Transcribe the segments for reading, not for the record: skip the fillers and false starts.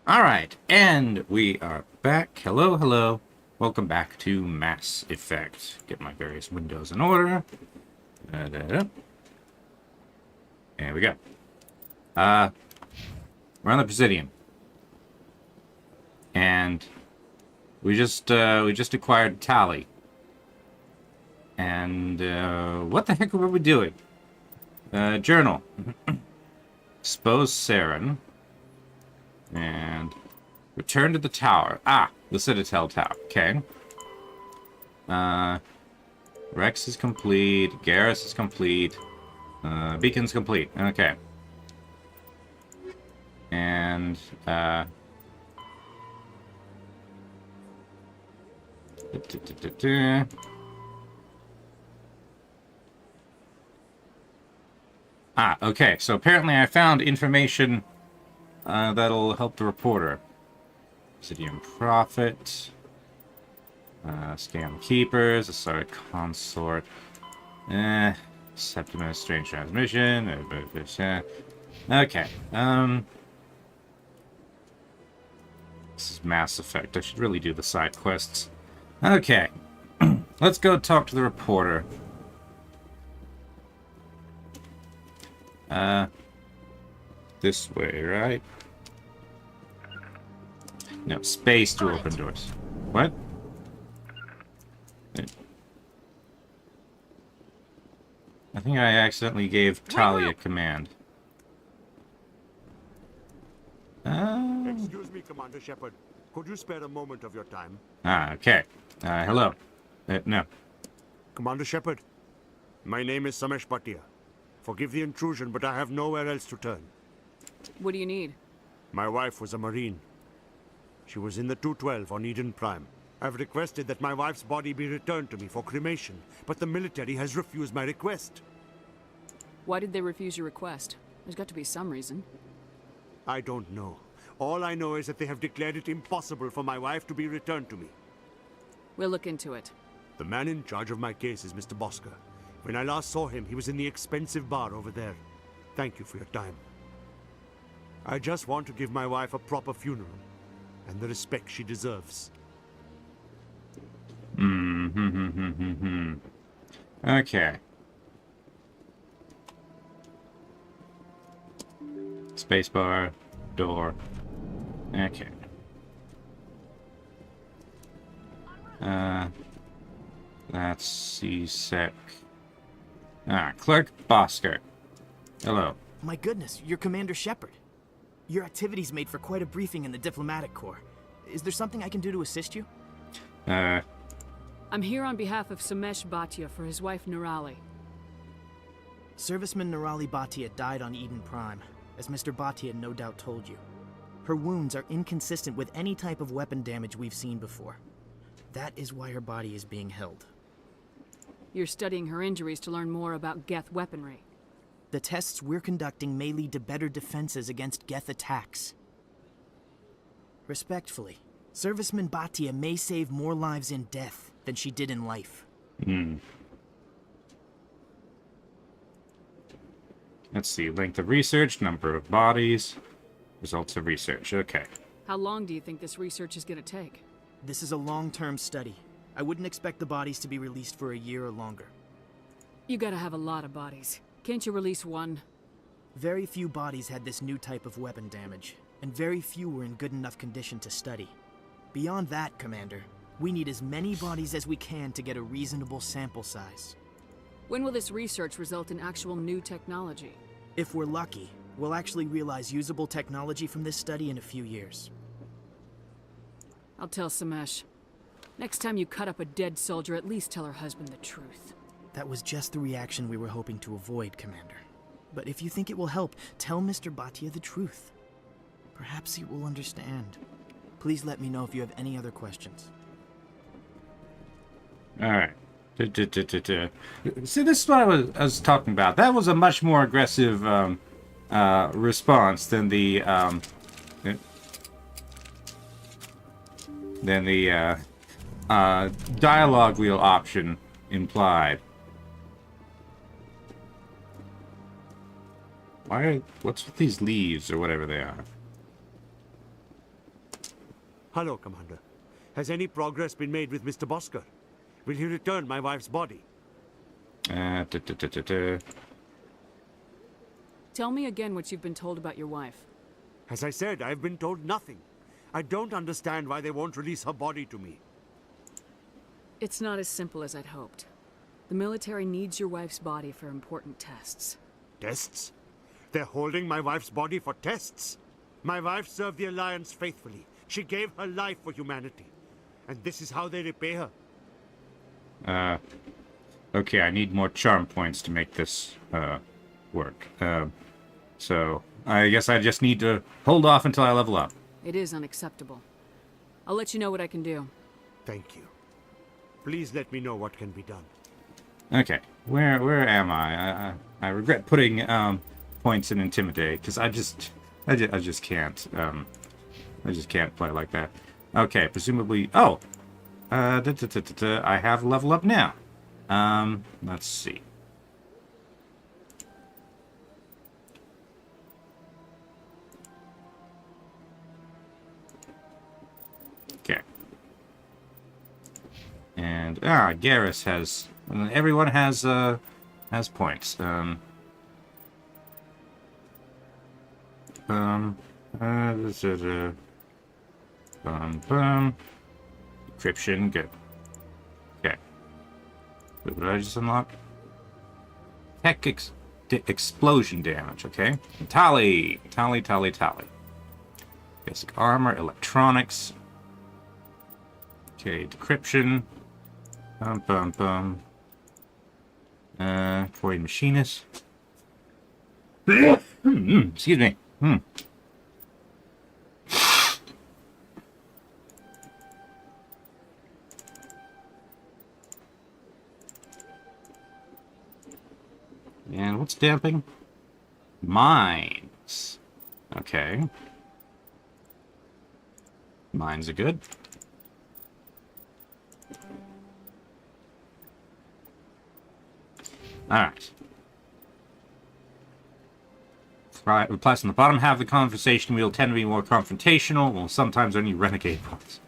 Alright, and we are back. Hello, hello. Welcome back to Mass Effect. Get my various windows in order. Da-da-da. There we go. We're on the Presidium. And we just acquired Tally. And what the heck were we doing? Journal. Expose Saren. And return to the tower. Ah, the Citadel Tower. Okay. Rex is complete. Garrus is complete. Beacon's complete. Okay. And, Ah, okay. So apparently I found information that'll help the reporter. Obsidian Prophet. Scam Keepers. Asari Consort. Septimus Strange Transmission. Okay. This is Mass Effect. I should really do the side quests. Okay. Let's go talk to the reporter. This way, right? No, space to open doors. What? I think I accidentally gave Tali a command. Excuse me, Commander Shepard. Could you spare a moment of your time? Okay. Hello. No. Commander Shepard, my name is Samesh Bhatia. Forgive the intrusion, but I have nowhere else to turn. What do you need? My wife was a Marine. She was in the 212 on Eden Prime. I've requested that my wife's body be returned to me for cremation, but the military has refused my request. Why did they refuse your request? There's got to be some reason. I don't know. All I know is that they have declared it impossible for my wife to be returned to me. We'll look into it. The man in charge of my case is Mr. Bosker. When I last saw him, he was in the expensive bar over there. Thank you for your time. I just want to give my wife a proper funeral, and the respect she deserves. Okay. Spacebar, door. Okay. That's C-Sec. Clerk Bosker. Hello. My goodness, you're Commander Shepard. Your activities made for quite a briefing in the diplomatic corps. Is there something I can do to assist you? I'm here on behalf of Samesh Bhatia for his wife Nirali. Serviceman Nirali Bhatia died on Eden Prime, as Mr. Bhatia no doubt told you. Her wounds are inconsistent with any type of weapon damage we've seen before. That is why her body is being held. You're studying her injuries to learn more about Geth weaponry. The tests we're conducting may lead to better defenses against Geth attacks. Respectfully, Serviceman Bhatia may save more lives in death than she did in life. Let's see. Length of research, number of bodies, results of research. Okay. How long do you think this research is going to take? This is a long-term study. I wouldn't expect the bodies to be released for a year or longer. You gotta have a lot of bodies. Can't you release one? Very few bodies had this new type of weapon damage, and very few were in good enough condition to study. Beyond that, Commander, we need as many bodies as we can to get a reasonable sample size. When will this research result in actual new technology? If we're lucky, we'll actually realize usable technology from this study in a few years. I'll tell Samesh. Next time you cut up a dead soldier, at least tell her husband the truth. That was just the reaction we were hoping to avoid, Commander. But if you think it will help, tell Mr. Bhatia the truth. Perhaps he will understand. Please let me know if you have any other questions. Alright. See, this is what I was talking about. That was a much more aggressive response than the dialogue wheel option implied. What's with these leaves or whatever they are? Hello, Commander. Has any progress been made with Mr. Bosker? Will he return my wife's body? Tell me again what you've been told about your wife. As I said, I've been told nothing. I don't understand why they won't release her body to me. It's not as simple as I'd hoped. The military needs your wife's body for important tests. Tests? They're holding my wife's body for tests? My wife served the Alliance faithfully. She gave her life for humanity. And this is how they repay her. Okay, I need more charm points to make this, work. So, I guess I just need to hold off until I level up. It is unacceptable. I'll let you know what I can do. Thank you. Please let me know what can be done. Okay, where am I? I regret putting, points in Intimidate, because I just can't, I just can't play like that. Okay, presumably, oh! I have level up now. Let's see. Okay. And, Garrus has, everyone has points. Encryption, good. Okay. What did I just unlock? Tech explosion damage, okay. Tally. Basic armor, electronics. Okay, decryption. Quarry machinist. Excuse me. And what's damping? Mines. Okay. Mines are good. Alright. Replies on the bottom half of the conversation wheel tend to be more confrontational, while sometimes only renegade ones.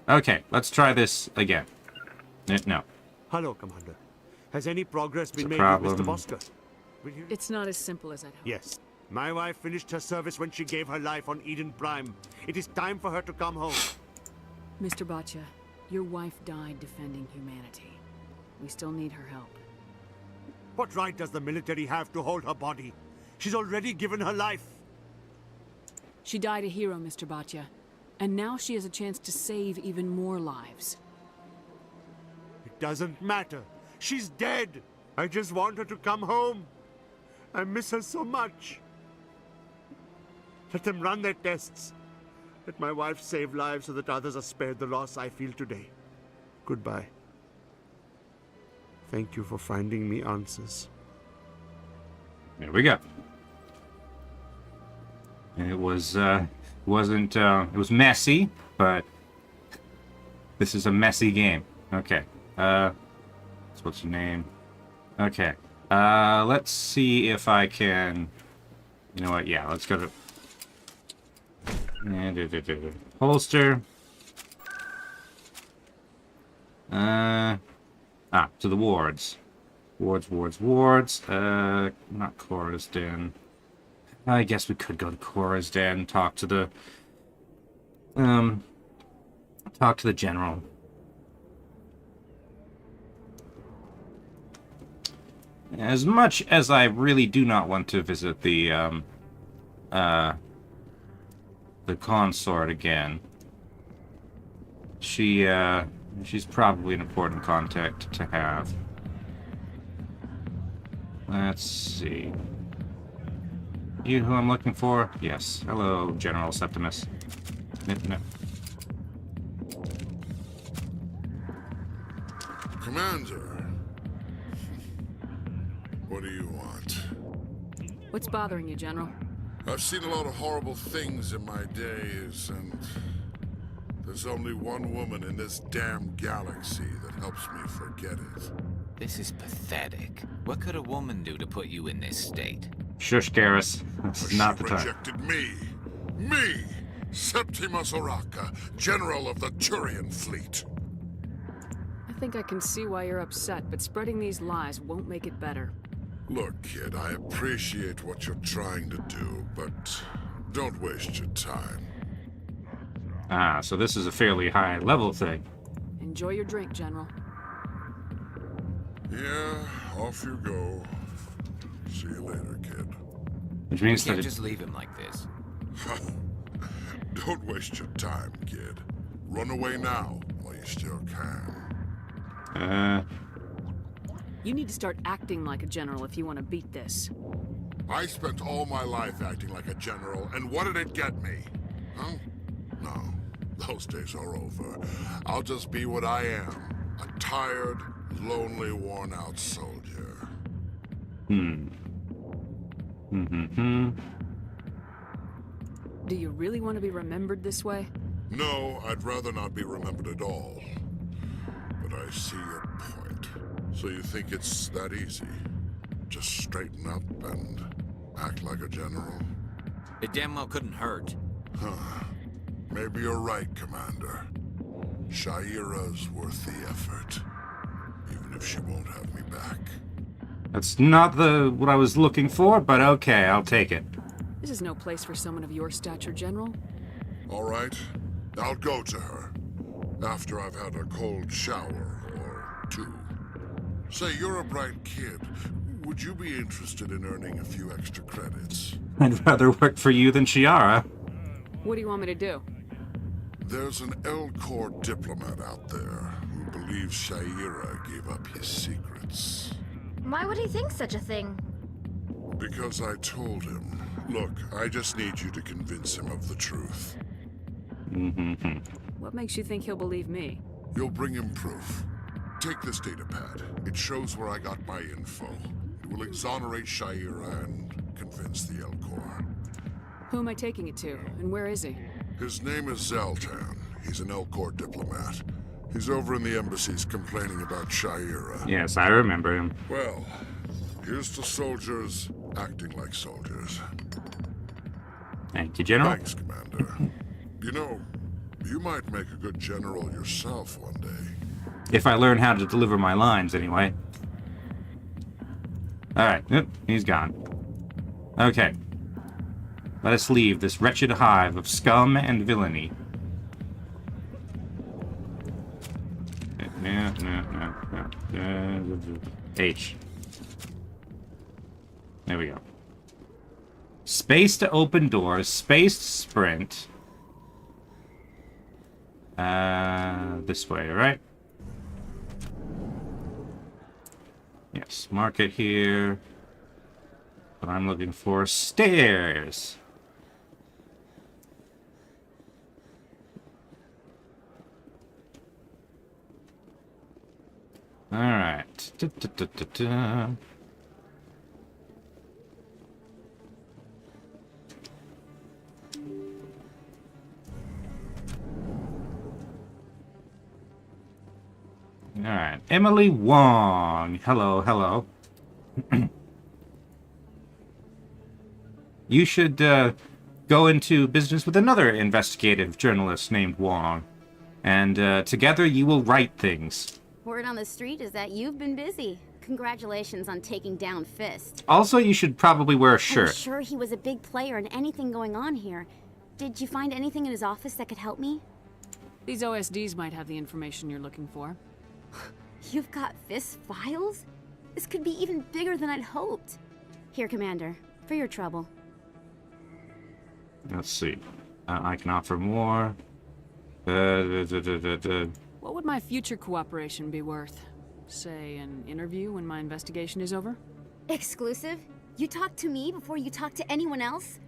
Okay, let's try this again. No. Hello, Commander. Has any progress been made problem. with Mr. Bosker? It's not as simple as I'd hoped. Yes. My wife finished her service when she gave her life on Eden Prime. It is time for her to come home. Mr. Botcha, your wife died defending humanity. We still need her help. What right does the military have to hold her body? She's already given her life. She died a hero, Mr. Botcha. And now she has a chance to save even more lives. It doesn't matter. She's dead. I just want her to come home. I miss her so much. Let them run their tests. Let my wife save lives so that others are spared the loss I feel today. Goodbye. Thank you for finding me answers. There we go. And it was, it was messy, but this is a messy game. Okay. So what's your name? Okay. Let's see if I can, you know what, yeah, let's go to, holster. To the wards. Wards. Not Cora's Den. I guess we could go to Cora's Den, talk to the general. As much as I really do not want to visit the consort again, she's probably an important contact to have. Let's see. You who I'm looking for? Yes. Hello, General Septimus. No. Commander. What do you want? What's bothering you, General? I've seen a lot of horrible things in my days, and there's only one woman in this damn galaxy that helps me forget it. This is pathetic. What could a woman do to put you in this state? Shush, Garrus. This is not the time. She rejected me! Me! Septimus Oraka, General of the Turian Fleet. I think I can see why you're upset, but spreading these lies won't make it better. Look, kid, I appreciate what you're trying to do, but don't waste your time. Ah, so this is a fairly high level thing. Enjoy your drink, General. Yeah, off you go. See you later, kid. Which You means that can't it, just leave him like this. Don't waste your time, kid. Run away now while you still can. You need to start acting like a general if you want to beat this. I spent all my life acting like a general, and what did it get me? Huh? No, those days are over. I'll just be what I am. A tired, lonely, worn-out soldier. Do you really want to be remembered this way? No, I'd rather not be remembered at all. But I see your point. So you think it's that easy? Just straighten up and act like a general? It damn well couldn't hurt. Huh. Maybe you're right, Commander. Shaira's worth the effort. Even if she won't have me back. that's not what I was looking for, but okay, I'll take it. This is no place for someone of your stature, General. All right, I'll go to her. After I've had a cold shower or two. Say, you're a bright kid. Would you be interested in earning a few extra credits? I'd rather work for you than Shiara. What do you want me to do? There's an Elcor diplomat out there who believes Shaira gave up his secrets. Why would he think such a thing? Because I told him. Look, I just need you to convince him of the truth. What makes you think he'll believe me? You'll bring him proof. Take this datapad. It shows where I got my info. It will exonerate Shaira and convince the Elcor. Who am I taking it to, and where is he? His name is Zaltan. He's an Elcor diplomat. He's over in the embassies complaining about Shaira. Yes, I remember him. Well, here's to soldiers acting like soldiers. Thank you, General. Thanks, Commander. You know, you might make a good general yourself one day. If I learn how to deliver my lines, anyway. Alright, yep, he's gone. Okay. Let us leave this wretched hive of scum and villainy. H. There we go. Space to open doors, space to sprint. This way, right? Yes, mark it here. But I'm looking for stairs. Alright. Alright. Emily Wong. Hello, hello. You should go into business with another investigative journalist named Wong. And together you will write things. Word on the street is that you've been busy. Congratulations on taking down Fist. Also, you should probably wear a I'm shirt. sure he was a big player in anything going on here. Did you find anything in his office that could help me? These OSDs might have the information you're looking for. You've got Fist's files? This could be even bigger than I'd hoped. Here, Commander, for your trouble. Let's see. I can offer more. What would my future cooperation be worth? Say, an interview when my investigation is over? Exclusive? You talk to me before you talk to anyone else?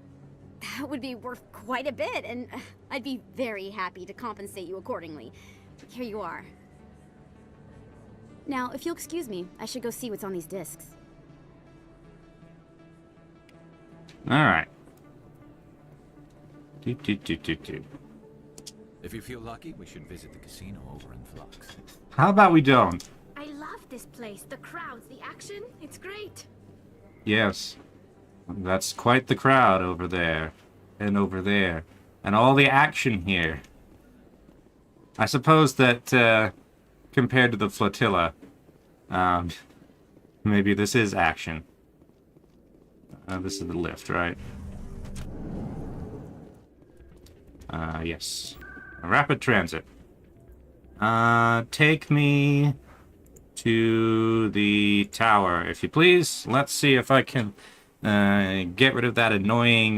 That would be worth quite a bit, and I'd be very happy to compensate you accordingly. Here you are. Now, if you'll excuse me, I should go see what's on these discs. Alright. If you feel lucky, we should visit the casino over in Flux. How about we don't? I love this place. The crowds, the action, it's great. Yes. That's quite the crowd over there. And over there. and all the action here. I suppose that compared to the flotilla, maybe this is action. This is the lift, right? Yes. Rapid transit. Take me to the tower, if you please. Let's see if I can get rid of that annoying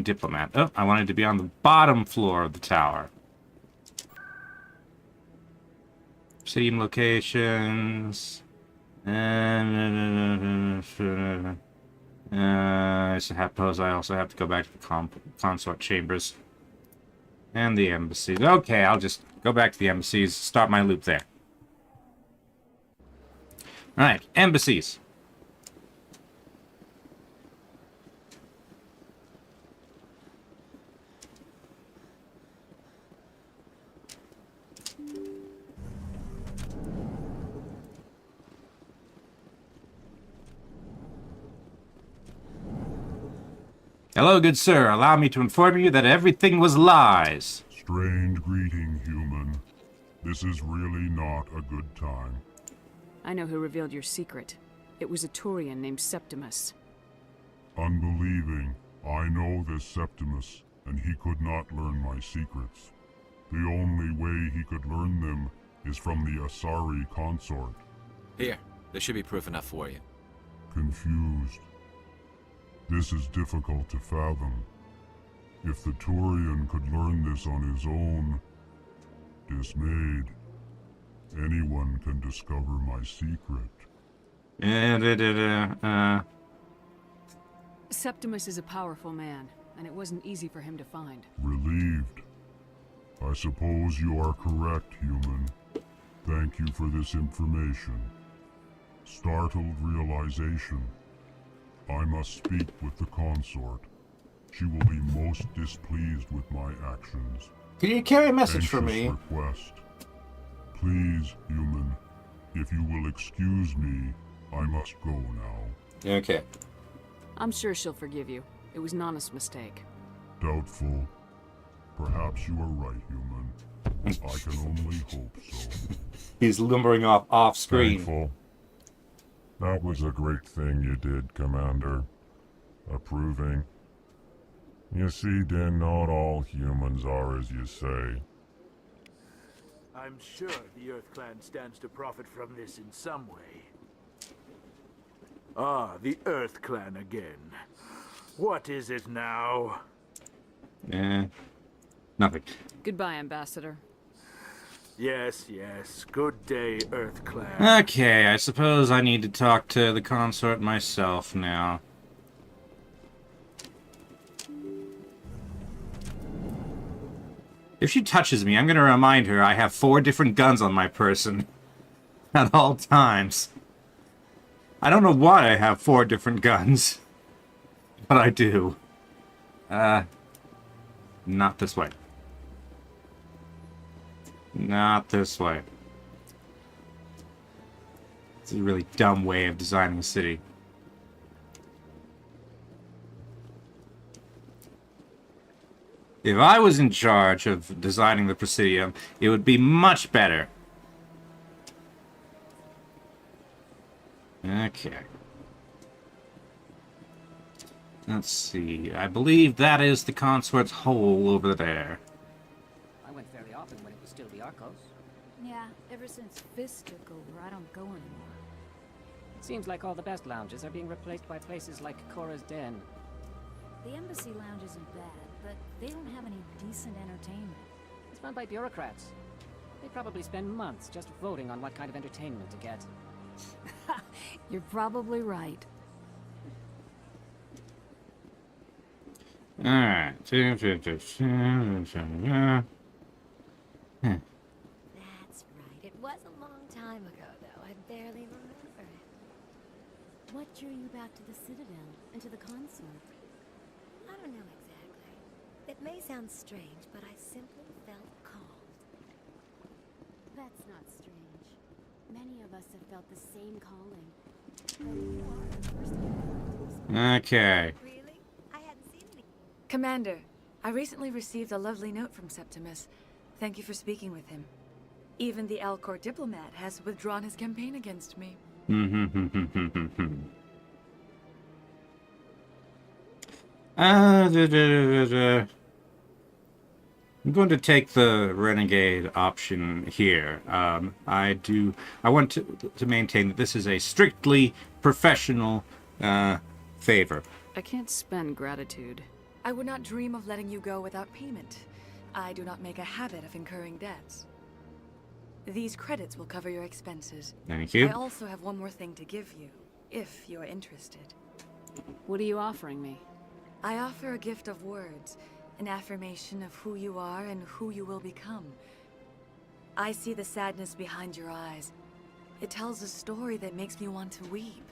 diplomat. Oh, I wanted to be on the bottom floor of the tower. Team locations. I suppose I also have to go back to the consort chambers. And the embassies. Okay, I'll just go back to the embassies, start my loop there. Alright, embassies. Hello, good sir. Allow me to inform you that everything was lies. Strange greeting, human. This is really not a good time. I know who revealed your secret. It was a Turian named Septimus. Unbelieving. I know this Septimus, and he could not learn my secrets. The only way he could learn them is from the Asari consort. Here, there should be proof enough for you. Confused. This is difficult to fathom. If the Turian could learn this on his own, dismayed, anyone can discover my secret. Septimus is a powerful man, and it wasn't easy for him to find. Relieved. I suppose you are correct, human. Thank you for this information. Startled realization. I must speak with the consort. She will be most displeased with my actions. Can you carry a message for me? Request. Please, human, if you will excuse me, I must go now. Okay. I'm sure she'll forgive you. It was Nana's mistake. Doubtful. Perhaps you are right, human. I can only hope so. He's lumbering off screen. Thankful. That was a great thing you did, Commander. Approving. You see, then not all humans are as you say. I'm sure the Earth Clan stands to profit from this in some way. Ah, the Earth Clan again. What is it now? Nothing. Goodbye, Ambassador. Yes, yes. Good day, Earth Clan. Okay, I suppose I need to talk to the consort myself now. If she touches me, I'm going to remind her I have 4 different guns on my person at all times. I don't know why I have 4 different guns, but I do. Not this way. Not this way. It's a really dumb way of designing a city. If I was in charge of designing the Presidium, it would be much better. Okay. Let's see. I believe that is the consort's hole over there. I went very often when it was still the Arcos. Yeah, ever since Fist took over, I don't go anymore. It seems like all the best lounges are being replaced by places like Cora's Den. The Embassy Lounge isn't bad, but they don't have any decent entertainment. It's run by bureaucrats. They probably spend months just voting on what kind of entertainment to get. You're probably right. Alright. That's right. It was a long time ago, though. I barely remember it. What drew you back to the Citadel and to the consort? I don't know exactly. It may sound strange, but I simply felt called. That's not strange. Many of us have felt the same calling. But you are the first one. Okay. Really? I hadn't seen any. Commander, I recently received a lovely note from Septimus. Thank you for speaking with him. Even the Alcor diplomat has withdrawn his campaign against me. I'm going to take the renegade option here. I want to maintain that this is a strictly professional favor. I can't spend gratitude. I would not dream of letting you go without payment. I do not make a habit of incurring debts. These credits will cover your expenses. Thank you. I also have one more thing to give you, if you are interested. What are you offering me? I offer a gift of words, an affirmation of who you are and who you will become. I see the sadness behind your eyes. It tells a story that makes me want to weep.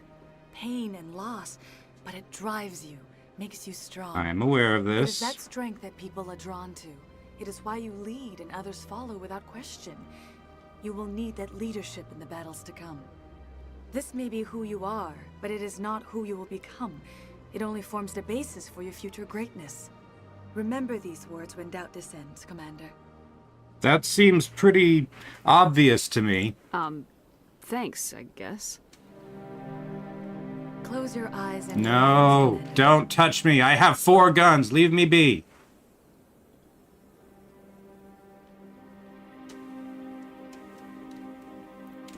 Pain and loss, but it drives you, makes you strong. I am aware of It is this. that strength that people are drawn to. It is why you lead and others follow without question. You will need that leadership in the battles to come. This may be who you are, but it is not who you will become. It only forms the basis for your future greatness. Remember these words when doubt descends, Commander. That seems pretty obvious to me. Thanks, I guess. Close your eyes and No, don't touch me. I have 4 guns. Leave me be.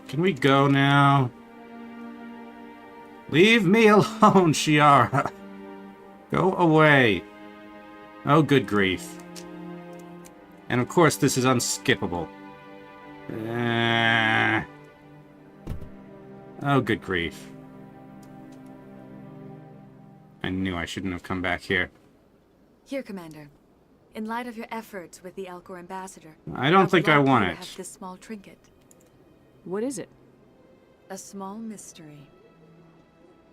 Can we go now? Leave me alone, Shiara. Go away. Oh, good grief. And of course, this is unskippable. Oh, good grief. I knew I shouldn't have come back here. Here, Commander. In light of your efforts with the Alcor ambassador, I don't think I would like want you to it. have this small trinket. What is it? A small mystery.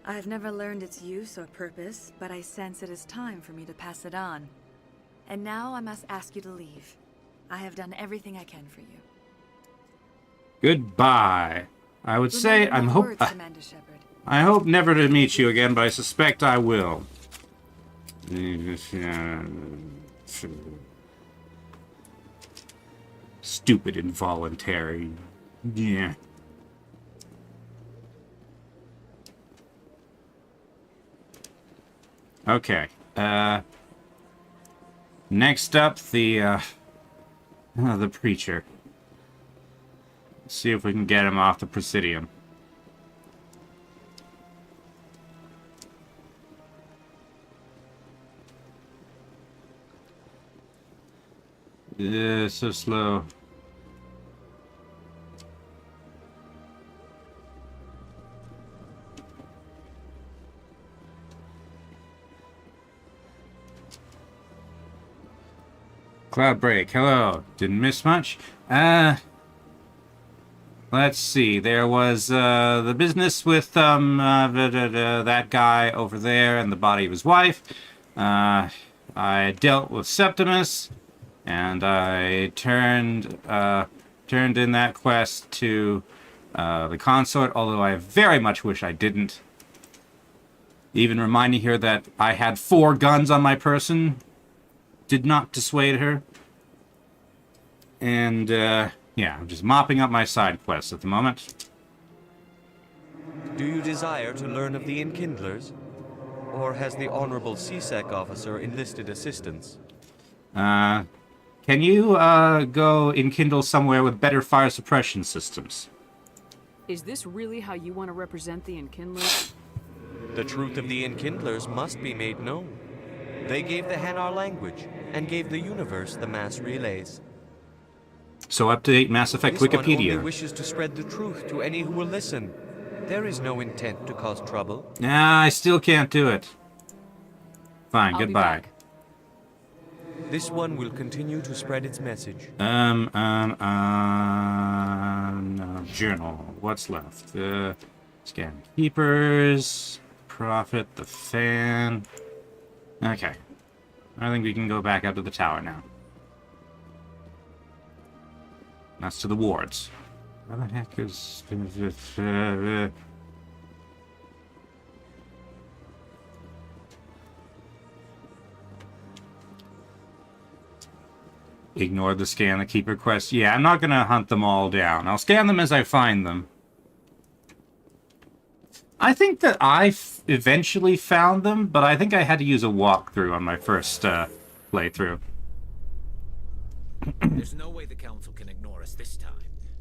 I've never learned its use or purpose, but I sense it is time for me to pass it on. And now I must ask you to leave. I have done everything I can for you. Goodbye. I would say Remember my words, Commander Shepard. I hope never to meet you again, but I suspect I will. Stupid involuntary. Yeah. Okay. Next up, the preacher. Let's see if we can get him off the Presidium. So slow. Cloud break. Hello. Didn't miss much. Let's see. There was the business with that guy over there and the body of his wife. I dealt with Septimus, and I turned in that quest to the consort, although I very much wish I didn't. Even reminding her that I had 4 guns on my person did not dissuade her. And, yeah, I'm just mopping up my side quests at the moment. Do you desire to learn of the Enkindlers? Or has the Honorable CSEC officer enlisted assistance? Can you, go enkindle somewhere with better fire suppression systems? Is this really how you want to represent the Enkindlers? The truth of the Enkindlers must be made known. They gave the Hanar language, and gave the universe the mass relays. So update Mass Effect This one Wikipedia. only wishes to spread the truth to any who will listen. There is no intent to cause trouble. Nah, I still can't do it. Fine, I'll be goodbye. back. This one will continue to spread its message. No, journal. What's left? Scan keepers, Prophet, the fan. Okay. I think we can go back up to the tower now. That's to the wards. Where the heck is... Ignore the scan the keeper quest. Yeah, I'm not gonna hunt them all down. I'll scan them as I find them. I think that I eventually found them, but I think I had to use a walkthrough on my first playthrough. There's no way the Council can ignore us this time.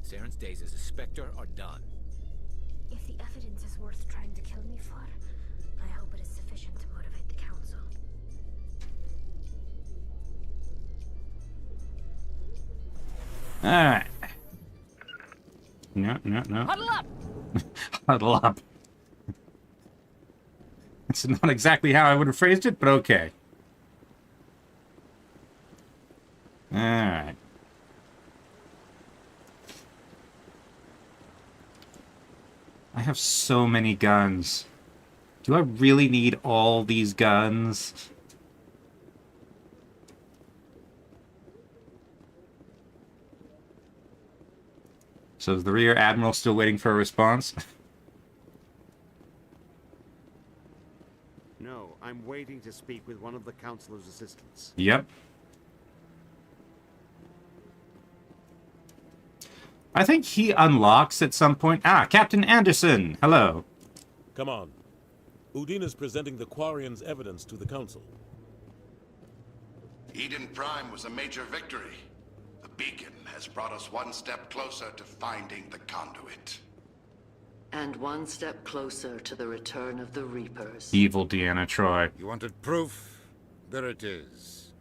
Saren's days as a Spectre are done. If the evidence is worth trying to kill me for, I hope it is sufficient to motivate the Council. Alright. No. Huddle up! Huddle up. It's not exactly how I would have phrased it, but okay. Alright. I have so many guns. Do I really need all these guns? So is the Rear Admiral still waiting for a response? No, I'm waiting to speak with one of the Councilor's assistants. Yep. I think he unlocks at some point. Ah, Captain Anderson! Hello. Come on. Udine is presenting the Quarian's evidence to the Council. Eden Prime was a major victory. The beacon has brought us one step closer to finding the conduit. And one step closer to the return of the Reapers. Evil Deanna Troy. You wanted proof? There it is.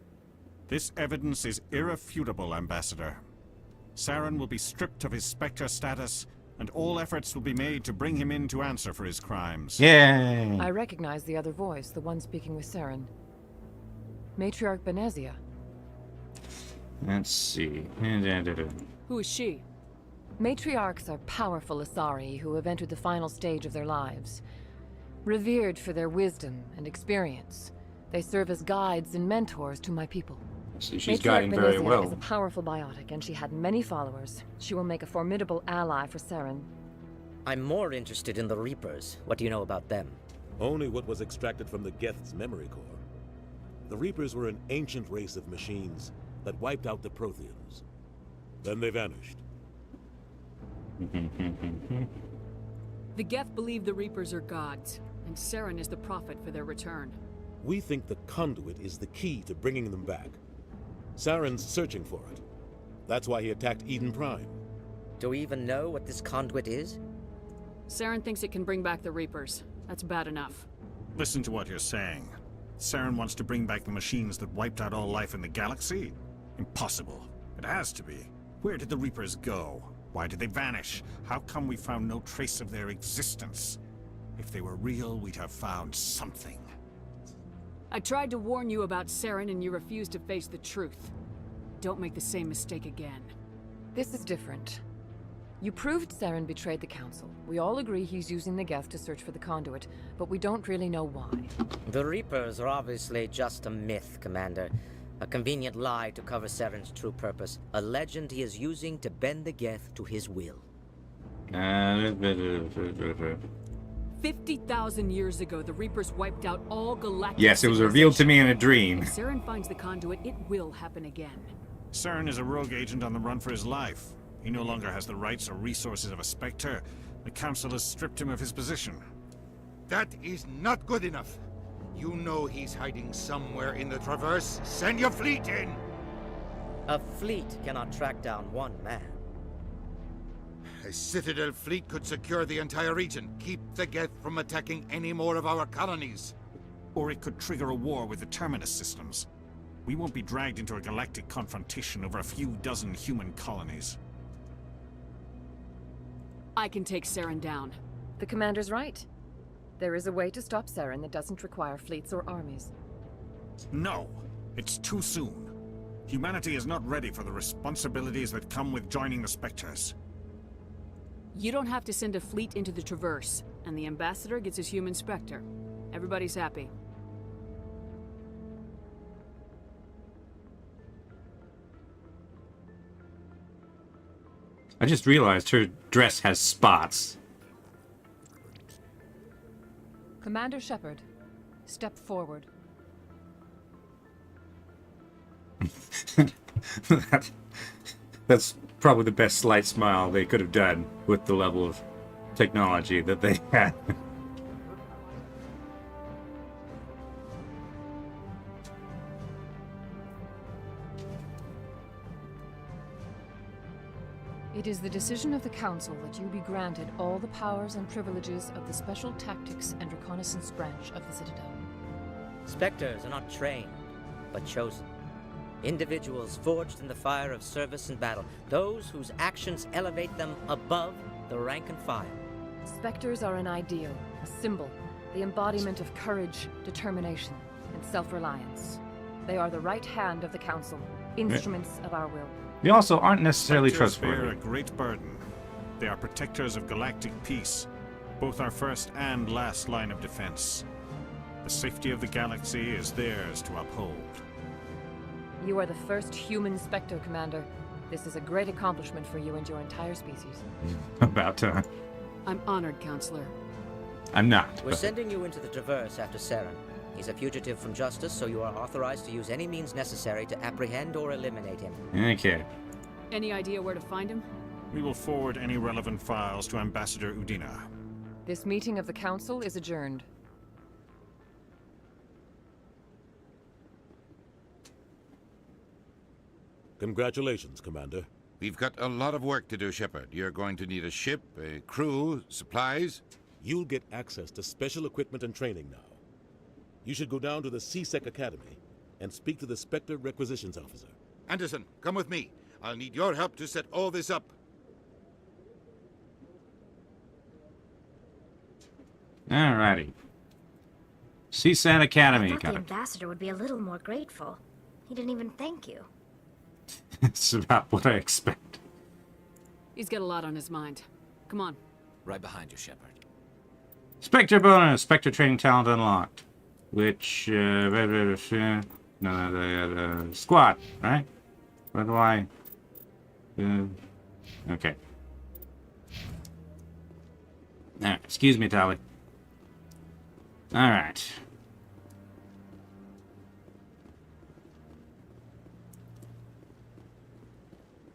This evidence is irrefutable, Ambassador. Saren will be stripped of his Spectre status, and all efforts will be made to bring him in to answer for his crimes. Yay! I recognize the other voice, the one speaking with Saren. Matriarch Benezia. Let's see. Who is she? Matriarchs are powerful Asari who have entered the final stage of their lives. Revered for their wisdom and experience, they serve as guides and mentors to my people. See, she's guiding very well. Is a powerful biotic, and she had many followers. She will make a formidable ally for Saren. I'm more interested in the Reapers. What do you know about them? Only what was extracted from the Geth's memory core. The Reapers were an ancient race of machines that wiped out the Protheans. Then they vanished. The Geth believe the Reapers are gods, and Saren is the prophet for their return. We think the conduit is the key to bringing them back. Saren's searching for it. That's why he attacked Eden Prime. Do we even know what this conduit is? Saren thinks it can bring back the Reapers. That's bad enough. Listen to what you're saying. Saren wants to bring back the machines that wiped out all life in the galaxy? Impossible. It has to be. Where did the Reapers go? Why did they vanish? How come we found no trace of their existence? If they were real, we'd have found something. I tried to warn you about Saren and you refused to face the truth. Don't make the same mistake again. This is different. You proved Saren betrayed the Council. We all agree he's using the Geth to search for the conduit, but we don't really know why. The Reapers are obviously just a myth, Commander. A convenient lie to cover Saren's true purpose. A legend he is using to bend the Geth to his will. 50,000 years ago, the Reapers wiped out all galactic Yes, it was revealed to me in a dream. If Saren finds the conduit, it will happen again. Saren is a rogue agent on the run for his life. He no longer has the rights or resources of a Spectre. The Council has stripped him of his position. That is not good enough. You know he's hiding somewhere in the Traverse. Send your fleet in! A fleet cannot track down one man. A Citadel fleet could secure the entire region. Keep the Geth from attacking any more of our colonies. Or it could trigger a war with the Terminus systems. We won't be dragged into a galactic confrontation over a few dozen human colonies. I can take Saren down. The Commander's right. There is a way to stop Saren that doesn't require fleets or armies. No! It's too soon. Humanity is not ready for the responsibilities that come with joining the Spectres. You don't have to send a fleet into the Traverse, and the Ambassador gets his human Spectre. Everybody's happy. I just realized her dress has spots. Commander Shepard, step forward. That's probably the best slight smile they could have done with the level of technology that they had. It is the decision of the Council that you be granted all the powers and privileges of the Special Tactics and Reconnaissance Branch of the Citadel. Spectres are not trained, but chosen. Individuals forged in the fire of service and battle. Those whose actions elevate them above the rank and file. Spectres are an ideal, a symbol, the embodiment of courage, determination, and self-reliance. They are the right hand of the Council, instruments of our will. They also aren't necessarily Spectres trustworthy. bear a great burden. They are protectors of galactic peace, both our first and last line of defense. The safety of the galaxy is theirs to uphold. You are the first human Spectre, Commander. This is a great accomplishment for you and your entire species. About time. I'm honored, Counselor. I'm not. We're sending you into the Traverse after Saren. He's a fugitive from justice, so you are authorized to use any means necessary to apprehend or eliminate him. Okay. Any idea where to find him? We will forward any relevant files to Ambassador Udina. This meeting of the Council is adjourned. Congratulations, Commander. We've got a lot of work to do, Shepard. You're going to need a ship, a crew, supplies. You'll get access to special equipment and training now. You should go down to the CSEC Academy and speak to the Spectre Requisitions Officer. Anderson, come with me. I'll need your help to set all this up. Alrighty. CSAT Academy. I thought the ambassador would be a little more grateful. He didn't even thank you. It's about what I expect. He's got a lot on his mind. Come on. Right behind you, Shepard. Spectre bonus. Spectre training talent unlocked. Which, squad, right? Where do I... okay. Alright, excuse me, Tally. Alright.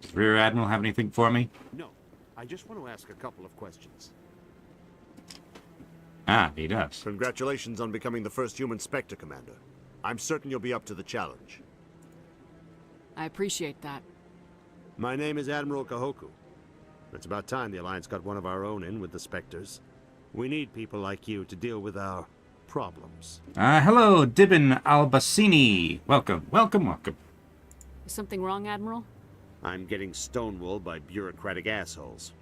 Does Rear Admiral have anything for me? No. I just want to ask a couple of questions. Ah, he does. Congratulations on becoming the first human Spectre, Commander. I'm certain you'll be up to the challenge. I appreciate that. My name is Admiral Kahoku. It's about time the Alliance got one of our own in with the Spectres. We need people like you to deal with our problems. Hello, Dibin Albacini. Welcome, welcome, welcome. Is something wrong, Admiral? I'm getting stonewalled by bureaucratic assholes.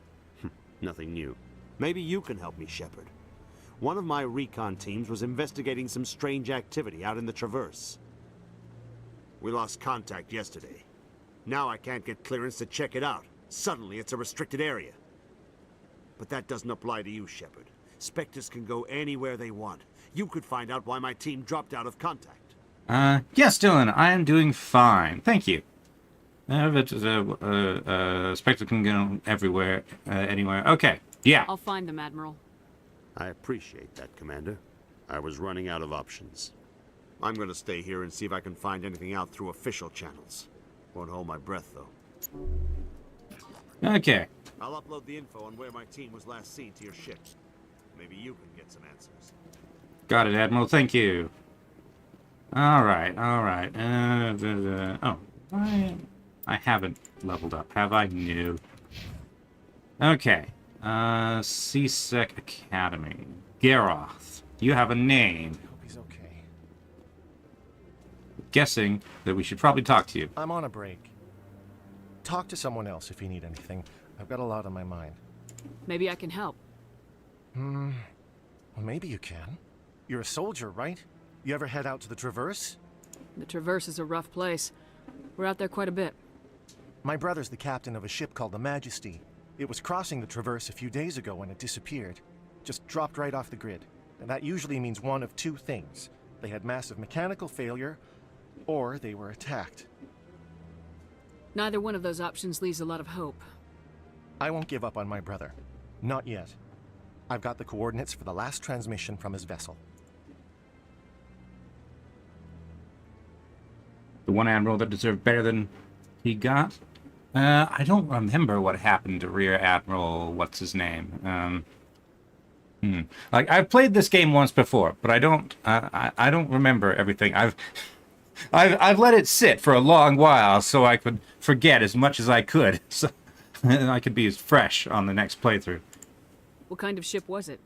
Nothing new. Maybe you can help me, Shepard. One of my recon teams was investigating some strange activity out in the Traverse. We lost contact yesterday. Now I can't get clearance to check it out. Suddenly it's a restricted area. But that doesn't apply to you, Shepard. Spectres can go anywhere they want. You could find out why my team dropped out of contact. Yes, Dylan, I am doing fine. Thank you. Spectre can go everywhere, anywhere. Okay, yeah. I'll find them, Admiral. I appreciate that, Commander. I was running out of options. I'm gonna stay here and see if I can find anything out through official channels. Won't hold my breath, though. Okay. I'll upload the info on where my team was last seen to your ship. Maybe you can get some answers. Got it, Admiral. Thank you. Alright, alright. Oh, I haven't leveled up, have I? No. Okay. CSEC Academy. Garoth. You have a name. I hope he's okay. Guessing that we should probably talk to you. I'm on a break. Talk to someone else if you need anything. I've got a lot on my mind. Maybe I can help. Well, maybe you can. You're a soldier, right? You ever head out to the Traverse? The Traverse is a rough place. We're out there quite a bit. My brother's the captain of a ship called the Majesty. It was crossing the Traverse a few days ago when it disappeared. Just dropped right off the grid. And that usually means one of two things. They had massive mechanical failure, or they were attacked. Neither one of those options leaves a lot of hope. I won't give up on my brother. Not yet. I've got the coordinates for the last transmission from his vessel. The one admiral that deserved better than he got? I don't remember what happened to Rear Admiral, what's his name? Like, I've played this game once before, but I don't remember everything. I've let it sit for a long while so I could forget as much as I could, so I could be as fresh on the next playthrough. What kind of ship was it?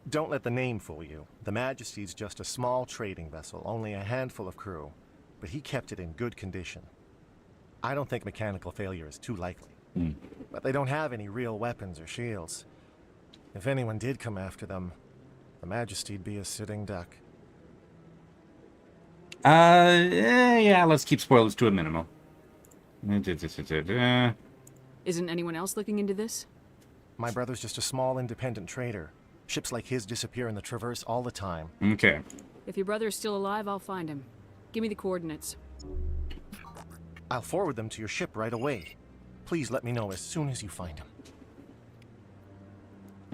Don't let the name fool you. The Majesty's just a small trading vessel, only a handful of crew, but he kept it in good condition. I don't think mechanical failure is too likely. But they don't have any real weapons or shields. If anyone did come after them, the Majesty'd be a sitting duck. Yeah, let's keep spoilers to a minimum. Isn't anyone else looking into this? My brother's just a small independent trader. Ships like his disappear in the Traverse all the time. Okay. If your brother is still alive, I'll find him. Give me the coordinates. I'll forward them to your ship right away. Please let me know as soon as you find him.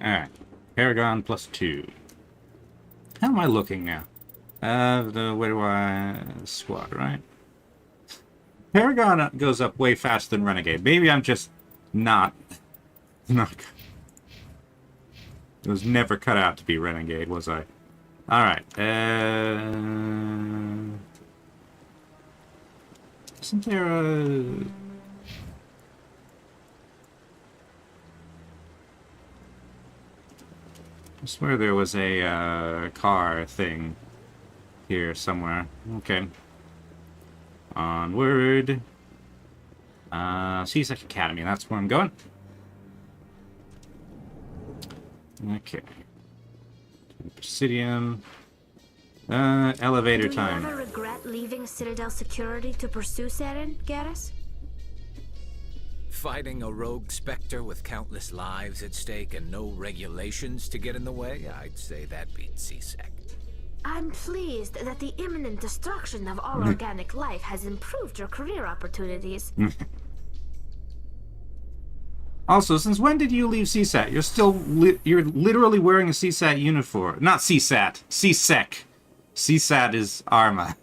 Alright. Paragon +2. How am I looking now? Where do I... Squad, right? Paragon goes up way faster than Renegade. Maybe I'm just not... It was never cut out to be Renegade, was I? Alright. Isn't there a... I swear there was a car thing here somewhere. Okay. Onward. CSEC Academy, that's where I'm going. Okay. Presidium. Elevator time. Do you ever regret leaving Citadel security to pursue Saren, Garrus? Fighting a rogue Spectre with countless lives at stake and no regulations to get in the way? I'd say that beats CSEC. I'm pleased that the imminent destruction of all organic life has improved your career opportunities. Also, since when did you leave CSAT? You're still you're literally wearing a CSAT uniform. Not CSAT, CSEC. CSAT is Arma.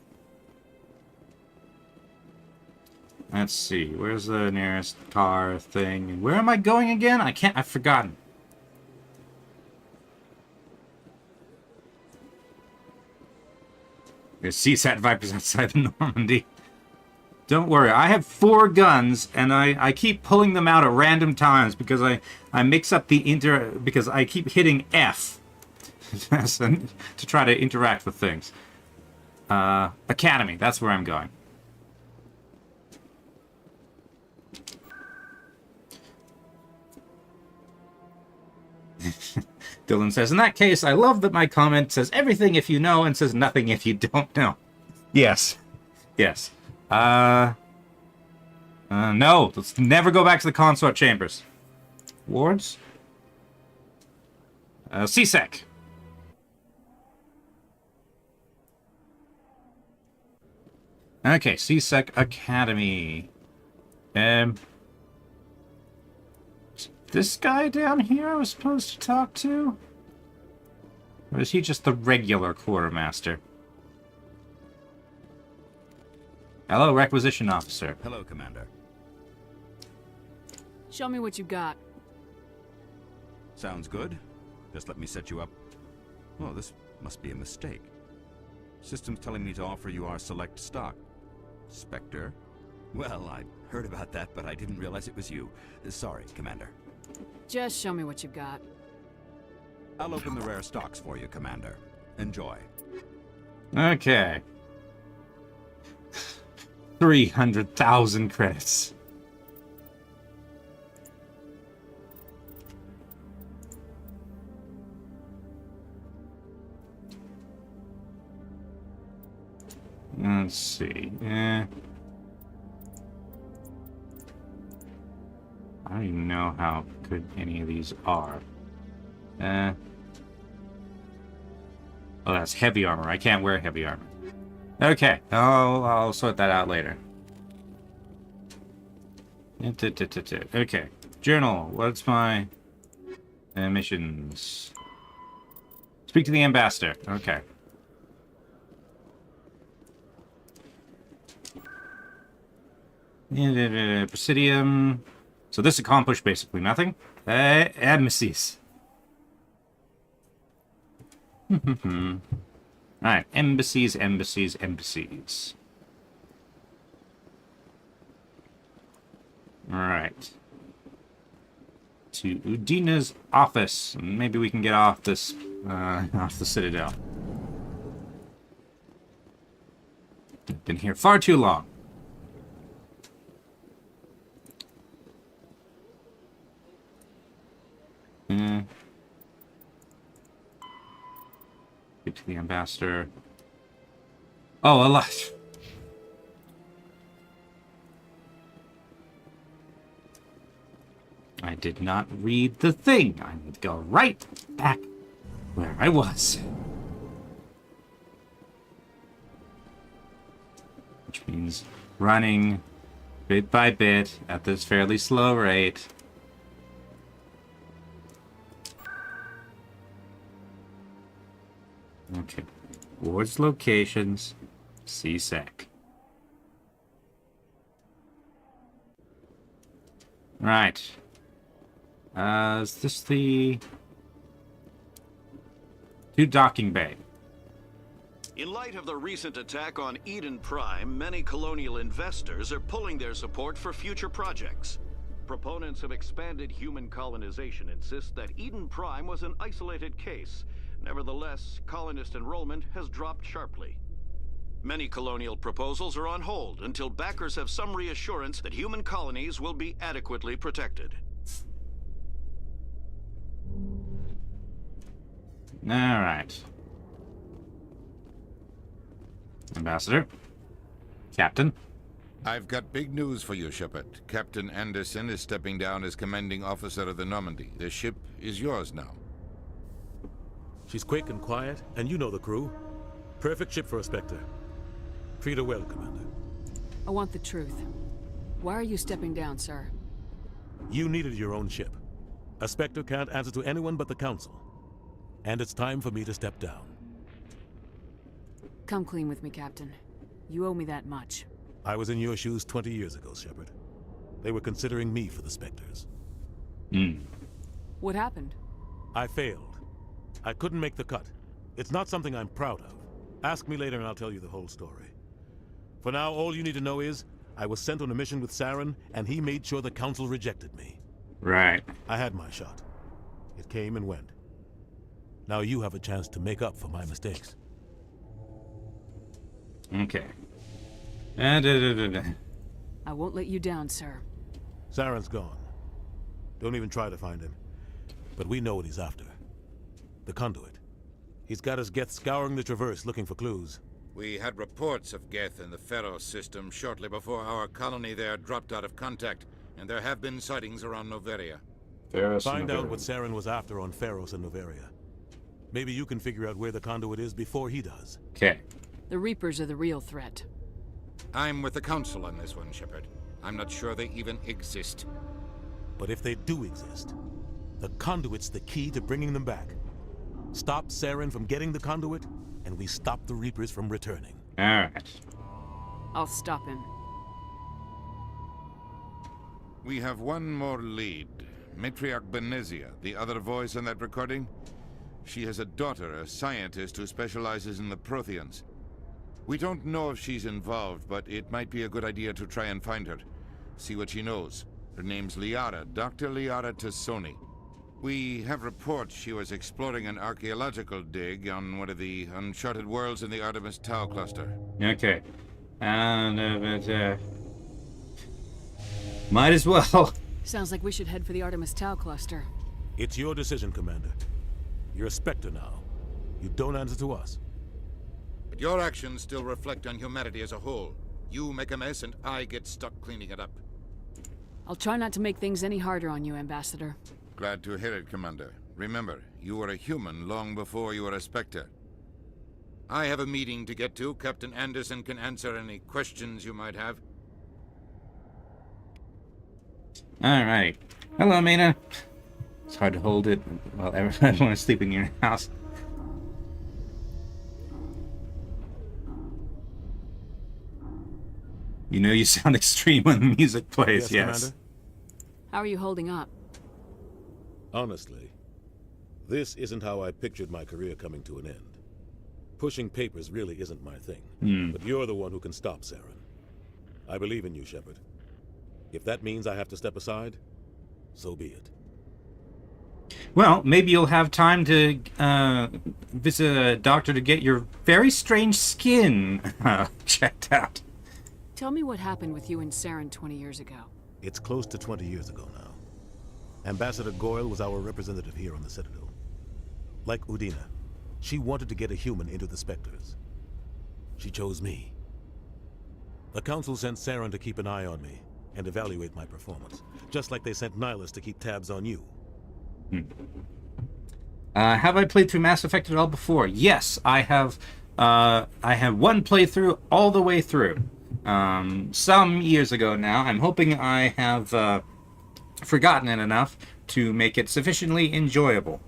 Let's see, where's the nearest car thing? And where am I going again? I've forgotten. There's CSAT Vipers outside the Normandy. Don't worry, I have 4 guns, and I keep pulling them out at random times because I mix up the because I keep hitting F to try to interact with things. Academy, that's where I'm going. Dylan says, in that case, I love that my comment says everything if you know and says nothing if you don't know. Yes. Yes. No, let's never go back to the consort chambers. Wards? CSEC. Okay, CSEC Academy. This guy down here I was supposed to talk to? Or is he just the regular quartermaster? Hello, Requisition Officer. Hello, Commander. Show me what you got. Sounds good. Just let me set you up. Oh, this must be a mistake. System's telling me to offer you our select stock. Spectre? Well, I heard about that, but I didn't realize it was you. Sorry, Commander. Just show me what you got. I'll open the rare stocks for you, Commander. Enjoy. Okay. 300,000 credits. Let's see. I don't even know how good any of these are. Oh, that's heavy armor. I can't wear heavy armor. Okay, I'll sort that out later. Okay, journal. What's my missions? Speak to the ambassador. Okay. Presidium. So this accomplished basically nothing. Embassies. Alright, embassies. Alright. To Udina's office. Maybe we can get off this, off the Citadel. I've been here far too long. Get to the ambassador. Oh, a lot. I did not read the thing. I need to go right back where I was. Which means running bit by bit at this fairly slow rate. Okay. Wards locations. CSEC. Right. Is this the... To docking bay. In light of the recent attack on Eden Prime, many colonial investors are pulling their support for future projects. Proponents of expanded human colonization insist that Eden Prime was an isolated case. Nevertheless, colonist enrollment has dropped sharply. Many colonial proposals are on hold until backers have some reassurance that human colonies will be adequately protected. Alright. Ambassador. Captain. I've got big news for you, Shepard. Captain Anderson is stepping down as commanding officer of the Normandy. The ship is yours now. She's quick and quiet, and you know the crew. Perfect ship for a Spectre. Treat her well, Commander. I want the truth. Why are you stepping down, sir? You needed your own ship. A Spectre can't answer to anyone but the Council. And it's time for me to step down. Come clean with me, Captain. You owe me that much. I was in your shoes 20 years ago, Shepard. They were considering me for the Spectres. What happened? I failed. I couldn't make the cut. It's not something I'm proud of. Ask me later and I'll tell you the whole story. For now, all you need to know is, I was sent on a mission with Saren, and he made sure the Council rejected me. Right. I had my shot. It came and went. Now you have a chance to make up for my mistakes. Okay. I won't let you down, sir. Saren's gone. Don't even try to find him. But we know what he's after. The conduit. He's got his Geth scouring the Traverse looking for clues. We had reports of Geth in the Pharos system shortly before our colony there dropped out of contact, and there have been sightings around Noveria. Find out what Saren was after on Pharos and Noveria. Maybe you can figure out where the conduit is before he does. Okay. The Reapers are the real threat. I'm with the Council on this one, Shepard. I'm not sure they even exist. But if they do exist, the conduit's the key to bringing them back. Stop Saren from getting the conduit, and we stop the Reapers from returning. Alright. I'll stop him. We have one more lead. Matriarch Benezia, the other voice in that recording. She has a daughter, a scientist who specializes in the Protheans. We don't know if she's involved, but it might be a good idea to try and find her. See what she knows. Her name's Liara, Dr. Liara Tassoni. We have reports she was exploring an archaeological dig on one of the uncharted worlds in the Artemis Tau cluster. Okay. And, might as well. Sounds like we should head for the Artemis Tau cluster. It's your decision, Commander. You're a Spectre now. You don't answer to us. But your actions still reflect on humanity as a whole. You make a mess and I get stuck cleaning it up. I'll try not to make things any harder on you, Ambassador. Glad to hear it, Commander. Remember, you were a human long before you were a Spectre. I have a meeting to get to. Captain Anderson can answer any questions you might have. Alright. Hello, Mina. It's hard to hold it while everyone is sleeping in your house. You know you sound extreme when the music plays, yes. Commander? How are you holding up? Honestly, this isn't how I pictured my career coming to an end. Pushing papers really isn't my thing. But you're the one who can stop Saren. I believe in you, Shepard. If that means I have to step aside, so be it. Well, maybe you'll have time to visit a doctor to get your very strange skin checked out. Tell me what happened with you and Saren 20 years ago. It's close to 20 years ago now. Ambassador Goyle was our representative here on the Citadel. Like Udina, she wanted to get a human into the Spectres. She chose me. The Council sent Saren to keep an eye on me and evaluate my performance, just like they sent Nihilus to keep tabs on you. Have I played through Mass Effect at all before? Yes, I have. I have one playthrough all the way through. Some years ago now. I'm hoping I have forgotten it enough to make it sufficiently enjoyable.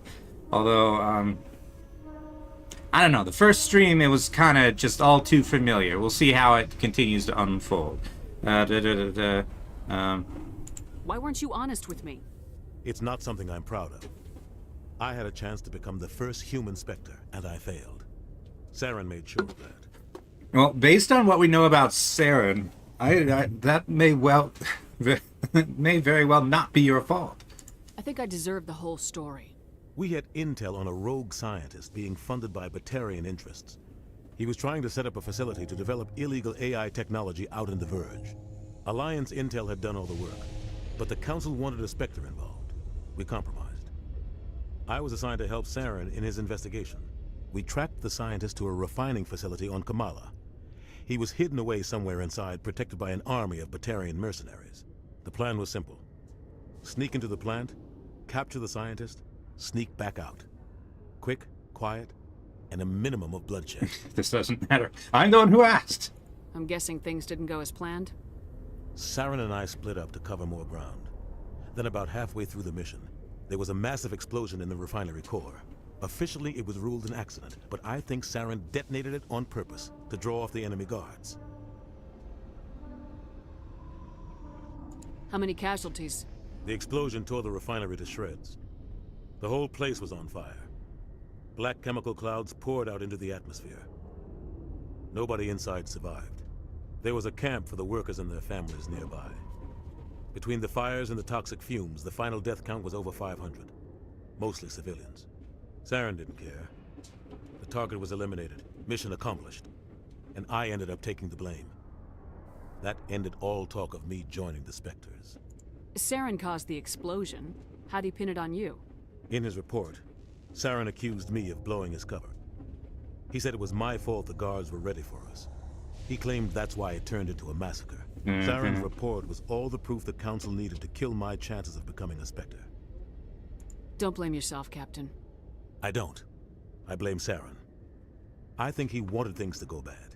Although, I don't know. The first stream, it was kind of just all too familiar. We'll see how it continues to unfold. Why weren't you honest with me? It's not something I'm proud of. I had a chance to become the first human Spectre, and I failed. Saren made sure of that. Well, based on what we know about Saren, that may may very well not be your fault. I think I deserve the whole story. We had intel on a rogue scientist being funded by Batarian interests. He was trying to set up a facility to develop illegal AI technology out in the Verge. Alliance intel had done all the work, but the Council wanted a Spectre involved. We compromised. I was assigned to help Saren in his investigation. We tracked the scientist to a refining facility on Kamala. He was hidden away somewhere inside, protected by an army of Batarian mercenaries. The plan was simple. Sneak into the plant, capture the scientist, sneak back out. Quick, quiet, and a minimum of bloodshed. This doesn't matter. I'm the one who asked. I'm guessing things didn't go as planned? Saren and I split up to cover more ground. Then about halfway through the mission, there was a massive explosion in the refinery core. Officially, it was ruled an accident, but I think Saren detonated it on purpose to draw off the enemy guards. How many casualties? The explosion tore the refinery to shreds. The whole place was on fire. Black chemical clouds poured out into the atmosphere. Nobody inside survived. There was a camp for the workers and their families nearby. Between the fires and the toxic fumes, the final death count was over 500. Mostly civilians. Saren didn't care. The target was eliminated, mission accomplished. And I ended up taking the blame. That ended all talk of me joining the Spectres. Saren caused the explosion. How'd he pin it on you? In his report, Saren accused me of blowing his cover. He said it was my fault the guards were ready for us. He claimed that's why it turned into a massacre. Saren's report was all the proof the Council needed to kill my chances of becoming a Spectre. Don't blame yourself, Captain. I don't. I blame Saren. I think he wanted things to go bad.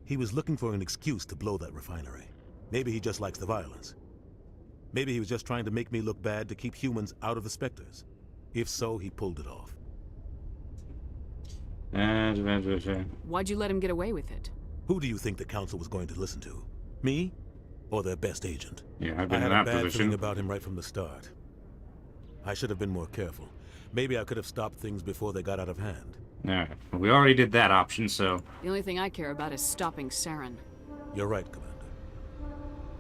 He was looking for an excuse to blow that refinery. Maybe he just likes the violence. Maybe he was just trying to make me look bad to keep humans out of the Spectres. If so, he pulled it off. Why'd you let him get away with it? Who do you think the Council was going to listen to? Me? Or their best agent? Yeah, I've been in I that had a bad position. feeling about him right from the start. I should have been more careful. Maybe I could have stopped things before they got out of hand. Alright, well, we already did that option, so... The only thing I care about is stopping Saren. You're right, Commander.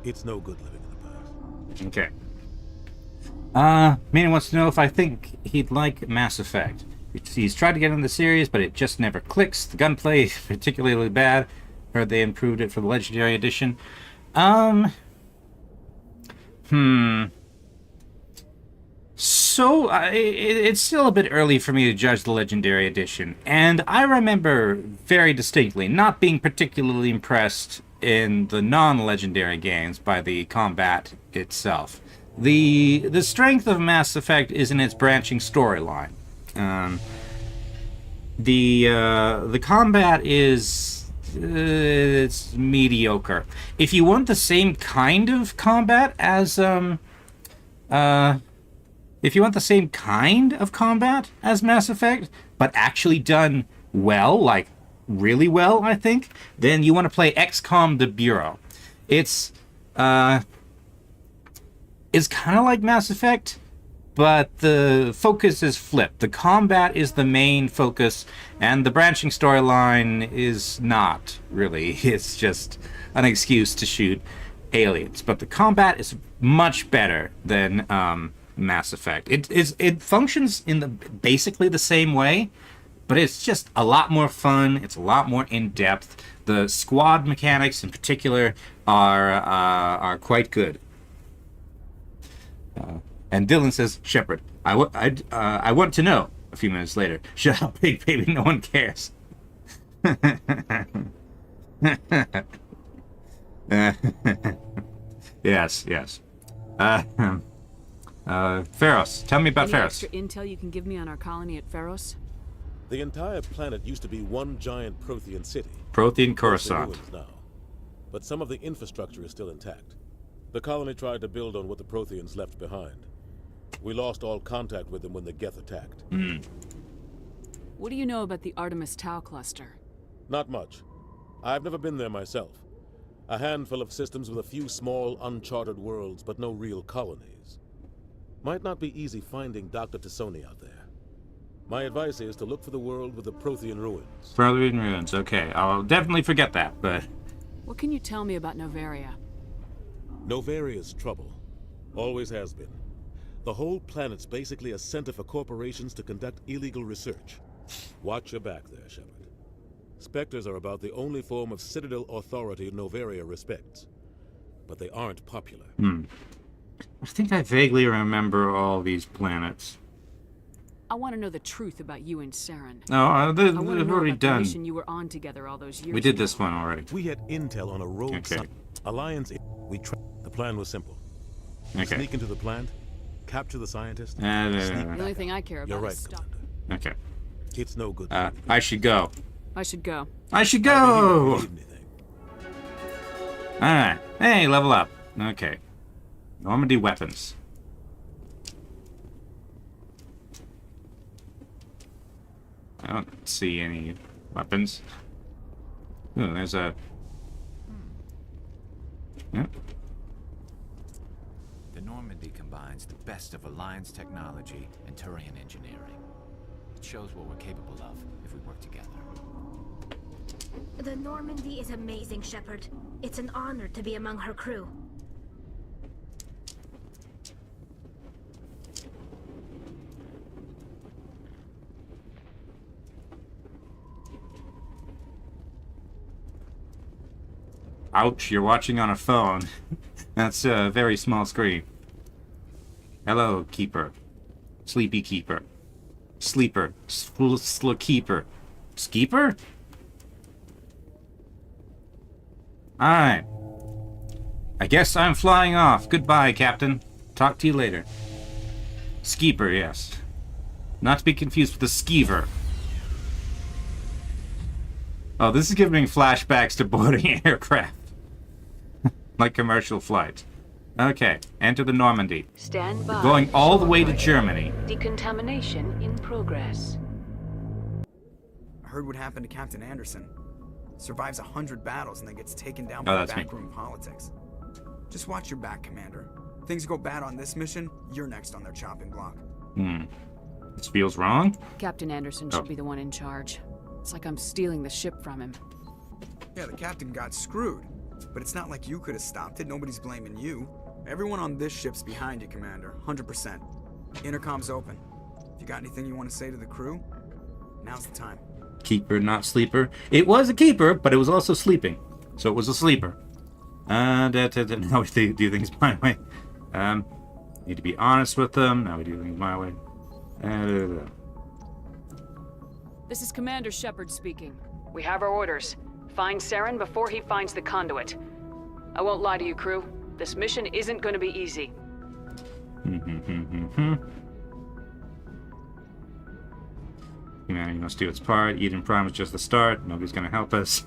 It's no good living in the past. Okay. Manny wants to know if I think he'd like Mass Effect. He's tried to get in the series, but it just never clicks. The gunplay is particularly bad. Heard they improved it for the Legendary Edition. So, it's still a bit early for me to judge the Legendary Edition. And I remember very distinctly not being particularly impressed in the non-Legendary games by the combat itself. The strength of Mass Effect is in its branching storyline. The combat is... it's mediocre. If you want the same kind of combat as Mass Effect, but actually done well, like really well, I think, then you want to play XCOM: The Bureau. It's kind of like Mass Effect, but the focus is flipped. The combat is the main focus, and the branching storyline is not really. It's just an excuse to shoot aliens. But the combat is much better than Mass Effect. It functions in basically the same way, but it's just a lot more fun. It's a lot more in depth. The squad mechanics, in particular, are quite good. And Dylan says, Shepard, I want to know. A few minutes later, shut up, big baby. No one cares. Yes. Pharos. Tell me about Any Pharos. extra intel you can give me on our colony at Pharos? The entire planet used to be one giant Prothean city. Prothean Mostly Coruscant. ruins now. But some of the infrastructure is still intact. The colony tried to build on what the Protheans left behind. We lost all contact with them when the Geth attacked. What do you know about the Artemis Tau cluster? Not much. I've never been there myself. A handful of systems with a few small, uncharted worlds, but no real colonies. Might not be easy finding Dr. Tassoni out there. My advice is to look for the world with the Prothean ruins. Prothean ruins. Okay, I'll definitely forget that. But What can you tell me about Novaria? Novaria's trouble. Always has been. The whole planet's basically a center for corporations to conduct illegal research. Watch your back there, Shepard. Spectres are about the only form of Citadel authority Novaria respects. But they aren't popular. I think I vaguely remember all these planets. I want to know the truth about you and Saren. No, I want to they've know already about the done. mission you were on together all those years We did ago. this one already. We had intel on a rogue Okay. Alliance. The plan was simple. Okay. Sneak into the plant, capture the scientist. The sneak only back thing out. I care about You're right, is stop. Okay. It's no good. I should go. I should go. I should go! Alright. Hey, level up. Okay. Normandy weapons. I don't see any weapons. Ooh, there's a... Yep. The Normandy combines the best of Alliance technology and Turian engineering. It shows what we're capable of if we work together. The Normandy is amazing, Shepard. It's an honor to be among her crew. Ouch, you're watching on a phone. That's a very small screen. Hello, Keeper. Sleepy Keeper. Sleeper. Keeper. Skeeper? Alright. I guess I'm flying off. Goodbye, Captain. Talk to you later. Skeeper, yes. Not to be confused with the Skeever. Oh, this is giving me flashbacks to boarding aircraft. Like commercial flights. Okay, enter the Normandy. Stand by. We're going all the way to Germany. Decontamination in progress. I heard what happened to Captain Anderson. Survives 100 battles and then gets taken down Oh, by that's me. backroom politics. Just watch your back, Commander. Things go bad on this mission, you're next on their chopping block. This feels wrong? Captain Anderson should be the one in charge. It's like I'm stealing the ship from him. Yeah, the captain got screwed. But it's not like you could have stopped it. Nobody's blaming you. Everyone on this ship's behind you, Commander. 100%. Intercom's open. If you got anything you want to say to the crew, now's the time. Keeper, not sleeper. It was a keeper, but it was also sleeping. So it was a sleeper. Now we do things my way. Need to be honest with them. Now we do things my way. This is Commander Shepard speaking. We have our orders. Find Saren before he finds the conduit. I won't lie to you, crew. This mission isn't going to be easy. Humanity must do its part. Eden Prime is just the start. Nobody's gonna help us.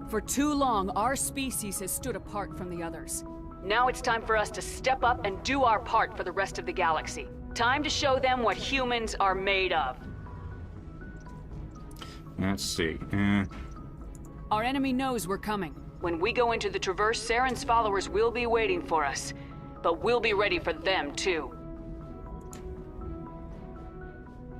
For too long, our species has stood apart from the others. Now it's time for us to step up and do our part for the rest of the galaxy. Time to show them what humans are made of. Let's see. Our enemy knows we're coming. When we go into the Traverse, Saren's followers will be waiting for us. But we'll be ready for them, too.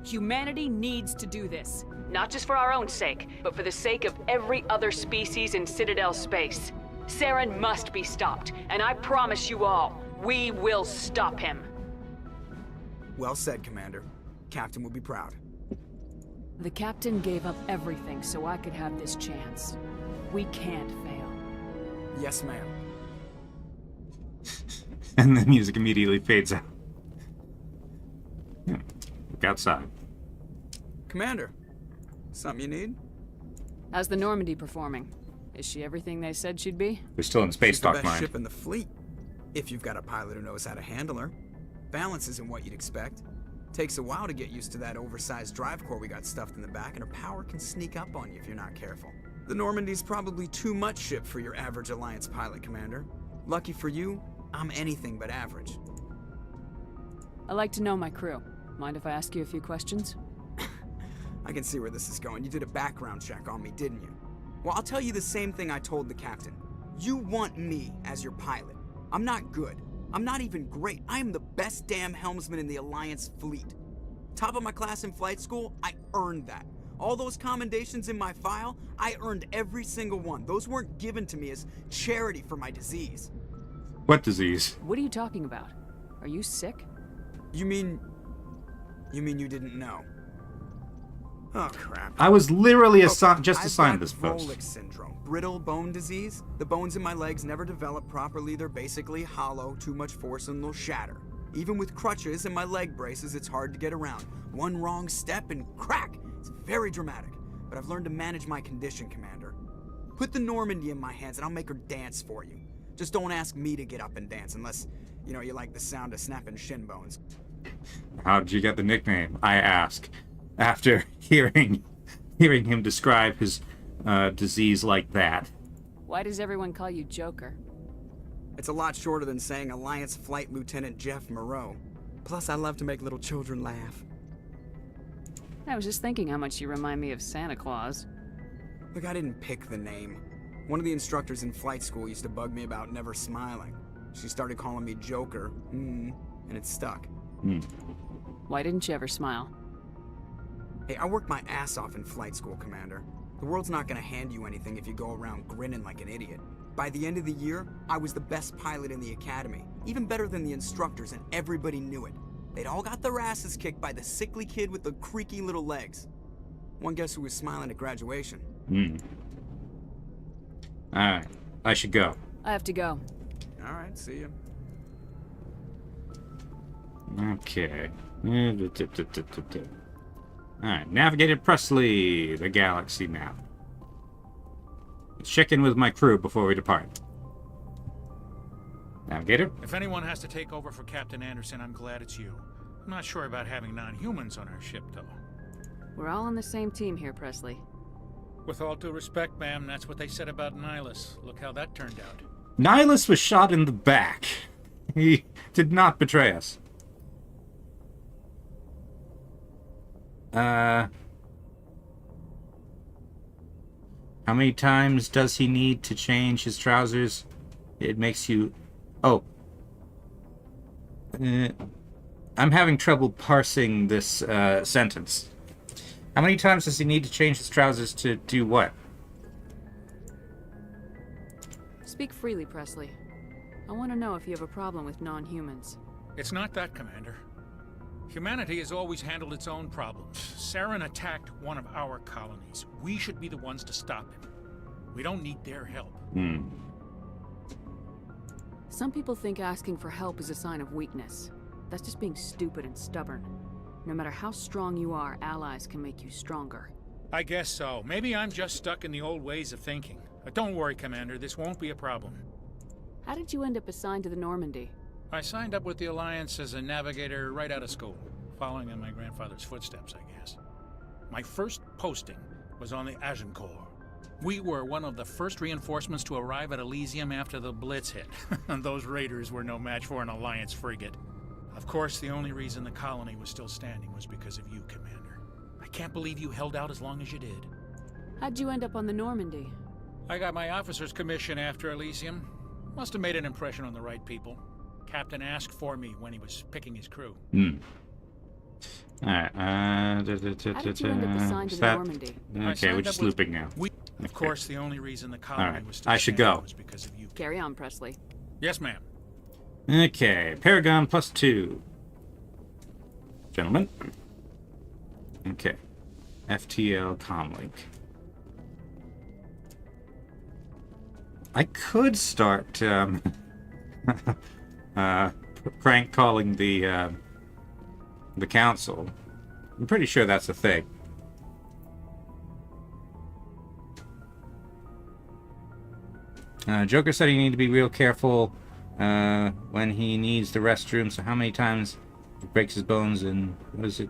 Humanity needs to do this. Not just for our own sake, but for the sake of every other species in Citadel space. Saren must be stopped, and I promise you all, we will stop him. Well said, Commander. Captain will be proud. The Captain gave up everything so I could have this chance. We can't fail. Yes, ma'am. And the music immediately fades out. Look outside. Commander, something you need? How's the Normandy performing? Is she everything they said she'd be? We're still in space She's the dock best mine. ship in the fleet. If you've got a pilot who knows how to handle her. Balance isn't what you'd expect. Takes a while to get used to that oversized drive core we got stuffed in the back, and her power can sneak up on you if you're not careful. The Normandy's probably too much ship for your average Alliance pilot, Commander. Lucky for you, I'm anything but average. I like to know my crew. Mind if I ask you a few questions? I can see where this is going. You did a background check on me, didn't you? Well, I'll tell you the same thing I told the captain. You want me as your pilot. I'm not good. I'm not even great. I am the best damn helmsman in the Alliance fleet. Top of my class in flight school, I earned that. All those commendations in my file, I earned every single one. Those weren't given to me as charity for my disease. What disease? What are you talking about? Are you sick? You mean you didn't know? Oh, crap. I was literally just I've assigned got this post. Rolex syndrome. Brittle bone disease. The bones in my legs never develop properly. They're basically hollow. Too much force and they'll shatter. Even with crutches and my leg braces, it's hard to get around. One wrong step and crack! It's very dramatic. But I've learned to manage my condition, Commander. Put the Normandy in my hands and I'll make her dance for you. Just don't ask me to get up and dance unless, you know, you like the sound of snapping shin bones. How did you get the nickname? I ask. After hearing him describe his disease like that. Why does everyone call you Joker? It's a lot shorter than saying Alliance Flight Lieutenant Jeff Moreau. Plus, I love to make little children laugh. I was just thinking how much you remind me of Santa Claus. Look, I didn't pick the name. One of the instructors in flight school used to bug me about never smiling. She started calling me Joker, and it stuck. Why didn't you ever smile? Hey, I worked my ass off in flight school, Commander. The world's not gonna hand you anything if you go around grinning like an idiot. By the end of the year, I was the best pilot in the academy. Even better than the instructors, and everybody knew it. They'd all got their asses kicked by the sickly kid with the creaky little legs. One guess who was smiling at graduation? Alright, I should go. I have to go. Alright, see ya. Okay. Alright, navigated Presley, the galaxy map. Let's check in with my crew before we depart. Navigator? If anyone has to take over for Captain Anderson, I'm glad it's you. I'm not sure about having non-humans on our ship, though. We're all on the same team here, Presley. With all due respect, ma'am, that's what they said about Nihilus. Look how that turned out. Nihilus was shot in the back. He did not betray us. How many times does he need to change his trousers? It makes you... Oh. I'm having trouble parsing this sentence. How many times does he need to change his trousers to do what? Speak freely, Presley. I want to know if you have a problem with non-humans. It's not that, Commander. Humanity has always handled its own problems. Saren attacked one of our colonies. We should be the ones to stop him. We don't need their help. Some people think asking for help is a sign of weakness. That's just being stupid and stubborn. No matter how strong you are, allies can make you stronger. I guess so. Maybe I'm just stuck in the old ways of thinking. But don't worry, Commander. This won't be a problem. How did you end up assigned to the Normandy? I signed up with the Alliance as a navigator right out of school, following in my grandfather's footsteps, I guess. My first posting was on the Agincourt. We were one of the first reinforcements to arrive at Elysium after the Blitz hit. And those raiders were no match for an Alliance frigate. Of course, the only reason the colony was still standing was because of you, Commander. I can't believe you held out as long as you did. How'd you end up on the Normandy? I got my officer's commission after Elysium. Must have made an impression on the right people. Captain asked for me when he was picking his crew. Alright, How did you end up assigned to the Normandy? Okay, we're just looping now. Of course, the only reason the colony was still I should go. was because of you. Carry on, Presley. Yes, ma'am. Okay, Paragon +2. Gentlemen. Okay. FTL comlink. I could start prank calling the council. I'm pretty sure that's a thing. Joker said you need to be real careful when he needs the restroom. So how many times he breaks his bones and what is it?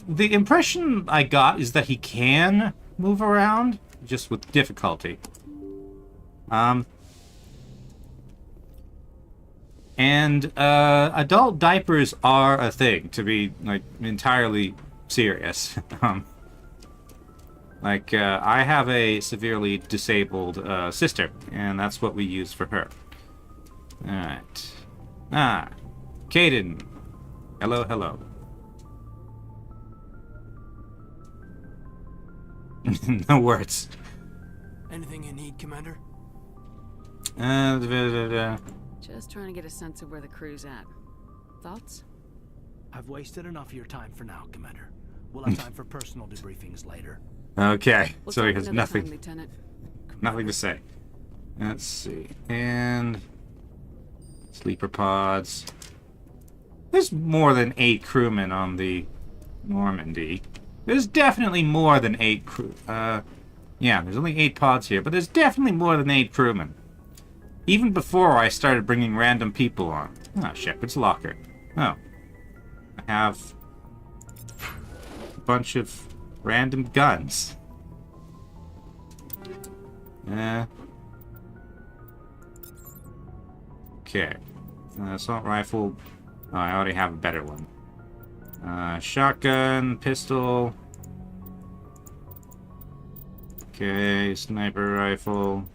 The impression I got is that he can move around, just with difficulty. And adult diapers are a thing, to be like entirely serious. I have a severely disabled sister, and that's what we use for her. Alright. Caden. Hello, hello. No words. Anything you need, Commander? Just trying to get a sense of where the crew's at. Thoughts? I've wasted enough of your time for now, Commander. We'll have time for personal debriefings later. Okay, We'll so he talk has another nothing, time, Lieutenant. nothing to say. Let's see, and sleeper pods. There's more than 8 crewmen on the Normandy. There's definitely more than 8 crew. Yeah, there's only 8 pods here, but there's definitely more than 8 crewmen. Even before I started bringing random people on. Ah, Shepard's locker. Oh, I have a bunch of random guns. Okay. Assault rifle. Oh, I already have a better one. Shotgun, pistol. Okay, sniper rifle.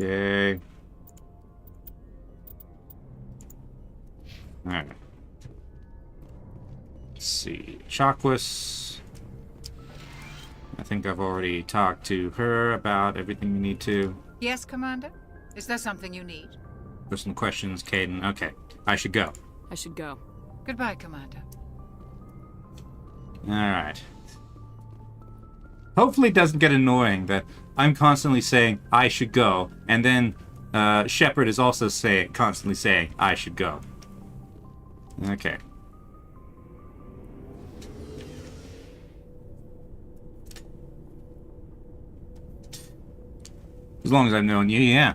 Okay. Alright. Let's see. Chakwas. I think I've already talked to her about everything we need to. Yes, Commander? Is there something you need? Personal questions, Caden. Okay. I should go. I should go. Goodbye, Commander. Alright. Hopefully it doesn't get annoying that I'm constantly saying I should go, and then Shepard is also constantly saying I should go. Okay. As long as I've known you, yeah.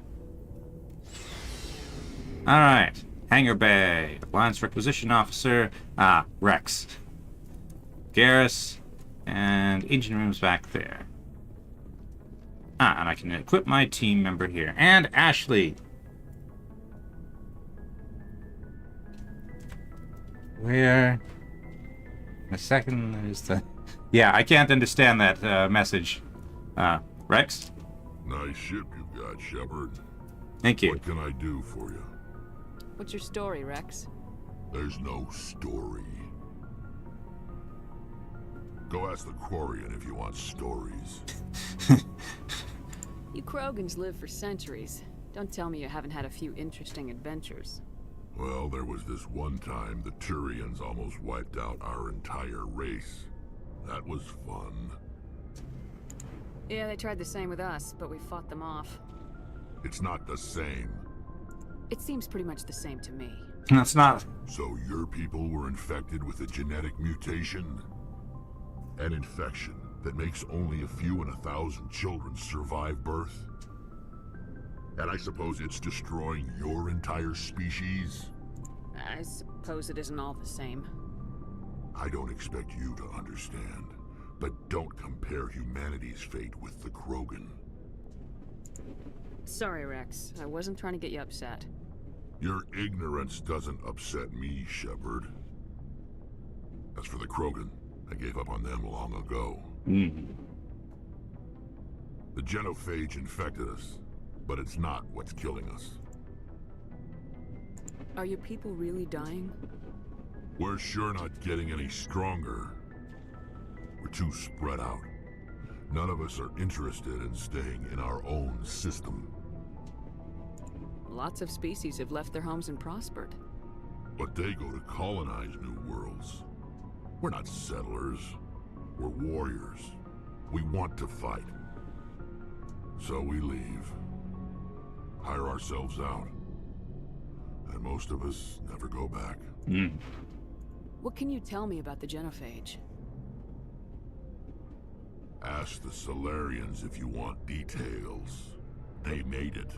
Alright. Hangar Bay. Alliance Requisition Officer. Rex. Garrus. And engine room's back there. And I can equip my team member here. And Ashley. Where? A second, there's the... Yeah, I can't understand that message. Rex? Nice ship you've got, Shepard. Thank you. What can I do for you? What's your story, Rex? There's no story. Go ask the Quarian if you want stories. You Krogans live for centuries. Don't tell me you haven't had a few interesting adventures. Well, there was this one time the Turians almost wiped out our entire race. That was fun. Yeah, they tried the same with us, but we fought them off. It's not the same. It seems pretty much the same to me. That's not... So your people were infected with a genetic mutation? An infection that makes only a few in 1,000 children survive birth? And I suppose it's destroying your entire species? I suppose it isn't all the same. I don't expect you to understand, but don't compare humanity's fate with the Krogan. Sorry, Rex. I wasn't trying to get you upset. Your ignorance doesn't upset me, Shepard. As for the Krogan, I gave up on them long ago. The genophage infected us, but it's not what's killing us. Are your people really dying? We're sure not getting any stronger. We're too spread out. None of us are interested in staying in our own system. Lots of species have left their homes and prospered. But they go to colonize new worlds. We're not settlers. We're warriors. We want to fight. So we leave. Hire ourselves out. And most of us never go back. What can you tell me about the genophage? Ask the Solarians if you want details. They made it.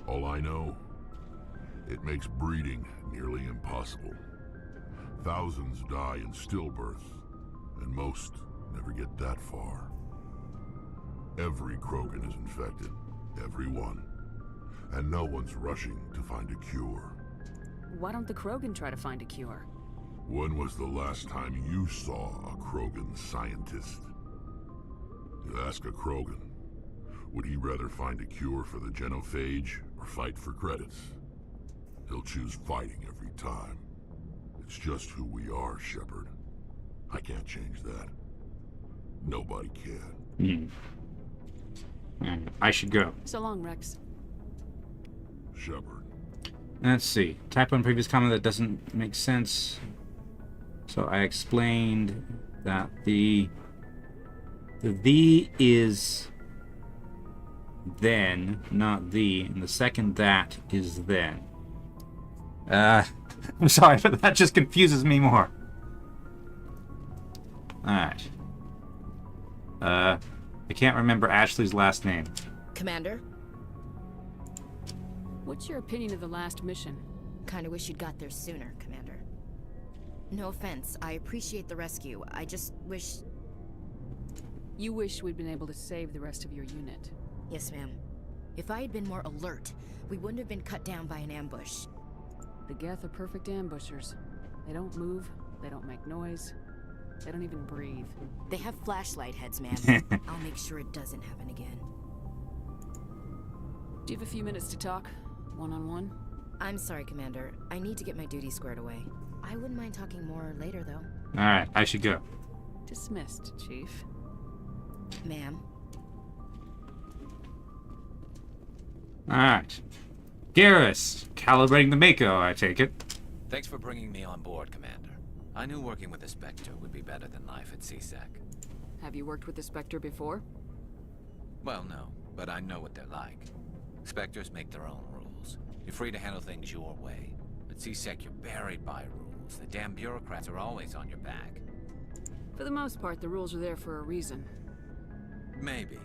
All I know, it makes breeding nearly impossible. Thousands die in stillbirth, and most never get that far. Every Krogan is infected, every one. And no one's rushing to find a cure. Why don't the Krogan try to find a cure? When was the last time you saw a Krogan scientist? You ask a Krogan, would he rather find a cure for the genophage or fight for credits? He'll choose fighting every time. It's just who we are, Shepard. I can't change that. Nobody can. I should go. So long, Rex. Shepard. Let's see. Type on previous comment that doesn't make sense. So I explained that the is then, not the, and the second that is then. I'm sorry, but that just confuses me more. Alright. I can't remember Ashley's last name. Commander? What's your opinion of the last mission? Kinda wish you'd got there sooner, Commander. No offense, I appreciate the rescue. I just wish... You wish we'd been able to save the rest of your unit. Yes, ma'am. If I had been more alert, we wouldn't have been cut down by an ambush. The Geth are perfect ambushers. They don't move, they don't make noise, they don't even breathe. They have flashlight heads, ma'am. I'll make sure it doesn't happen again. Do you have a few minutes to talk? One-on-one? I'm sorry, Commander. I need to get my duties squared away. I wouldn't mind talking more later, though. Alright, I should go. Dismissed, Chief. Ma'am. Alright. Garrus, calibrating the Mako, I take it. Thanks for bringing me on board, Commander. I knew working with the Spectre would be better than life at CSEC. Have you worked with the Spectre before? Well, no, but I know what they're like. Spectres make their own rules. You're free to handle things your way. At CSEC, you're buried by rules. The damn bureaucrats are always on your back. For the most part, the rules are there for a reason. Maybe.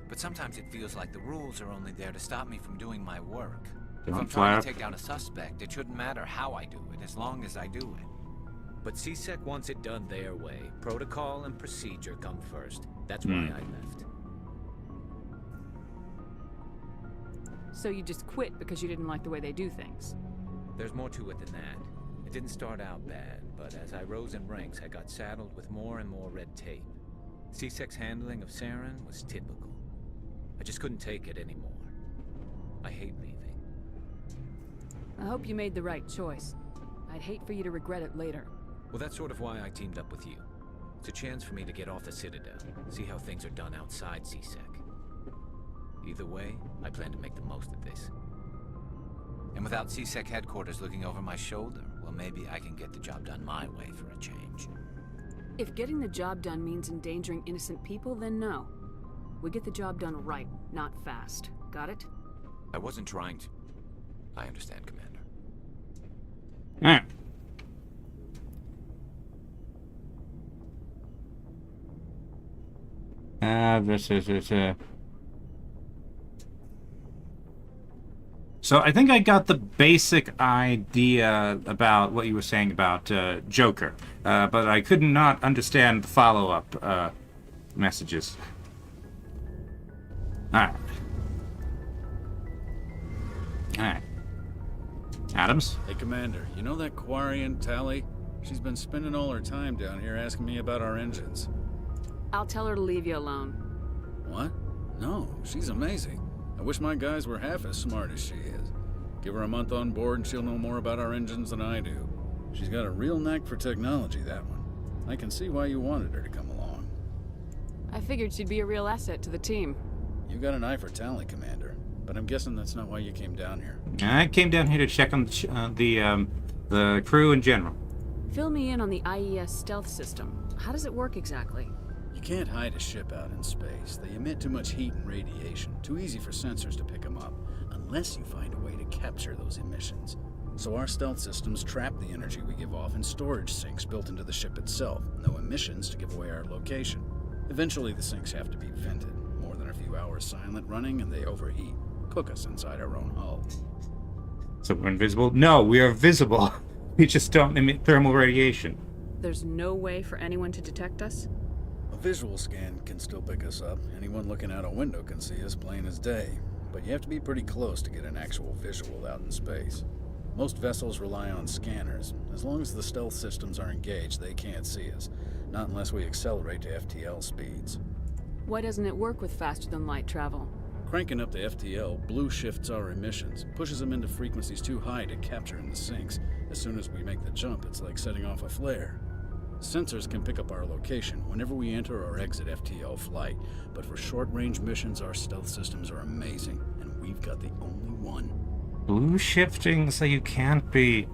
But sometimes it feels like the rules are only there to stop me from doing my work. If I'm trying to take down a suspect, it shouldn't matter how I do it, as long as I do it. But CSEC wants it done their way. Protocol and procedure come first. That's why I left. So you just quit because you didn't like the way they do things? There's more to it than that. It didn't start out bad, but as I rose in ranks, I got saddled with more and more red tape. CSEC's handling of Saren was typical. I just couldn't take it anymore. I hate leaving. I hope you made the right choice. I'd hate for you to regret it later. Well, that's sort of why I teamed up with you. It's a chance for me to get off the Citadel, see how things are done outside CSEC. Either way, I plan to make the most of this. And without CSEC headquarters looking over my shoulder, well, maybe I can get the job done my way for a change. If getting the job done means endangering innocent people, then no. We get the job done right, not fast. Got it? I wasn't trying to... I understand, Commander. So I think I got the basic idea about what you were saying about Joker, but I could not understand the follow-up messages. Alright. Alright. Adams? Hey, Commander, you know that Quarian Tally? She's been spending all her time down here asking me about our engines. I'll tell her to leave you alone. What? No, she's amazing. I wish my guys were half as smart as she is. Give her a month on board and she'll know more about our engines than I do. She's got a real knack for technology, that one. I can see why you wanted her to come along. I figured she'd be a real asset to the team. You got an eye for talent, Commander. But I'm guessing that's not why you came down here. I came down here to check on the crew in general. Fill me in on the IES stealth system. How does it work exactly? You can't hide a ship out in space. They emit too much heat and radiation. Too easy for sensors to pick them up, unless you find a way to capture those emissions. So our stealth systems trap the energy we give off in storage sinks built into the ship itself. No emissions to give away our location. Eventually the sinks have to be vented. More than a few hours silent running and they overheat. Cook us inside our own hull. So we're invisible? No, we are visible. We just don't emit thermal radiation. There's no way for anyone to detect us? A visual scan can still pick us up. Anyone looking out a window can see us plain as day. But you have to be pretty close to get an actual visual out in space. Most vessels rely on scanners. As long as the stealth systems are engaged, they can't see us. Not unless we accelerate to FTL speeds. Why doesn't it work with faster-than-light travel? Cranking up to FTL blue shifts our emissions, pushes them into frequencies too high to capture in the sinks. As soon as we make the jump, it's like setting off a flare. Sensors can pick up our location whenever we enter or exit FTL flight, but for short-range missions, our stealth systems are amazing, and we've got the only one. Blue shifting so you can't be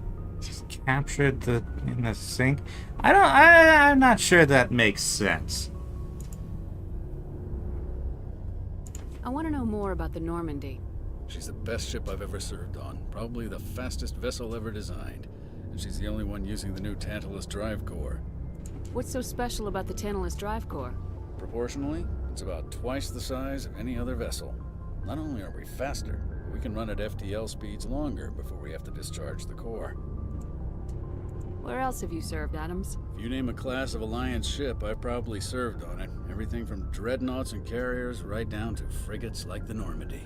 captured in the sink? I'm not sure that makes sense. I want to know more about the Normandy. She's the best ship I've ever served on, probably the fastest vessel ever designed. And she's the only one using the new Tantalus drive core. What's so special about the Tantalus drive core? Proportionally, it's about twice the size of any other vessel. Not only are we faster, but we can run at FTL speeds longer before we have to discharge the core. Where else have you served, Adams? If you name a class of Alliance ship, I've probably served on it. Everything from dreadnoughts and carriers right down to frigates like the Normandy.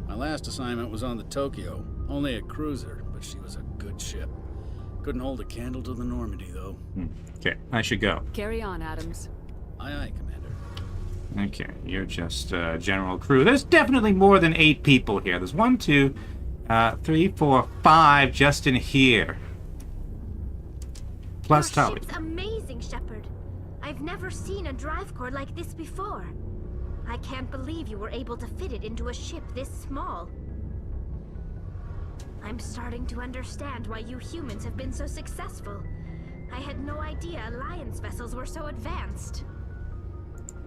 My last assignment was on the Tokyo, only a cruiser, but she was a good ship. Couldn't hold a candle to the Normandy, though. Okay, I should go. Carry on, Adams. Aye, aye, Commander. Okay, you're just general crew. There's definitely more than 8 people here. There's 1, 2, 3, 4, 5 just in here. Plus Your Tully. ship's amazing, Shepard. I've never seen a drive core like this before. I can't believe you were able to fit it into a ship this small. I'm starting to understand why you humans have been so successful. I had no idea Alliance vessels were so advanced.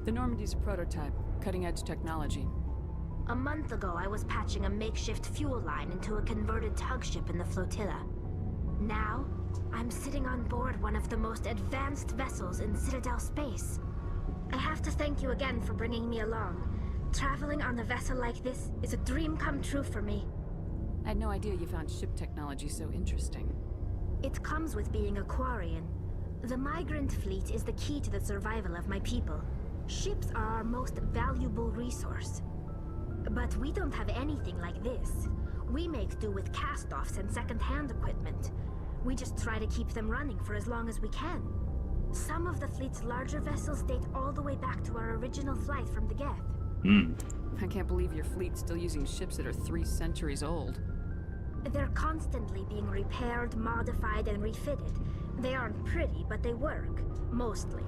The Normandy's a prototype, cutting-edge technology. A month ago, I was patching a makeshift fuel line into a converted tug ship in the flotilla. Now, I'm sitting on board one of the most advanced vessels in Citadel space. I have to thank you again for bringing me along. Traveling on a vessel like this is a dream come true for me. I had no idea you found ship technology so interesting. It comes with being a Quarian. The migrant fleet is the key to the survival of my people. Ships are our most valuable resource. But we don't have anything like this. We make do with cast-offs and second-hand equipment. We just try to keep them running for as long as we can. Some of the fleet's larger vessels date all the way back to our original flight from the Geth. I can't believe your fleet's still using ships that are 3 centuries old. They're constantly being repaired, modified, and refitted. They aren't pretty, but they work. Mostly.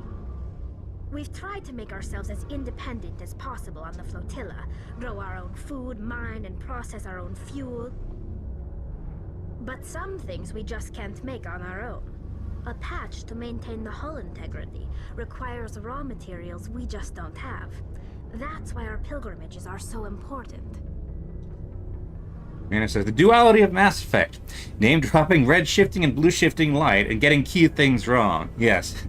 We've tried to make ourselves as independent as possible on the flotilla. Grow our own food, mine, and process our own fuel. But some things we just can't make on our own. A patch to maintain the hull integrity requires raw materials we just don't have. That's why our pilgrimages are so important. And it says, the duality of Mass Effect. Name-dropping red shifting and blue shifting light and getting key things wrong. Yes.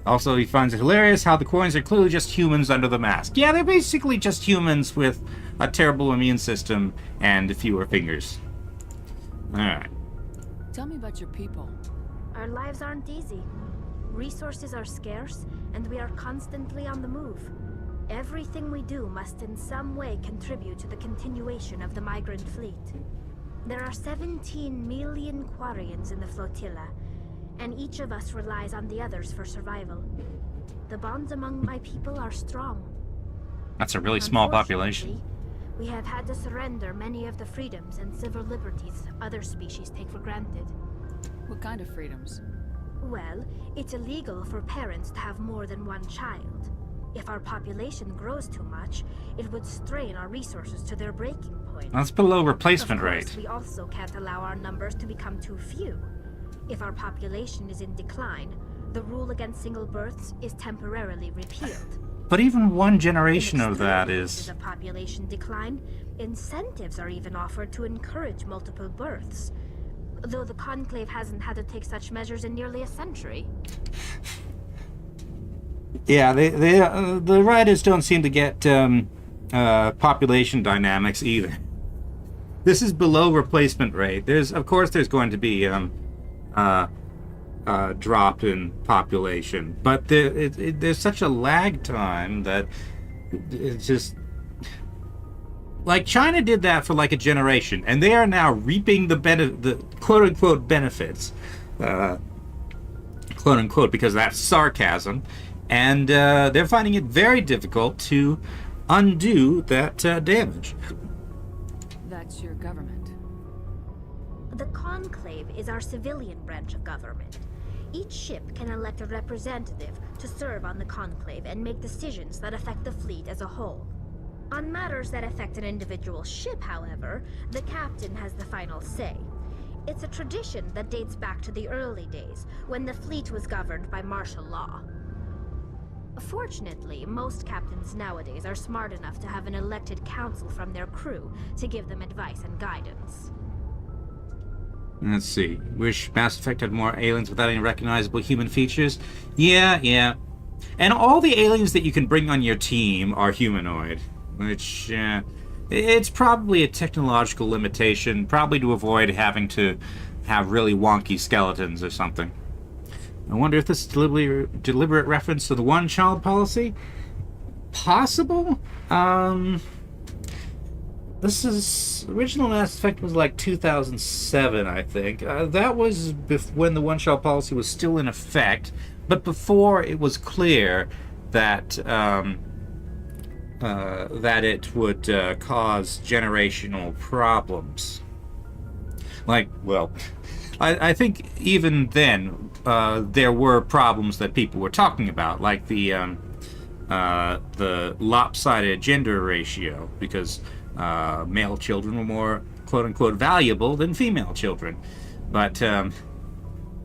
Also, he finds it hilarious how the Quarians are clearly just humans under the mask. Yeah, they're basically just humans with a terrible immune system and fewer fingers. Alright. Tell me about your people. Our lives aren't easy. Resources are scarce, and we are constantly on the move. Everything we do must in some way contribute to the continuation of the migrant fleet. There are 17 million Quarians in the flotilla, and each of us relies on the others for survival. the bonds among my people are strong. That's a really small population. We have had to surrender many of the freedoms and civil liberties other species take for granted. What kind of freedoms? Well, it's illegal for parents to have more than one child. If our population grows too much, it would strain our resources to their breaking point. That's below replacement rate. We also can't allow our numbers to become too few. If our population is in decline, the rule against single births is temporarily repealed. But even one generation of that is... of population decline, incentives are even offered to encourage multiple births. Though the Conclave hasn't had to take such measures in nearly a century. Yeah, the writers don't seem to get population dynamics either. This is below replacement rate. Of course there's going to be drop in population, but there's such a lag time that it's just like China did that for like a generation, and they are now reaping the quote-unquote benefits, quote-unquote, because that's sarcasm, and they're finding it very difficult to undo that damage. That's your government. The Conclave is our civilian branch of government. Each ship can elect a representative to serve on the Conclave and make decisions that affect the fleet as a whole. On matters that affect an individual ship, however, the captain has the final say. It's a tradition that dates back to the early days, when the fleet was governed by martial law. Fortunately, most captains nowadays are smart enough to have an elected council from their crew to give them advice and guidance. Let's see. Wish Mass Effect had more aliens without any recognizable human features? Yeah. And all the aliens that you can bring on your team are humanoid, which, it's probably a technological limitation, probably to avoid having to have really wonky skeletons or something. I wonder if this is deliberate reference to the one-child policy? Possible? This is... Original Mass Effect was like 2007, I think. That was when the one-child policy was still in effect, but before it was clear that that it would cause generational problems. Like, well, I think even then there were problems that people were talking about, like the lopsided gender ratio, because male children were more quote-unquote valuable than female children. But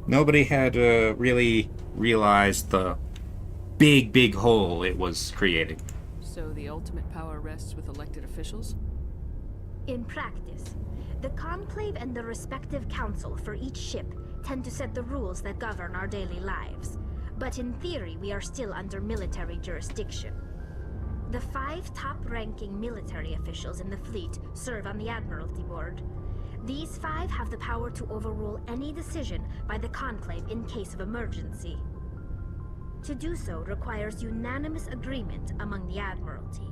nobody had really realized the big hole it was creating. So the ultimate power rests with elected officials? In practice, the Conclave and the respective council for each ship tend to set the rules that govern our daily lives. But in theory, we are still under military jurisdiction. The 5 top-ranking military officials in the fleet serve on the Admiralty Board. These 5 have the power to overrule any decision by the Conclave in case of emergency. To do so requires unanimous agreement among the Admiralty,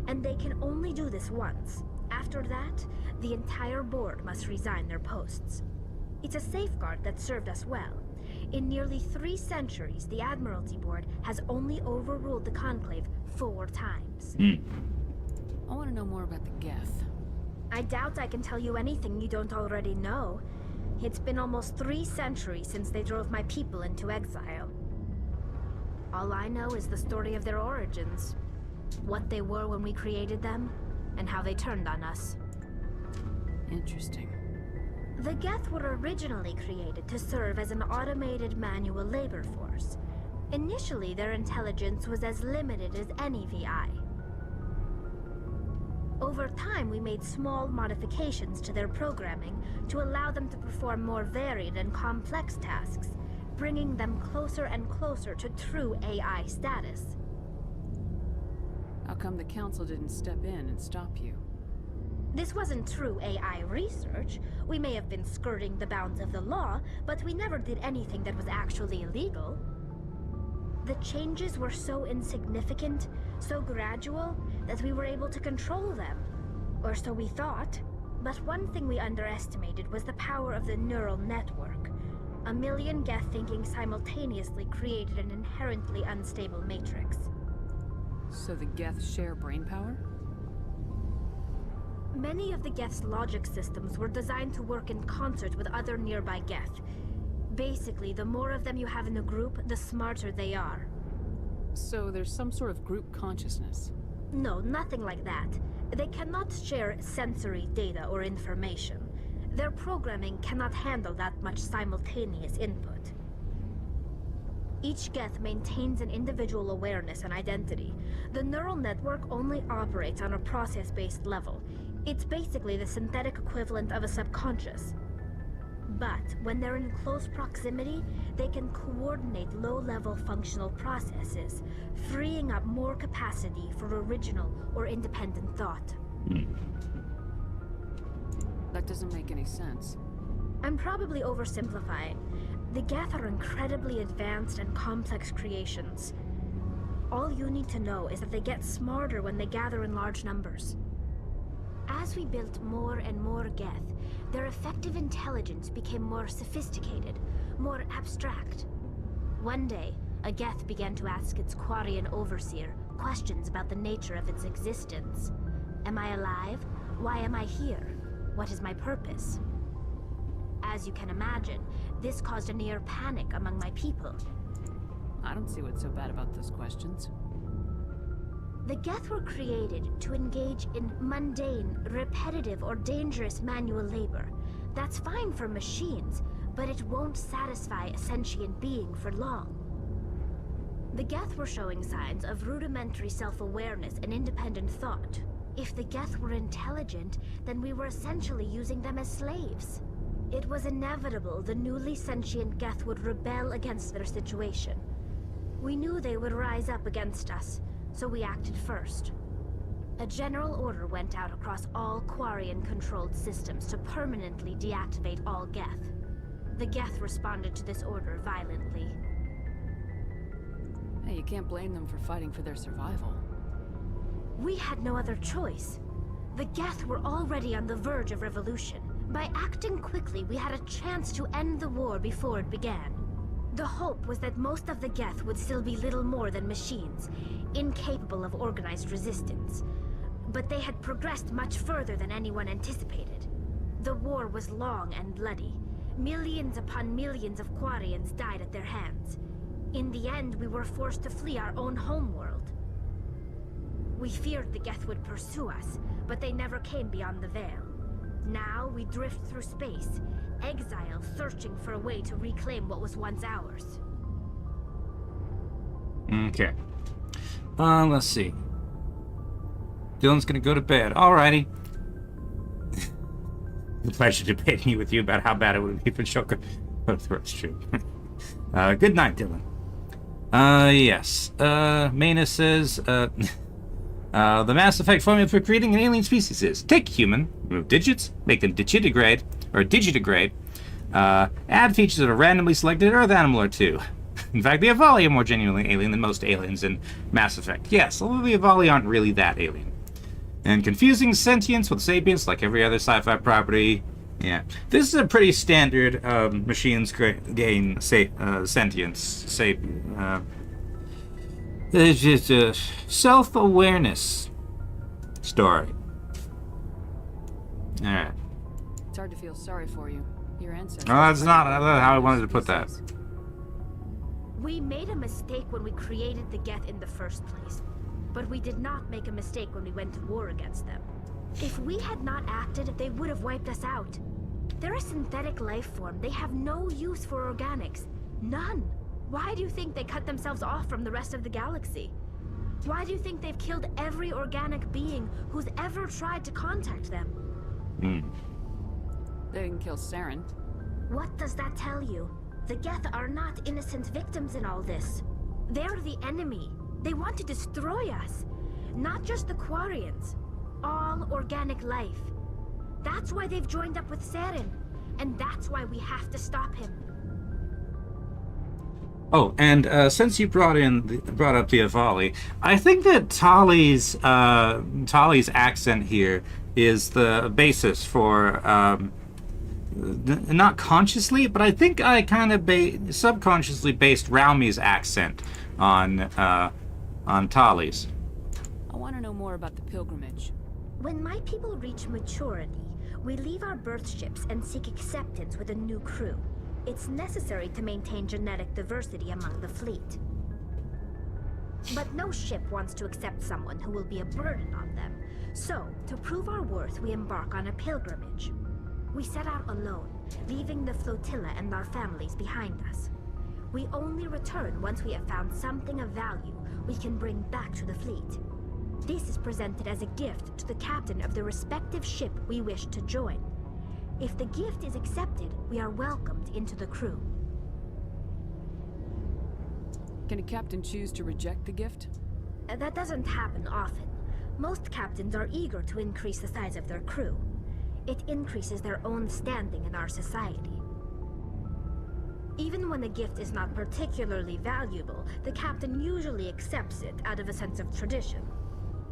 and they can only do this once. After that, the entire board must resign their posts. It's a safeguard that served us well. In nearly 3 centuries, the Admiralty Board has only overruled the Conclave 4 times. I want to know more about the Geth. I doubt I can tell you anything you don't already know. It's been almost 3 centuries since they drove my people into exile. All I know is the story of their origins. What they were when we created them, and how they turned on us. Interesting. The Geth were originally created to serve as an automated manual labor force. Initially, their intelligence was as limited as any VI. Over time, we made small modifications to their programming to allow them to perform more varied and complex tasks, bringing them closer and closer to true AI status. How come the Council didn't step in and stop you? This wasn't true AI research. We may have been skirting the bounds of the law, but we never did anything that was actually illegal. The changes were so insignificant, so gradual, that we were able to control them. Or so we thought. But one thing we underestimated was the power of the neural network. A million Geth thinking simultaneously created an inherently unstable matrix. So the Geth share brainpower? Many of the Geth's logic systems were designed to work in concert with other nearby Geth. Basically, the more of them you have in a group, the smarter they are. So there's some sort of group consciousness? No, nothing like that. They cannot share sensory data or information. Their programming cannot handle that much simultaneous input. Each Geth maintains an individual awareness and identity. The neural network only operates on a process-based level. It's basically the synthetic equivalent of a subconscious. But when they're in close proximity, they can coordinate low-level functional processes, freeing up more capacity for original or independent thought. That doesn't make any sense. I'm probably oversimplifying. The Geth are incredibly advanced and complex creations. All you need to know is that they get smarter when they gather in large numbers. As we built more and more Geth, their effective intelligence became more sophisticated, more abstract. One day, a Geth began to ask its Quarian overseer questions about the nature of its existence. Am I alive? Why am I here? What is my purpose? As you can imagine, this caused a near panic among my people. I don't see what's so bad about those questions. The Geth were created to engage in mundane, repetitive, or dangerous manual labor. That's fine for machines, but it won't satisfy a sentient being for long. The Geth were showing signs of rudimentary self-awareness and independent thought. If the Geth were intelligent, then we were essentially using them as slaves. It was inevitable the newly sentient Geth would rebel against their situation. We knew they would rise up against us, so we acted first. A general order went out across all Quarian-controlled systems to permanently deactivate all Geth. The Geth responded to this order violently. Hey, you can't blame them for fighting for their survival. We had no other choice. The Geth were already on the verge of revolution. By acting quickly, we had a chance to end the war before it began. The hope was that most of the Geth would still be little more than machines, incapable of organized resistance. But they had progressed much further than anyone anticipated. The war was long and bloody. Millions upon millions of Quarians died at their hands. In the end, we were forced to flee our own homeworld. We feared the Geth would pursue us, but they never came beyond the Veil. Now we drift through space, exile searching for a way to reclaim what was once ours. Okay. Let's see. Dylan's gonna go to bed. Alrighty. The pleasure debating with you about how bad it would be for Shoka. That's true. Good night, Dylan. Yes. Maina says, the Mass Effect formula for creating an alien species is take human, remove digits, make them digitigrade, or digidegrade, add features of a randomly selected Earth animal or two. In fact, the Avali are more genuinely alien than most aliens in Mass Effect. Yes, although the Avali aren't really that alien. And confusing sentience with sapience like every other sci-fi property. Yeah. This is a pretty standard machines gain sentience. It's just a self-awareness story. Alright. It's hard to feel sorry for you. Your ancestors. Well, that's not how I wanted to put that. We made a mistake when we created the Geth in the first place. But we did not make a mistake when we went to war against them. If we had not acted, they would have wiped us out. They're a synthetic life form. They have no use for organics. None. Why do you think they cut themselves off from the rest of the galaxy? Why do you think they've killed every organic being who's ever tried to contact them? They didn't kill Saren. What does that tell you? The Geth are not innocent victims in all this. They're the enemy. They want to destroy us. Not just the Quarians. All organic life. That's why they've joined up with Saren. And that's why we have to stop him. Oh, and since you brought up the Avali, I think that Tali's accent here is the basis for not consciously, but I think I kind of subconsciously based Raumi's accent on Tali's. I want to know more about the pilgrimage. When my people reach maturity, we leave our birth ships and seek acceptance with a new crew. It's necessary to maintain genetic diversity among the fleet. But no ship wants to accept someone who will be a burden on them. So, to prove our worth, we embark on a pilgrimage. We set out alone, leaving the flotilla and our families behind us. We only return once we have found something of value we can bring back to the fleet. This is presented as a gift to the captain of the respective ship we wish to join. If the gift is accepted, we are welcomed into the crew. Can a captain choose to reject the gift? That doesn't happen often. Most captains are eager to increase the size of their crew. It increases their own standing in our society. Even when a gift is not particularly valuable, the captain usually accepts it out of a sense of tradition.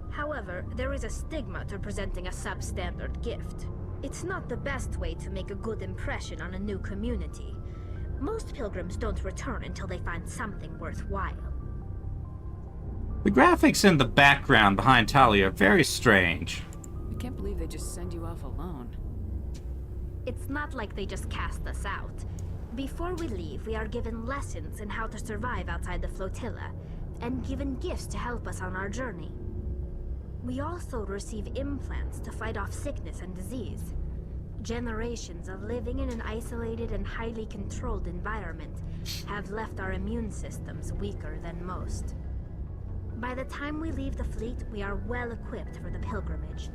However, there is a stigma to presenting a substandard gift. It's not the best way to make a good impression on a new community. Most pilgrims don't return until they find something worthwhile. The graphics in the background behind Tali are very strange. I can't believe they just send you off alone. It's not like they just cast us out. Before we leave, we are given lessons in how to survive outside the flotilla, and given gifts to help us on our journey. We also receive implants to fight off sickness and disease. Generations of living in an isolated and highly controlled environment have left our immune systems weaker than most. By the time we leave the fleet, we are well equipped for the pilgrimage.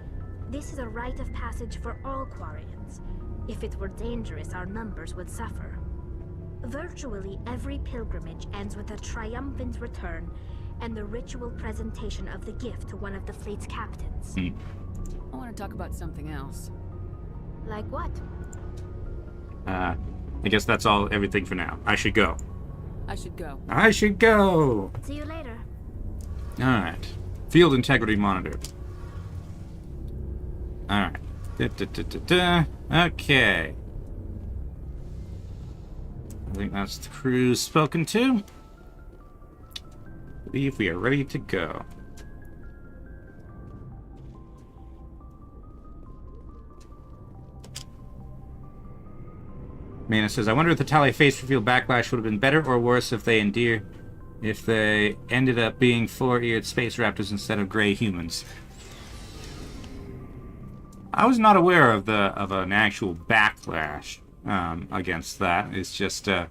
This is a rite of passage for all Quarians. If it were dangerous, our numbers would suffer. Virtually every pilgrimage ends with a triumphant return and the ritual presentation of the gift to one of the fleet's captains. I want to talk about something else. Like what? I guess that's everything for now. I should go. I should go. I should go! See you later. Alright. Field integrity monitor. Alright. Okay. I think that's the crew spoken to. I believe we are ready to go. Mana says, I wonder if the Tali face reveal backlash would have been better or worse if they ended up being four-eared space raptors instead of gray humans. I was not aware of an actual backlash against that. It's just from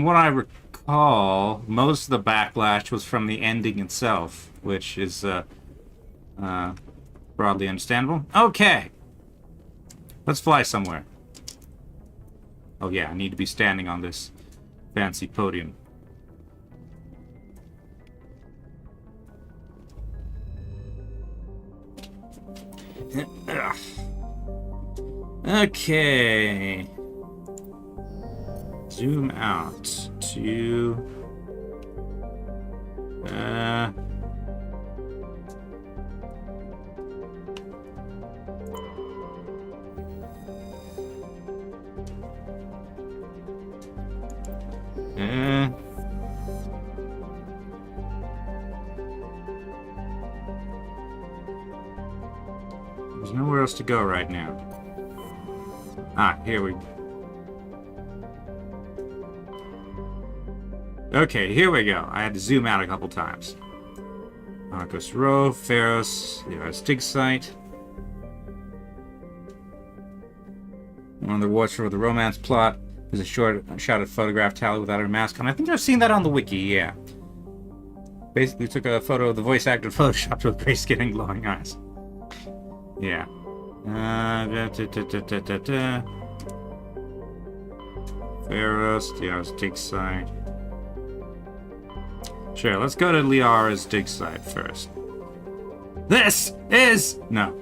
what I recall, most of the backlash was from the ending itself, which is broadly understandable. Okay, let's fly somewhere. Oh yeah, I need to be standing on this fancy podium. Okay. Zoom out to there's nowhere else to go right now. Ah, here we go. Okay, here we go. I had to zoom out a couple times. Marcos Row, Pharos, the dig site. One of the rewards for the romance plot is a shot of photograph Tali without her mask on. I think I've seen that on the wiki, yeah. Basically took a photo of the voice actor photoshopped with gray skin and glowing eyes. Yeah. Pharos, Liara's dig site. Sure, let's go to Liara's dig site first. This is... No.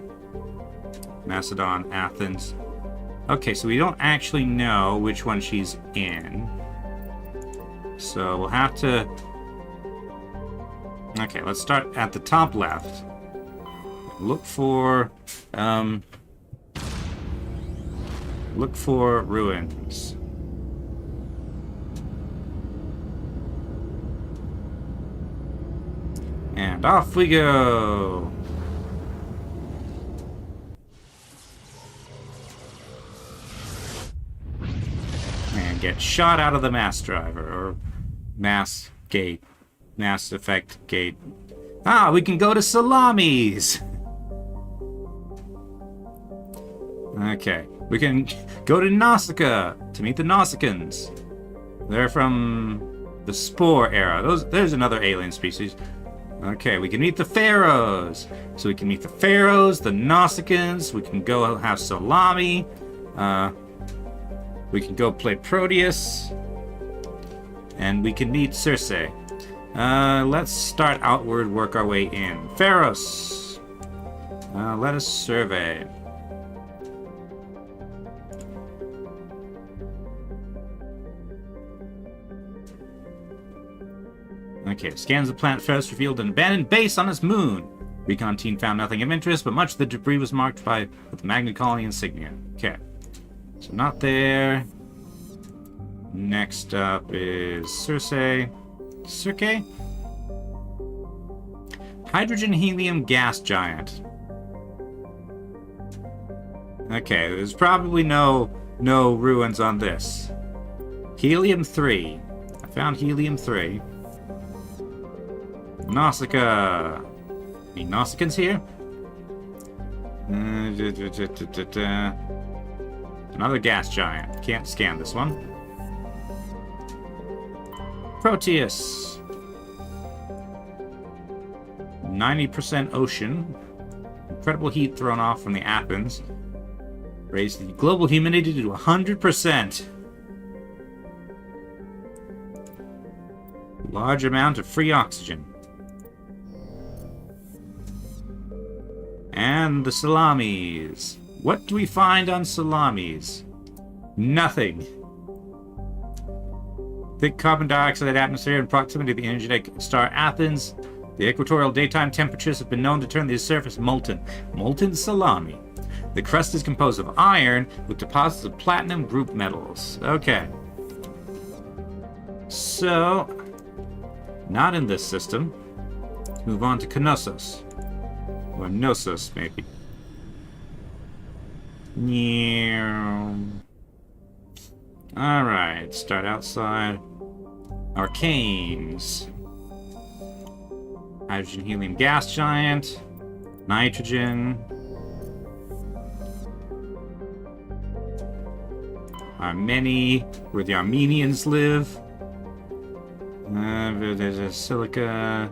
Macedon, Athens. Okay, so we don't actually know which one she's in. So we'll have to... Okay, let's start at the top left. Look for... Look for ruins. And off we go! And get shot out of the mass driver, or mass gate. Mass effect gate. Ah, we can go to Salamis! Okay. We can go to Nausicaa to meet the Nausicans. They're from the Spore era. There's another alien species. Okay, we can meet the Pharaohs. So we can meet the Pharaohs, the Nausicans. We can go have salami. We can go play Proteus. And we can meet Circe. Let's start outward, work our way in. Pharaohs. Let us survey. Okay, scans the planet first revealed an abandoned base on its moon. Recon team found nothing of interest, but much of the debris was marked with the Magna Colony insignia. Okay, so not there. Next up is Circe. Circe? Hydrogen helium gas giant. Okay, there's probably no ruins on this. Helium-3. I found Helium-3. Nausicaa. Any Nausicans here? Another gas giant. Can't scan this one. Proteus. 90% ocean. Incredible heat thrown off from the Athens. Raised the global humidity to 100%. Large amount of free oxygen. And the Salamis. What do we find on Salamis? Nothing. Thick carbon dioxide atmosphere in proximity to the energetic star Athens. The equatorial daytime temperatures have been known to turn the surface molten. Molten salami. The crust is composed of iron with deposits of platinum group metals. Okay. So, not in this system. Move on to Knossos. Or Knossos, maybe. Alright, start outside. Arcanes. Hydrogen helium gas giant. Nitrogen. Armeni, where the Armenians live. There's a silica.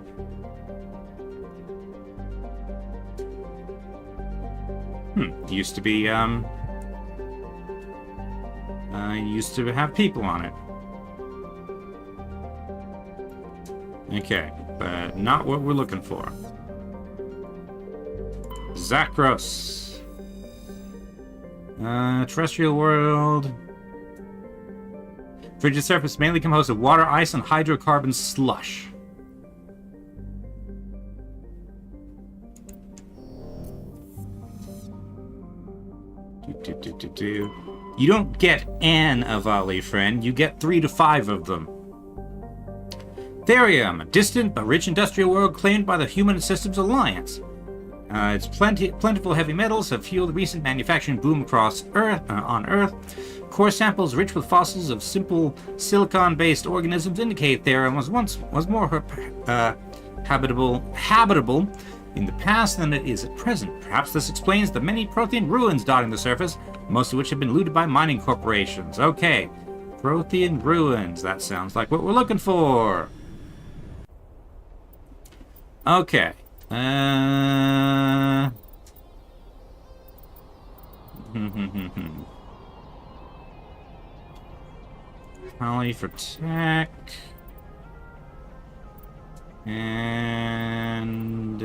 Used to be, used to have people on it. Okay, but not what we're looking for. Zakros. Terrestrial world. Frigid surface mainly composed of water, ice, and hydrocarbon slush. You don't get an Avali, friend. You get 3 to 5 of them. Therium, a distant but rich industrial world claimed by the Human Systems Alliance. Its plentiful heavy metals have fueled recent manufacturing boom across Earth. On Earth, core samples rich with fossils of simple silicon-based organisms indicate Therium was more habitable in the past than it is at present. Perhaps this explains the many Prothean ruins dotting the surface, most of which have been looted by mining corporations. Okay, Prothean ruins. That sounds like what we're looking for. Okay. Poly for tech. And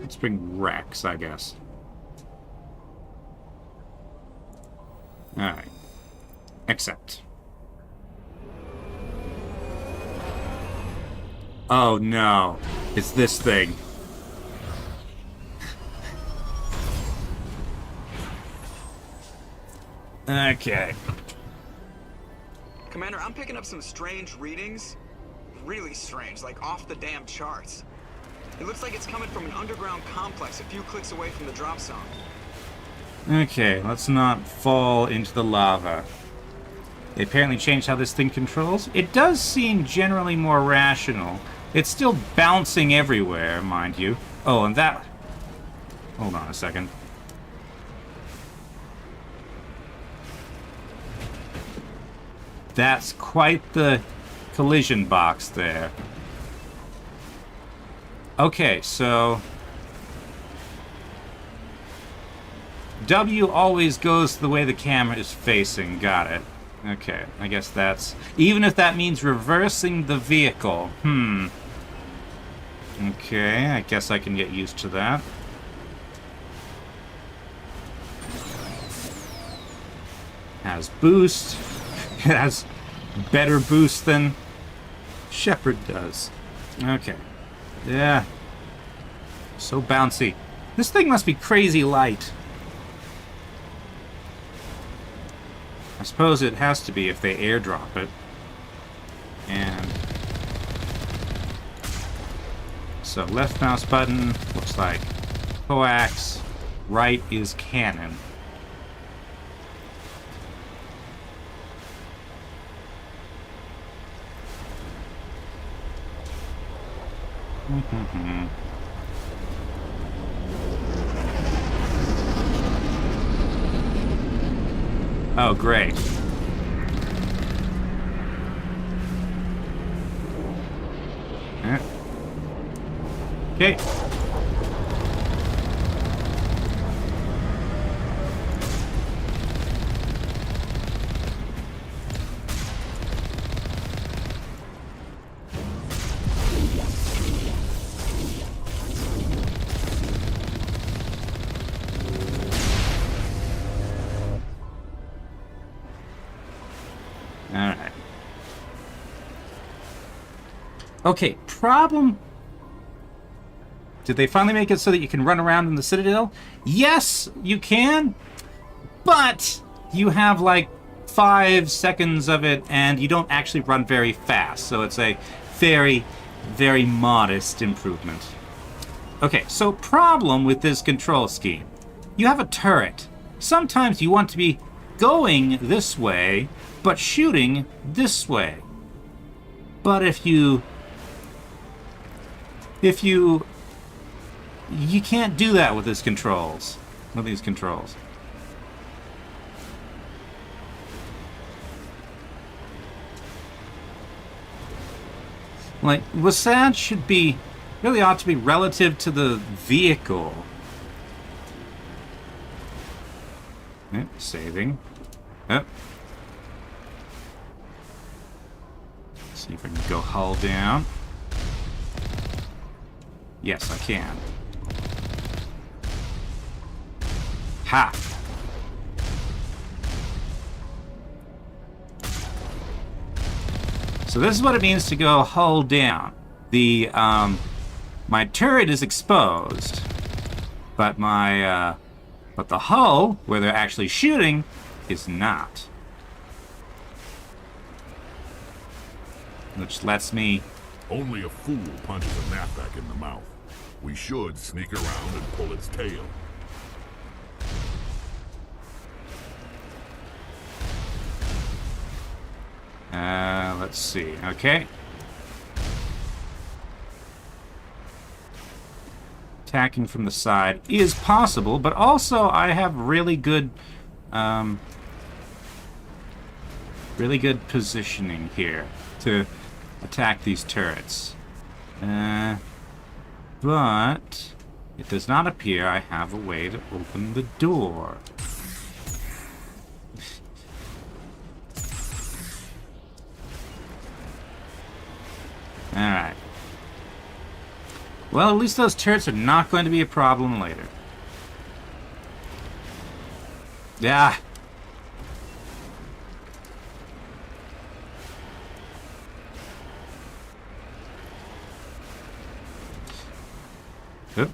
let's bring Rex, I guess. Alright. Accept. Oh no. It's this thing. Okay. Commander, I'm picking up some strange readings. Really strange, like off the damn charts. It looks like it's coming from an underground complex a few clicks away from the drop zone. Okay, let's not fall into the lava. They apparently changed how this thing controls. It does seem generally more rational. It's still bouncing everywhere, mind you. Oh, and that... Hold on a second. That's quite the collision box there. Okay, so... W always goes the way the camera is facing. Got it. Okay, I guess that's... Even if that means reversing the vehicle. Okay, I guess I can get used to that. Has boost. It has better boost than Shepard does. Okay. Yeah. So bouncy. This thing must be crazy light. I suppose it has to be if they airdrop it. And... So left mouse button looks like coax. Right is cannon. Oh, great. Okay. Alright. Okay, problem... Did they finally make it so that you can run around in the Citadel? Yes, you can, but you have like 5 seconds of it and you don't actually run very fast, so it's a very, very modest improvement. Okay, so problem with this control scheme. You have a turret. Sometimes you want to be going this way, but shooting this way. But if you can't do that with these controls. Like, WASD should be, really ought to be relative to the vehicle. Saving. See if I can go hull down. Yes, I can. Ha! So this is what it means to go hull down. The my turret is exposed, but my but the hull, where they're actually shooting, is not. Which lets me... Only a fool punches a knapsack in the mouth. We should sneak around and pull its tail. Let's see. Okay. Attacking from the side is possible, but also I have really good positioning here to attack these turrets. But it does not appear I have a way to open the door. Alright. Well, at least those turrets are not going to be a problem later. Yeah. Oop.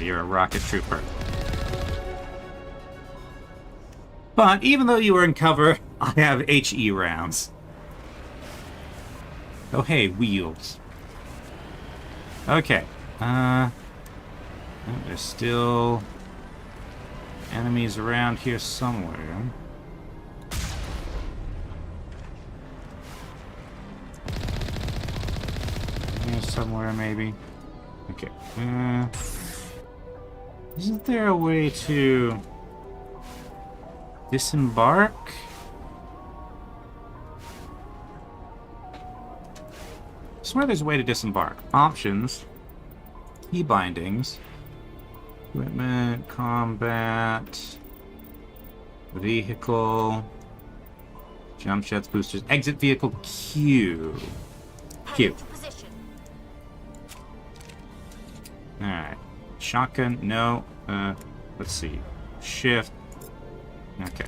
you're a rocket trooper. But even though you were in cover, I have HE rounds. Oh hey, wheels. Okay. There's still enemies around here somewhere. Here somewhere, maybe. Okay. Isn't there a way to disembark? I swear there's a way to disembark. Options. Key bindings. Equipment, combat, vehicle, jump jets, boosters, exit vehicle, Q. Q. Alright. Shotgun, no. Let's see. Shift. Okay.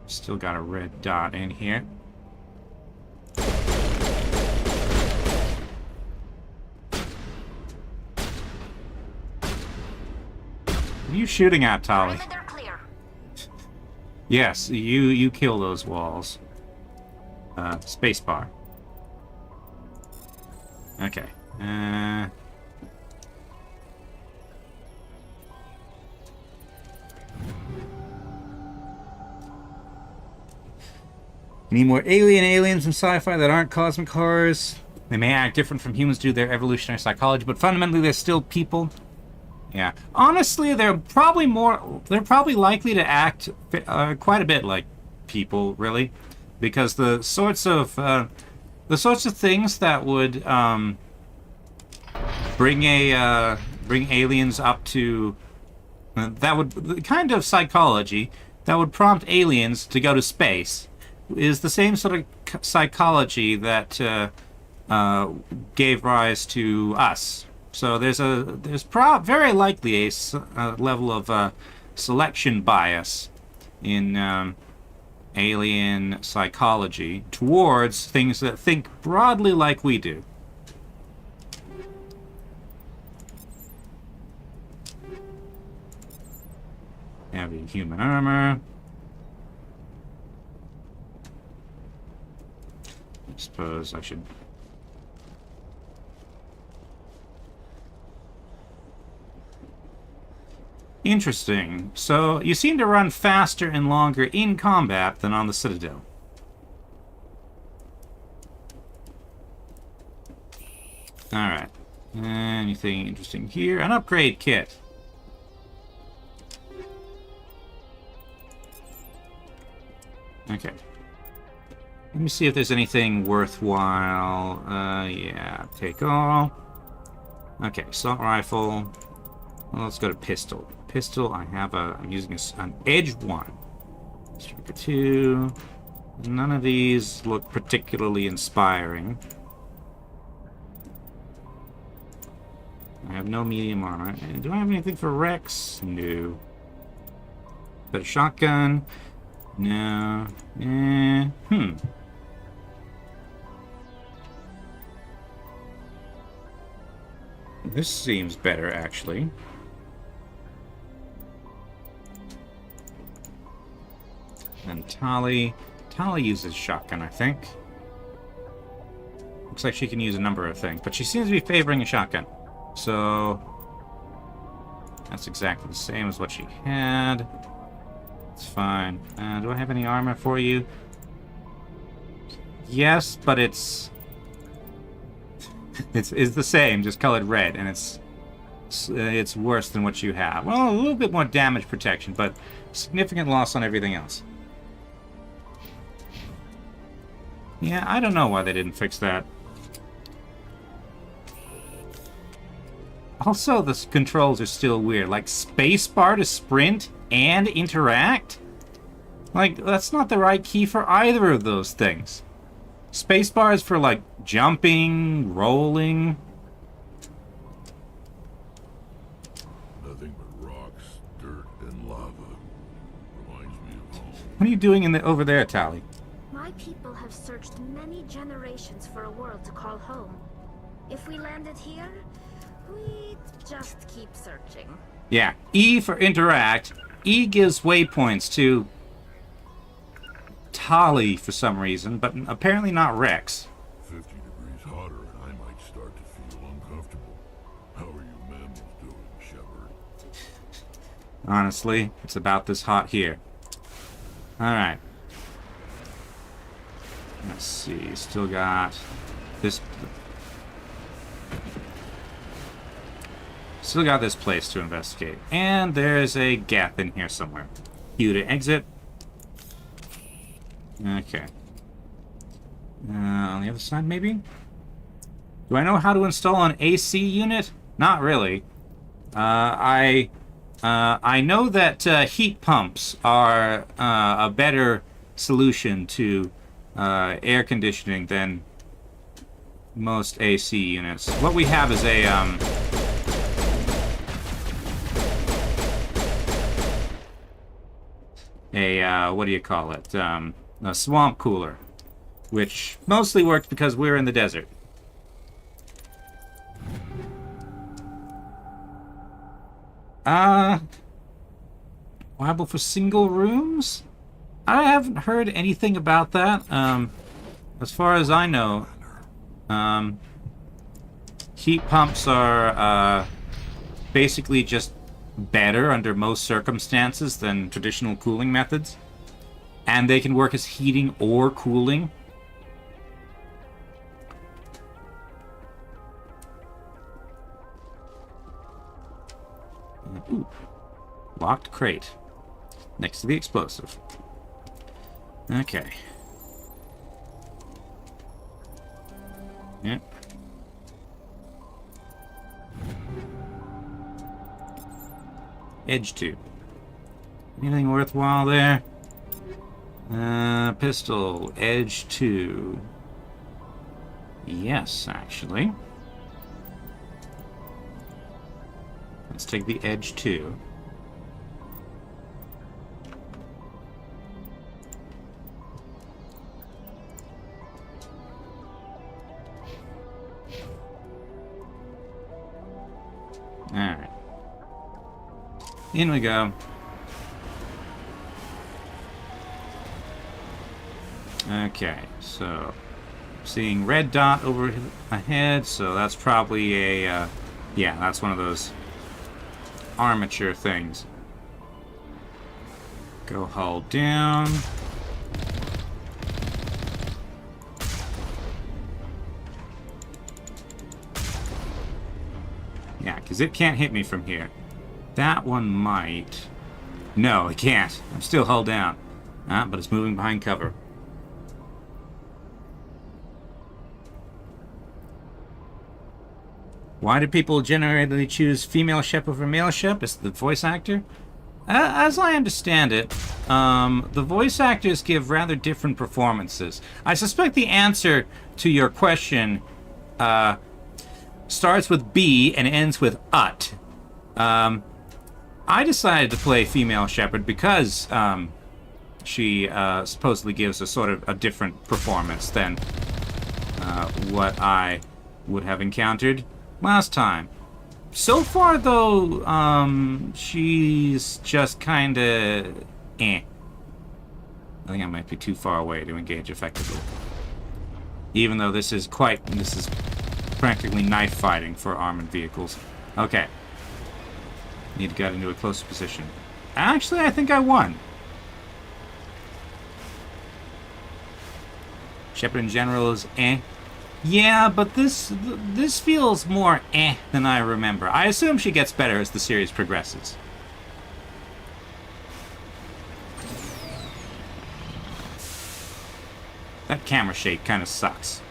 Still got a red dot in here. What are you shooting at, Tali? Yes, you kill those walls. Spacebar. Okay. You need more aliens in sci-fi that aren't cosmic horrors. They may act different from humans due to their evolutionary psychology, but fundamentally they're still people. Yeah. Honestly, they're probably likely to act quite a bit like people, really, because the sorts of things that would bring aliens up to the kind of psychology that would prompt aliens to go to space is the same sort of psychology that gave rise to us. So there's very likely a level of selection bias in alien psychology towards things that think broadly like we do. Heavy human armor. I suppose I should... Interesting. So, you seem to run faster and longer in combat than on the Citadel. Alright. Anything interesting here? An upgrade kit. Okay. Let me see if there's anything worthwhile. Yeah, take all. Okay, assault rifle. Well, let's go to pistol. Pistol, I'm using an Edge 1. Striker 2. None of these look particularly inspiring. I have no medium armor. Do I have anything for Rex? No. But a shotgun? No. This seems better, actually. And Tali uses shotgun, I think. Looks like she can use a number of things, but she seems to be favoring a shotgun. So that's exactly the same as what she had. It's fine. Do I have any armor for you? Yes, but it's the same, just colored red, and it's worse than what you have. Well, a little bit more damage protection, but significant loss on everything else. Yeah, I don't know why they didn't fix that. Also, the controls are still weird. Like, spacebar to sprint and interact? Like, that's not the right key for either of those things. Spacebar is for, like, jumping, rolling. Nothing but rocks, dirt, and lava. Reminds me of home. What are you doing over there, Tali? people have searched many generations for a world to call home. If we landed here, we'd just keep searching. Yeah, E for interact. E gives waypoints to Tali for some reason, but apparently not Rex. 50 degrees hotter and I might start to feel uncomfortable. How are you men doing, Shepard? Honestly, it's about this hot here. Alright. Let's see, still got this... Still got this place to investigate. And there's a gap in here somewhere. Q to exit. Okay. On the other side, maybe? Do I know how to install an AC unit? Not really. I know that heat pumps are a better solution to air conditioning than most AC units. What we have is a what do you call it? A swamp cooler, which mostly works because we're in the desert. Liable for single rooms? I haven't heard anything about that. As far as I know, heat pumps are basically just better under most circumstances than traditional cooling methods. And they can work as heating or cooling. Ooh. Locked crate. Next to the explosive. Okay. Yep. Edge 2. Anything worthwhile there? Pistol. Edge 2. Yes, actually. Let's take the Edge 2. Alright. In we go. Okay, so seeing red dot over ahead, so that's probably a, yeah, that's one of those armature things. Go hull down. Yeah, because it can't hit me from here. That one might. No, it can't. I'm still hull down. But it's moving behind cover. Why do people generally choose female Shep over male Shep? Is the voice actor? As I understand it, the voice actors give rather different performances. I suspect the answer to your question starts with B and ends with ut. I decided to play female Shepard because she supposedly gives a sort of a different performance than what I would have encountered last time. So far, though, she's just kinda eh. I think I might be too far away to engage effectively. Even though this is practically knife fighting for armored vehicles. Okay. Need to get into a closer position. Actually, I think I won. Shepard in general is eh. Yeah, but this feels more eh than I remember. I assume she gets better as the series progresses. That camera shake kind of sucks.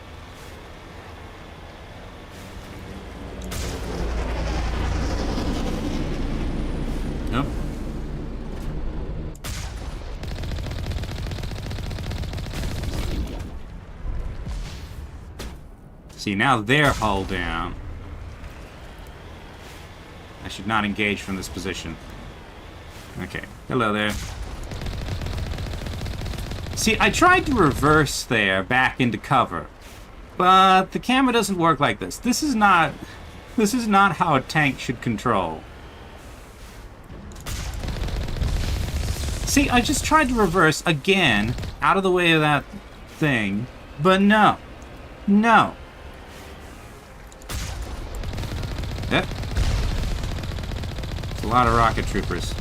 Nope. See, now they're hull down. I should not engage from this position. Okay. Hello there. See, I tried to reverse there back into cover, but the camera doesn't work like this. This is not how a tank should control. See, I just tried to reverse again out of the way of that thing, but no. No. Yep. It's a lot of rocket troopers.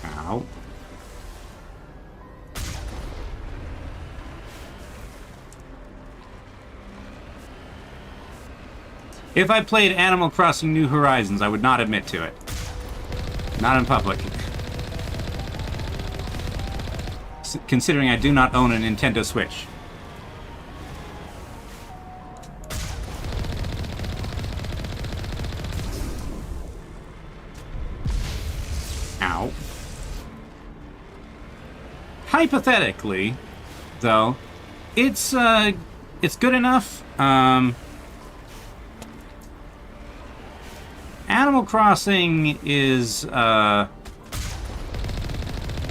Ow. If I played Animal Crossing New Horizons, I would not admit to it. Not in public. Considering I do not own a Nintendo Switch. Ow. Hypothetically, though, it's good enough. Animal Crossing is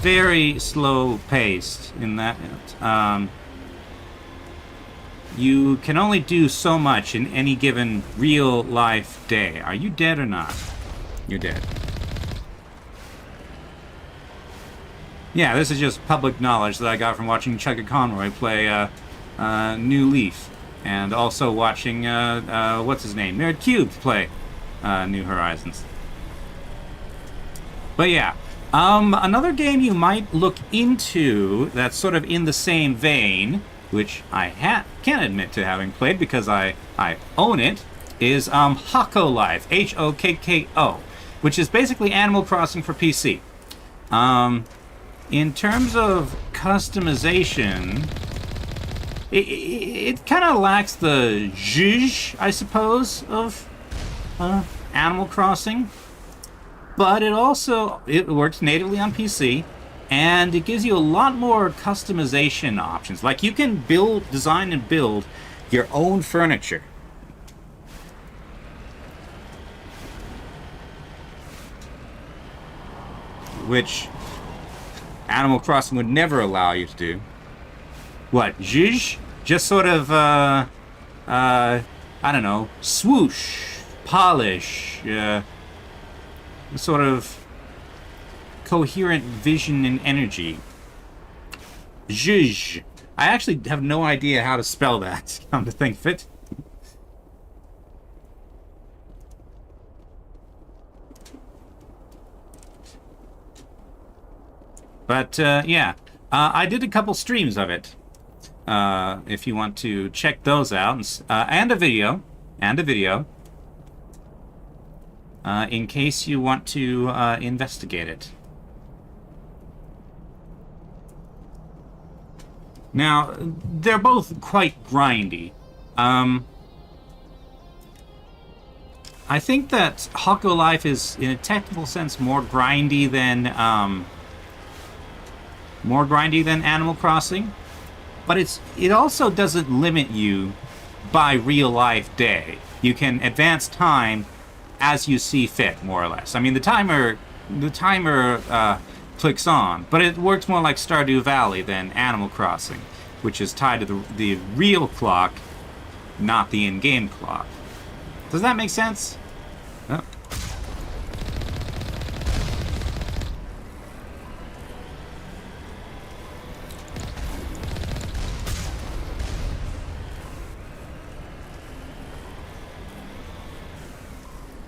very slow-paced in that you can only do so much in any given real-life day. Are you dead or not? You're dead. Yeah, this is just public knowledge that I got from watching Chugga Conroy play New Leaf, and also watching what's his name, Nerd Cubed play New Horizons. But yeah, another game you might look into that's sort of in the same vein, which I can't admit to having played because I own it, is Live, H-O-K-K-O, which is basically Animal Crossing for PC. In terms of customization, it kind of lacks the zhuzh, I suppose, of Animal Crossing, but it works natively on PC, and it gives you a lot more customization options. Like, you can design and build your own furniture. Which Animal Crossing would never allow you to do. What, zhuzh? Just sort of, I don't know, swoosh, polish, sort of coherent vision and energy. Zhuzh. I actually have no idea how to spell that, come to think of it. But, yeah, I did a couple streams of it, if you want to check those out, and a video, in case you want to investigate it. Now, they're both quite grindy. I think that Hako Life is, in a technical sense, more grindy than Animal Crossing, but it also doesn't limit you by real life day. You can advance time as you see fit, more or less. I mean, the timer clicks on, but it works more like Stardew Valley than Animal Crossing, which is tied to the real clock, not the in-game clock. Does that make sense? Oh.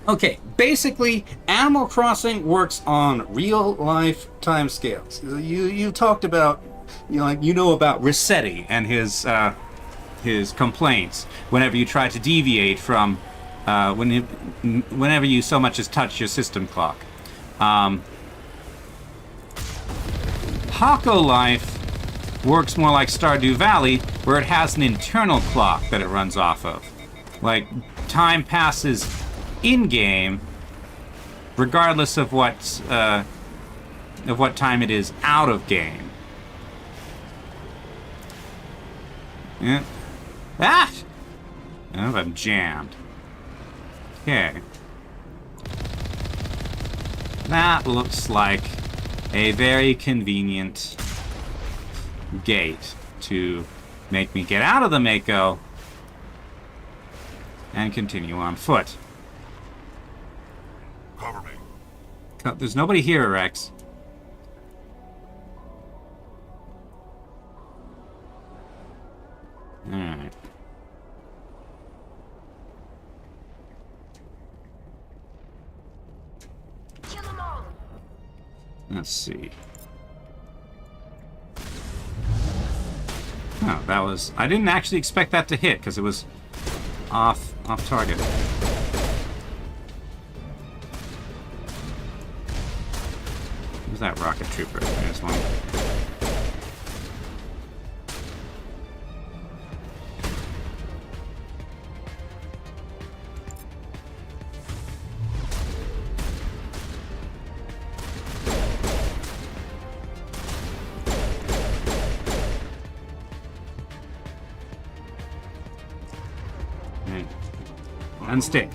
Okay, basically, Animal Crossing works on real-life timescales. You talked about, you know about Rossetti and his complaints whenever you try to deviate from whenever you so much as touch your system clock. Hako Life works more like Stardew Valley, where it has an internal clock that it runs off of. Like, time passes in-game, regardless of what time it is out of game. Yeah. Ah! Oh, I'm jammed. Okay. That looks like a very convenient gate to make me get out of the Mako and continue on foot. Cover me. There's nobody here, Rex. Alright. Let's see. Oh, that was... I didn't actually expect that to hit, because it was off target. Who's that rocket trooper? There's one. Unstick.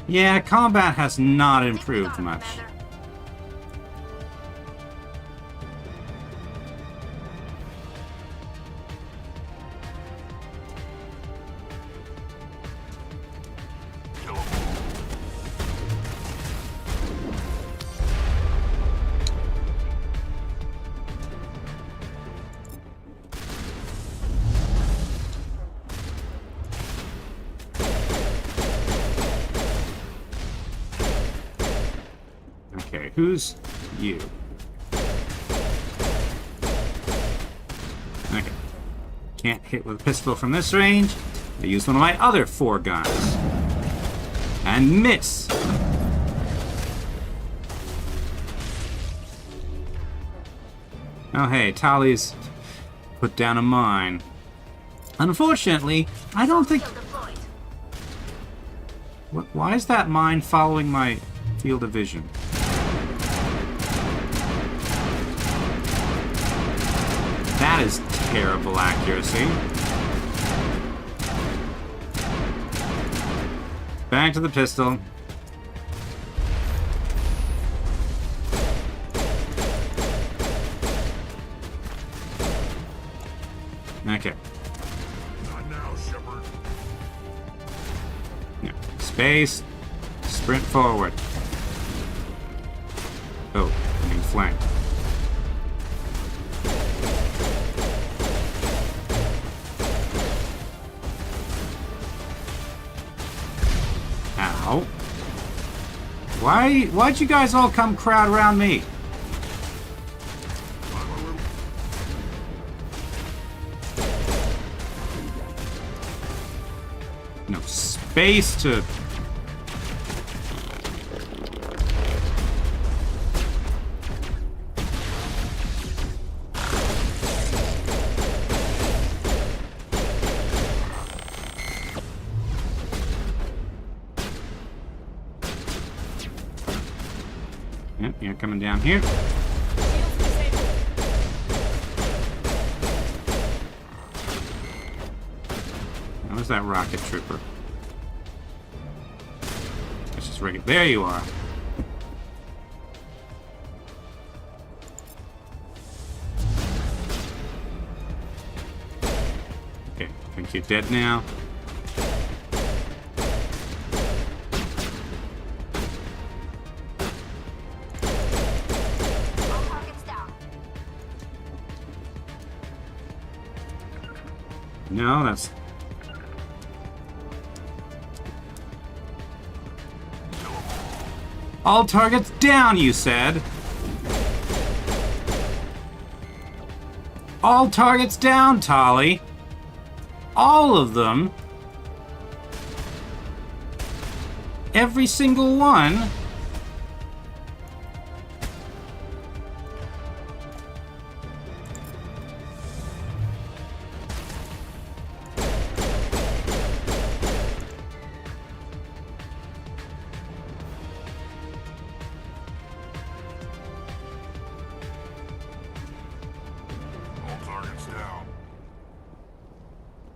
Yeah, combat has not improved much. Okay, who's you? Okay. Can't hit with a pistol from this range. I use one of my other 4 guns. And miss! Oh hey, Tali's put down a mine. Unfortunately, I don't think... Why is that mine following my field of vision? That is terrible accuracy. Back to the pistol. Okay. Not now, Shepard. Yeah. Space. Sprint forward. Oh, I'm being flanked. Ow. Why'd you guys all come crowd around me? No space to... Yep, you're coming down here. Where's that rocket trooper? Let's just rig it. There you are. Okay, I think you're dead now. No, that's... All targets down, you said. All targets down, Tolly. All of them. Every single one.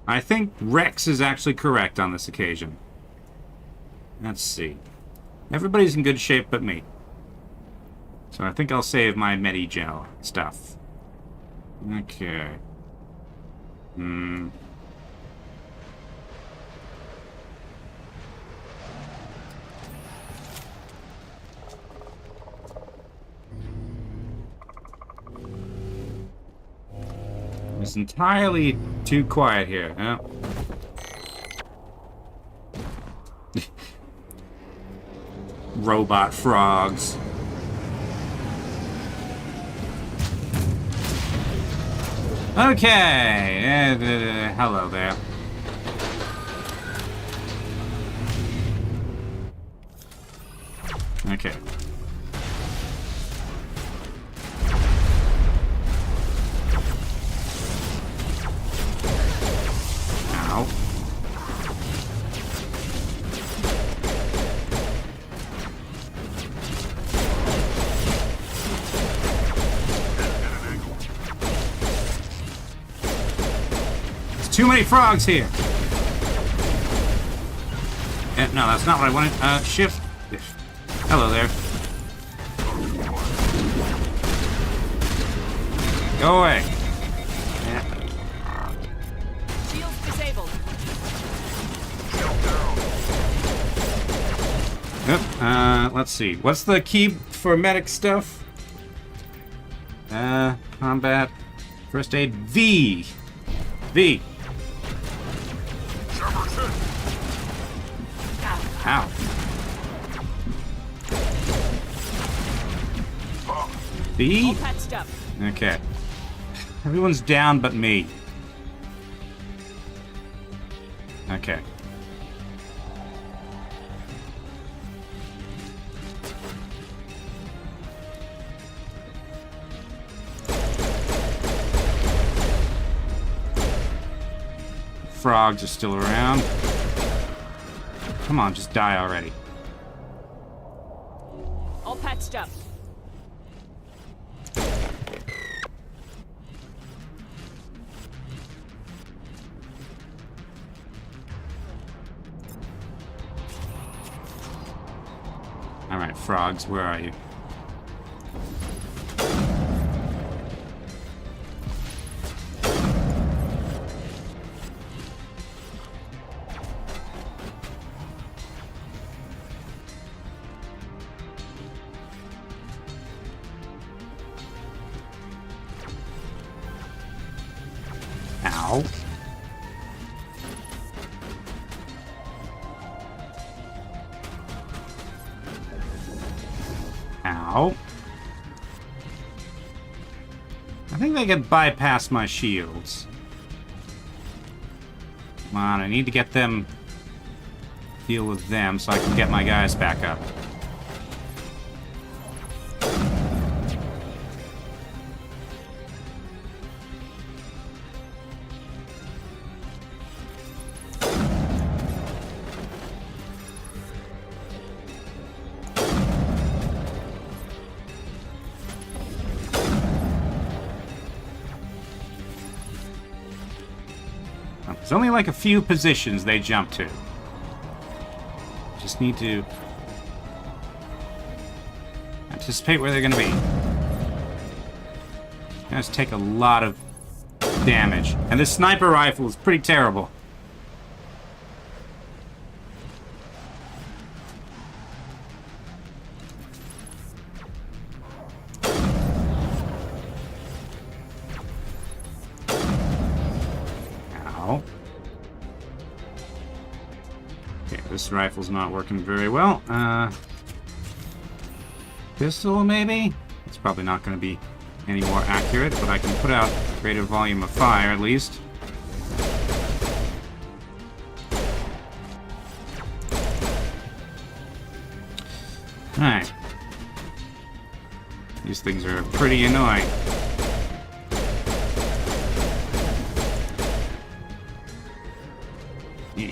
I think Rex is actually correct on this occasion. Let's see. Everybody's in good shape but me. So I think I'll save my Medi-Gel stuff. Okay. It's entirely too quiet here. Yeah. Robot frogs. Okay. Hello there. Okay. Ow. There's too many frogs here. No, that's not what I wanted. Shift. Hello there. Go away. Shields disabled. Yep. Let's see. What's the key for medic stuff? Combat. First aid. V. V. Ow. B? All patched up. Okay. Everyone's down but me. Okay. Frogs are still around. Come on, just die already. All patched up. Alright, frogs, where are you? Ow. Ow. I think they can bypass my shields. Come on, I need to get them... deal with them so I can get my guys back up. There's only like a few positions they jump to. Just need to anticipate where they're going to be. Guys take a lot of damage. And this sniper rifle is pretty terrible. This rifle's not working very well. Pistol, maybe? It's probably not going to be any more accurate, but I can put out a greater volume of fire at least. Alright. These things are pretty annoying. Eh.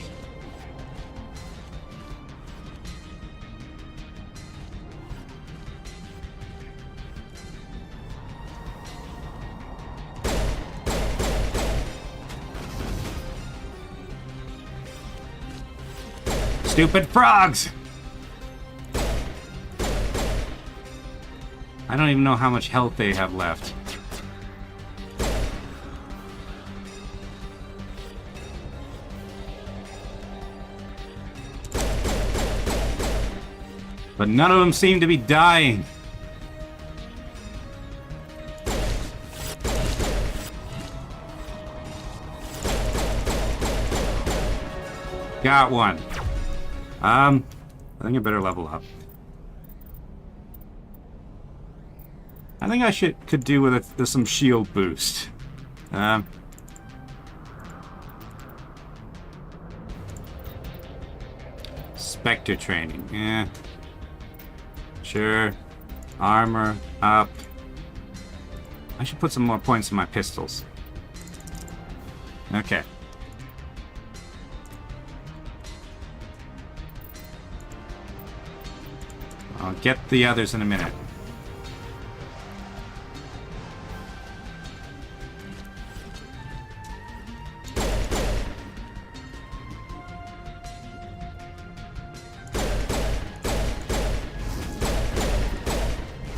Stupid frogs! I don't even know how much health they have left. But none of them seem to be dying. Got one. I think I better level up. I think I could do with some shield boost. Spectre training, yeah. Sure. Armor up. I should put some more points in my pistols. Okay. I'll get the others in a minute.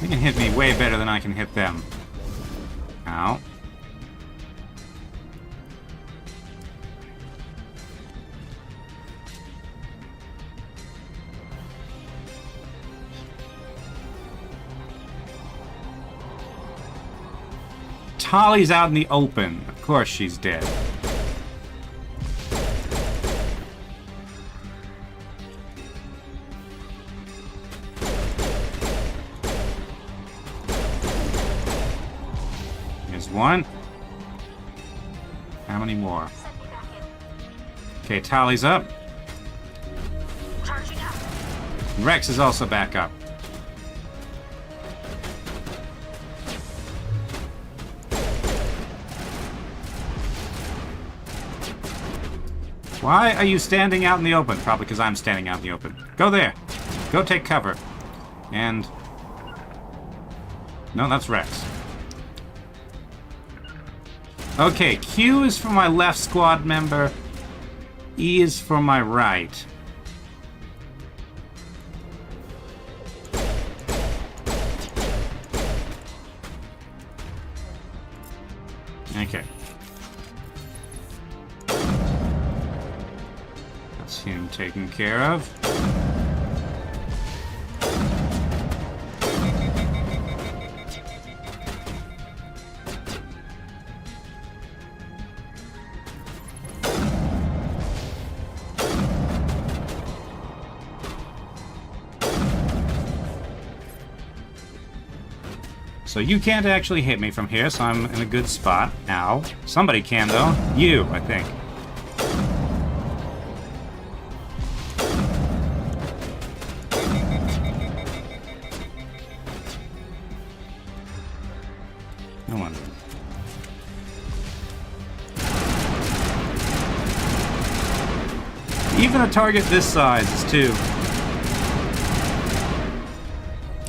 They can hit me way better than I can hit them. Ow. Tali's out in the open. Of course she's dead. Here's one. How many more? Okay, Tali's up. Rex is also back up. Why are you standing out in the open? Probably because I'm standing out in the open. Go there. Go take cover. And... no, that's Rex. Okay, Q is for my left squad member. E is for my right. Okay. That's him taken care of. So you can't actually hit me from here, so I'm in a good spot. Ow. Somebody can, though. You, I think. No wonder. Even a target this size is 2.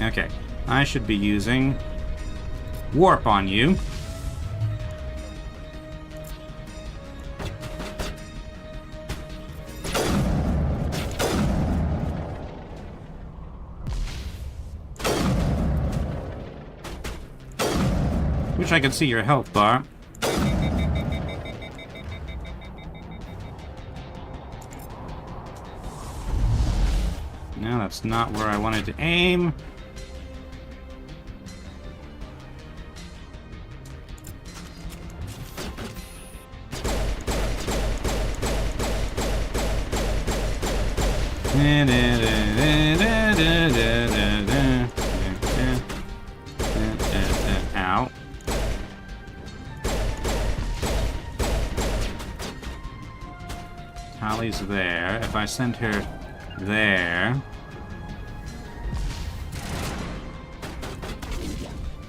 Okay. I should be using warp on you. Wish I could see your health bar. No, that's not where I wanted to aim. Ow. Tali's there. If I send her there...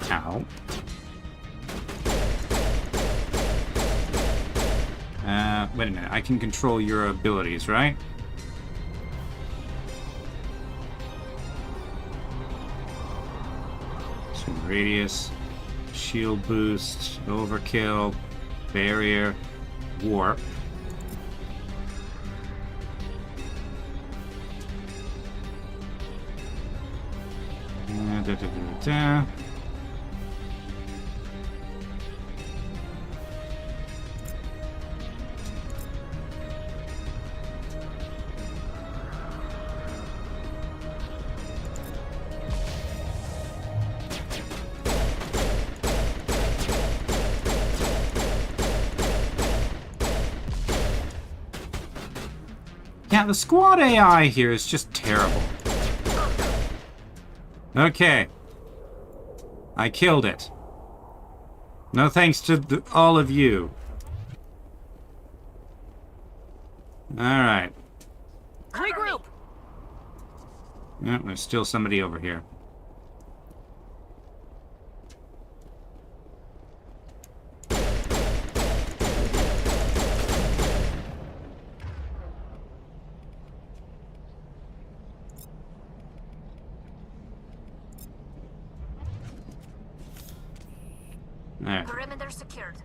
Ow. Wait a minute. I can control your abilities, right? So radius, shield boost, overkill, barrier, warp. Da. Yeah, the squad AI here is just terrible. Okay. I killed it. No thanks to all of you. Alright. Regroup! Yeah, there's still somebody over here. Alright. Perimeter secured.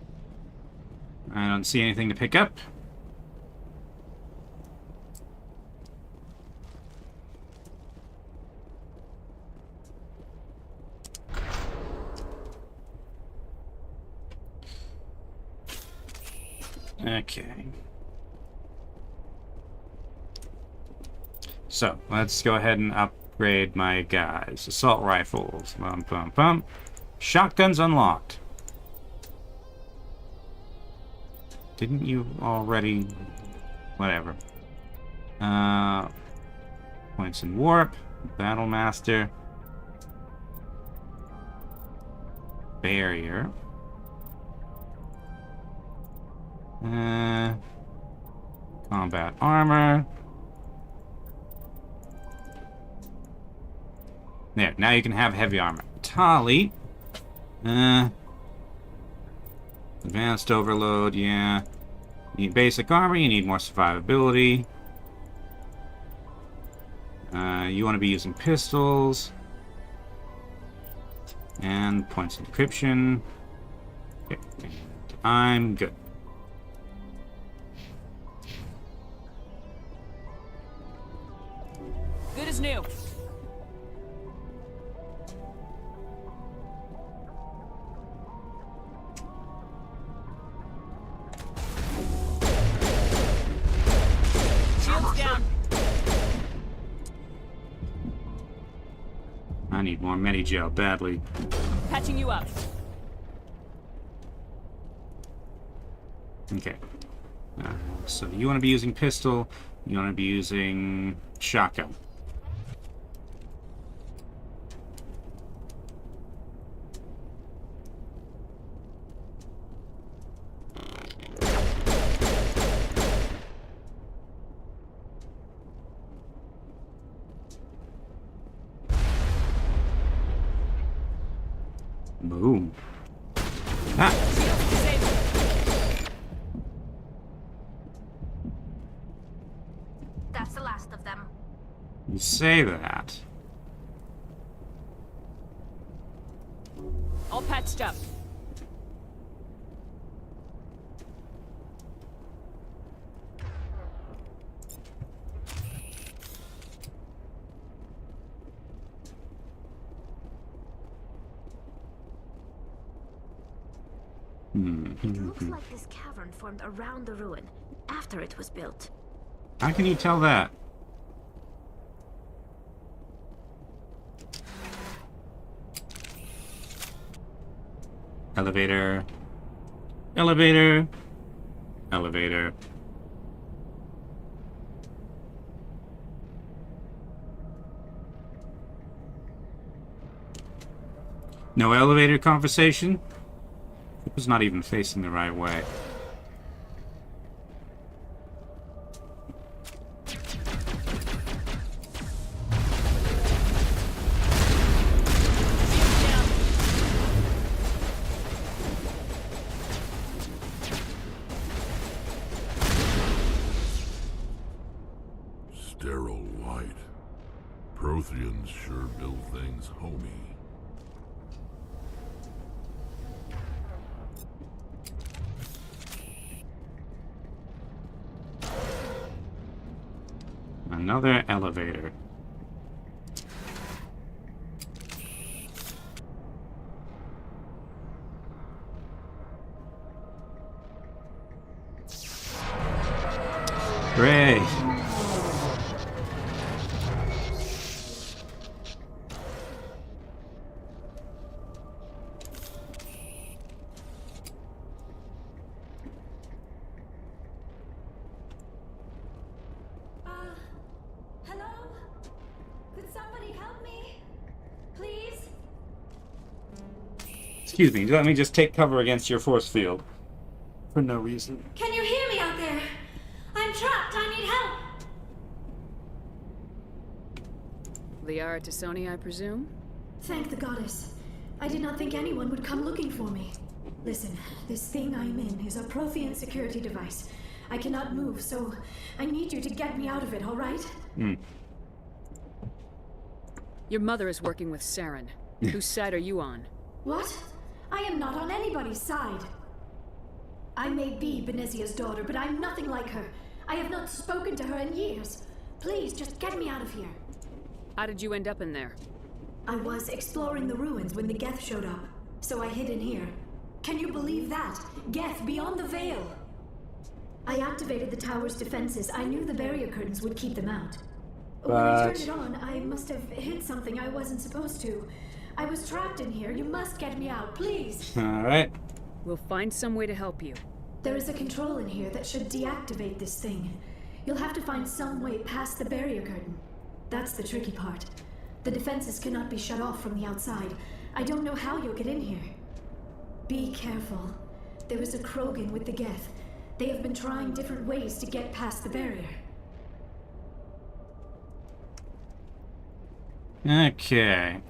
I don't see anything to pick up. Okay. So, let's go ahead and upgrade my guys. Assault rifles. Bum, bum, bum. Shotguns unlocked. Didn't you already... Whatever. Points in warp. Battle master. Barrier. Combat armor. There, now you can have heavy armor. Tali. Advanced overload, yeah. You need basic armor, you need more survivability. You want to be using pistols. And points of encryption. Okay, and I'm good. Good as new. Shields down. I need more medi-gel badly. Patching you up. Okay. So you want to be using pistol, you want to be using shotgun. Boom. Ah! That's the last of them. You say that. All patched up. It looks like this cavern formed around the ruin, after it was built. How can you tell that? Elevator. Elevator. Elevator. No elevator conversation? It was not even facing the right way. Protheans sure build things homey. Another elevator. Great. Hello? Could somebody help me? Please? Excuse me, let me just take cover against your force field. For no reason. Can you hear me out there? I'm trapped. I need help. Liara Tassoni, I presume? Thank the goddess. I did not think anyone would come looking for me. Listen, this thing I'm in is a Prothean security device. I cannot move, so I need you to get me out of it, all right? Your mother is working with Saren. Whose side are you on? What? I am not on anybody's side. I may be Benezia's daughter, but I'm nothing like her. I have not spoken to her in years. Please, just get me out of here. How did you end up in there? I was exploring the ruins when the Geth showed up, so I hid in here. Can you believe that? Geth beyond the veil! I activated the tower's defenses. I knew the barrier curtains would keep them out. When I turned it on, I must have hit something I wasn't supposed to. I was trapped in here. You must get me out, please. Alright. We'll find some way to help you. There is a control in here that should deactivate this thing. You'll have to find some way past the barrier curtain. That's the tricky part. The defenses cannot be shut off from the outside. I don't know how you'll get in here. Be careful. There is a Krogan with the Geth. They have been trying different ways to get past the barrier. Okay.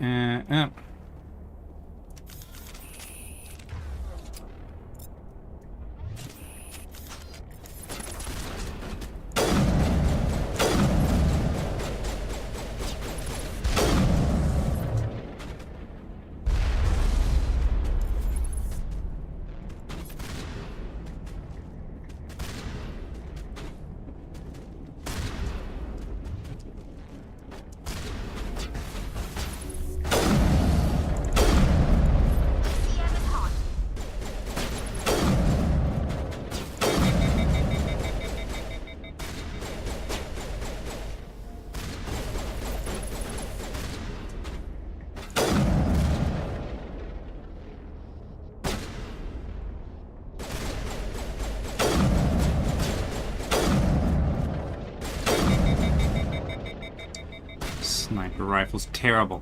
Sniper rifle's terrible.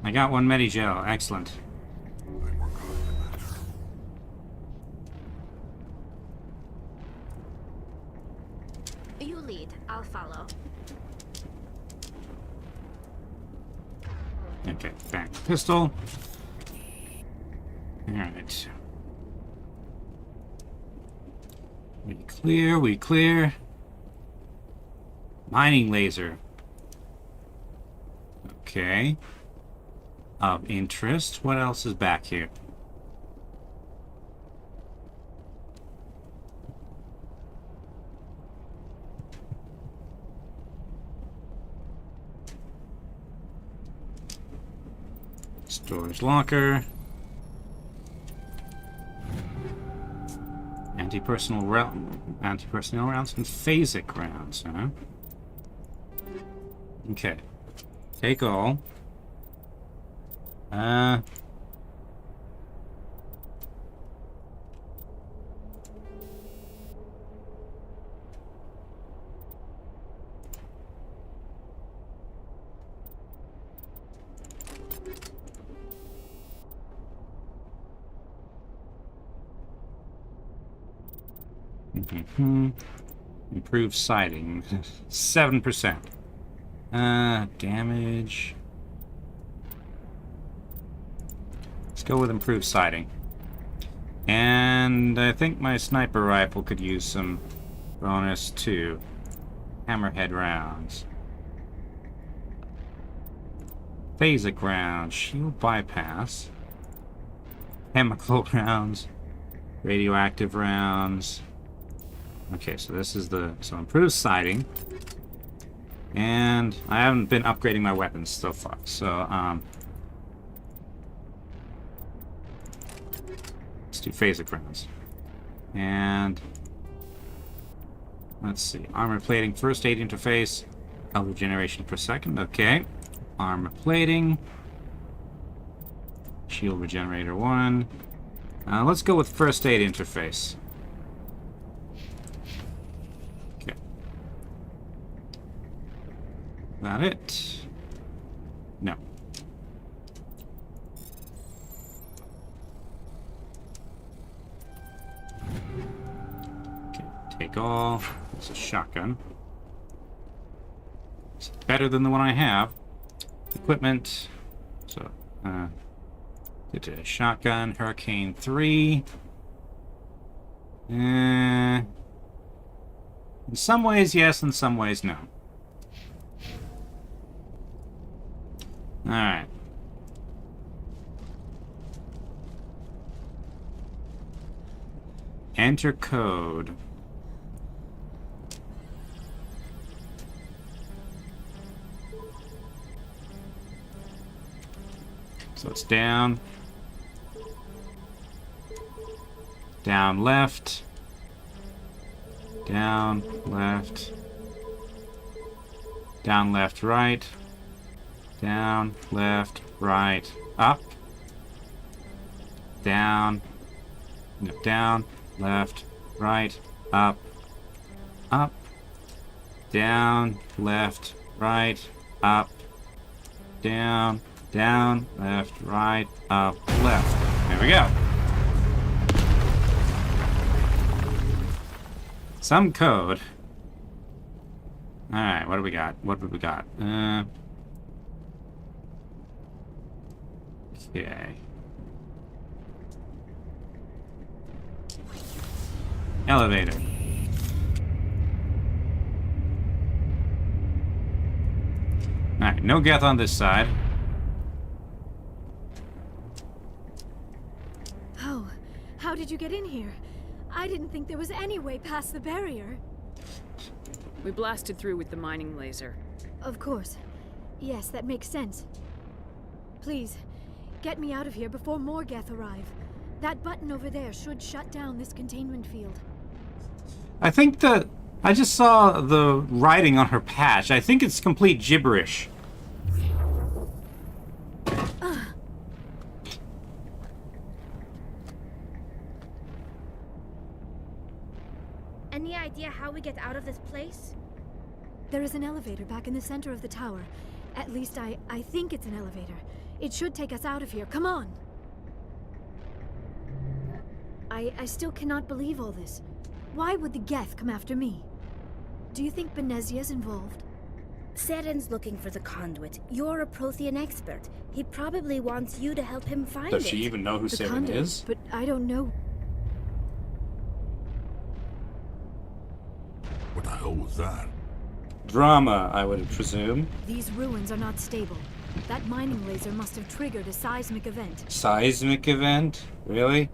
I got one Medigel. Excellent. You lead. I'll follow. Okay, back to pistol. Alright. We clear. Mining laser. Okay. Of interest. What else is back here? Storage locker. Anti-personnel rounds and phasic rounds, huh? Okay. Take all. Improved sighting. 7%. Damage. Let's go with improved sighting. And I think my sniper rifle could use some Bonus 2. Hammerhead rounds. Phasic rounds. Shield bypass. Chemical rounds. Radioactive rounds. Okay, so this is the... So improved sighting. And I haven't been upgrading my weapons so far. So, let's do phasic rounds. And... Let's see. Armor plating, first aid interface. Color generation per second. Okay. Armor plating. Shield regenerator 1. Let's go with first aid interface. Okay. That it? No. Okay, take all. It's a shotgun. It's better than the one I have. Equipment. So, did a shotgun, Hurricane 3. In some ways, yes. In some ways, no. Alright. Enter code. So it's down. Down, left. Down, left. Down, left, right. Down, left, right. Up. Down. No, down, left, right. Up. Up. Down, left, right. Up. Down. Down, left, right, up, left. There we go. Some code. Alright, what do we got? What have we got? Okay. Elevator. Alright, no Geth on this side. How did you get in here? I didn't think there was any way past the barrier. We blasted through with the mining laser. Of course. Yes, that makes sense. Please, get me out of here before more Geth arrive. That button over there should shut down this containment field. I think that... I just saw the writing on her patch. I think it's complete gibberish. Any idea how we get out of this place? There is an elevator back in the center of the tower. At least I think it's an elevator. It should take us out of here. Come on! I still cannot believe all this. Why would the Geth come after me? Do you think Benezia's involved? Saren's looking for the conduit. You're a Prothean expert. He probably wants you to help him find it. Does she even know who The Saren conduit, is? But I don't know. What the hell was that? Drama, I would presume. These ruins are not stable. That mining laser must have triggered a seismic event. Seismic event? Really?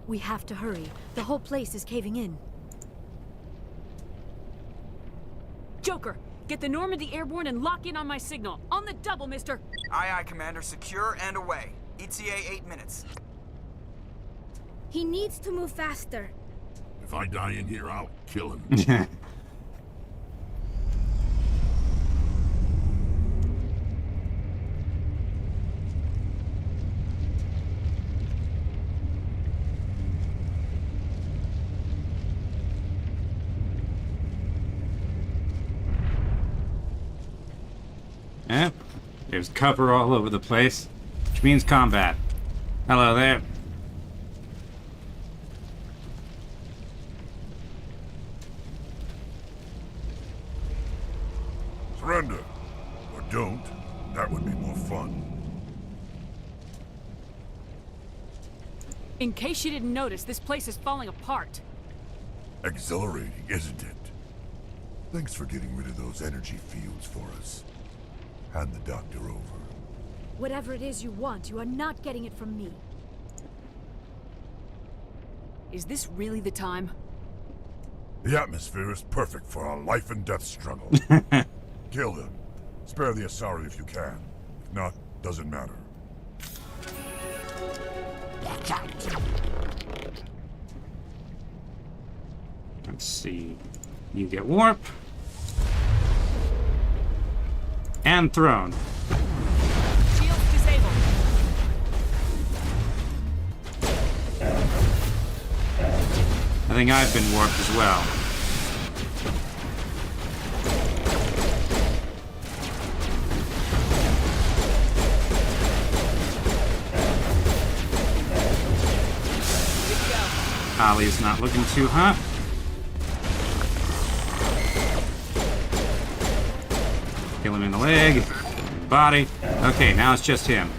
We have to hurry. The whole place is caving in. Joker, get the Normandy airborne and lock in on my signal. On the double, mister. Aye, aye, Commander. Secure and away. ETA 8 minutes. He needs to move faster. If I die in here, I'll kill him. Eh? There's cover all over the place, which means combat. Hello there. Surrender. Or don't. That would be more fun. In case you didn't notice, this place is falling apart. Exhilarating, isn't it? Thanks for getting rid of those energy fields for us. Hand the doctor over. Whatever it is you want, you are not getting it from me. Is this really the time? The atmosphere is perfect for a life and death struggle. Kill them. Spare the Asari if you can. If not, doesn't matter. Let's see. You get warp. And thrown. Shields disabled. I think I've been warped as well. Ollie's not looking too hot. Kill him in the leg, body. Okay, now it's just him.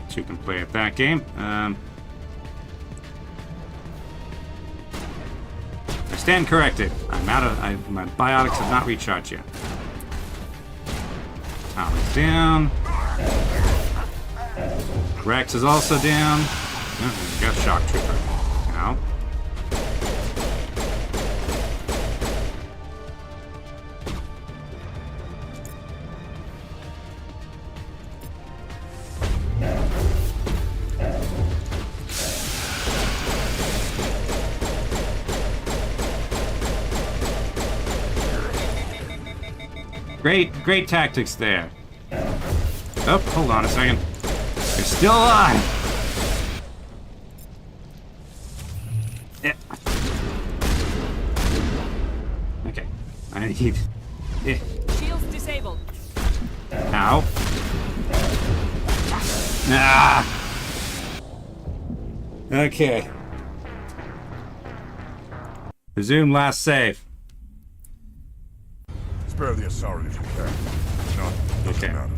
Two can play at that game. I stand corrected. I'm out of. My biotics have not recharged yet. Tommy's down. Rex is also down. Oh, we got Shock Trooper. Now. Great tactics there. Oh, hold on a second. You're still alive. Yeah. Okay. I need. Yeah. Shields disabled. Ow. Ah. Okay. Resume last save. Spare the Asari if you can. If not, doesn't matter.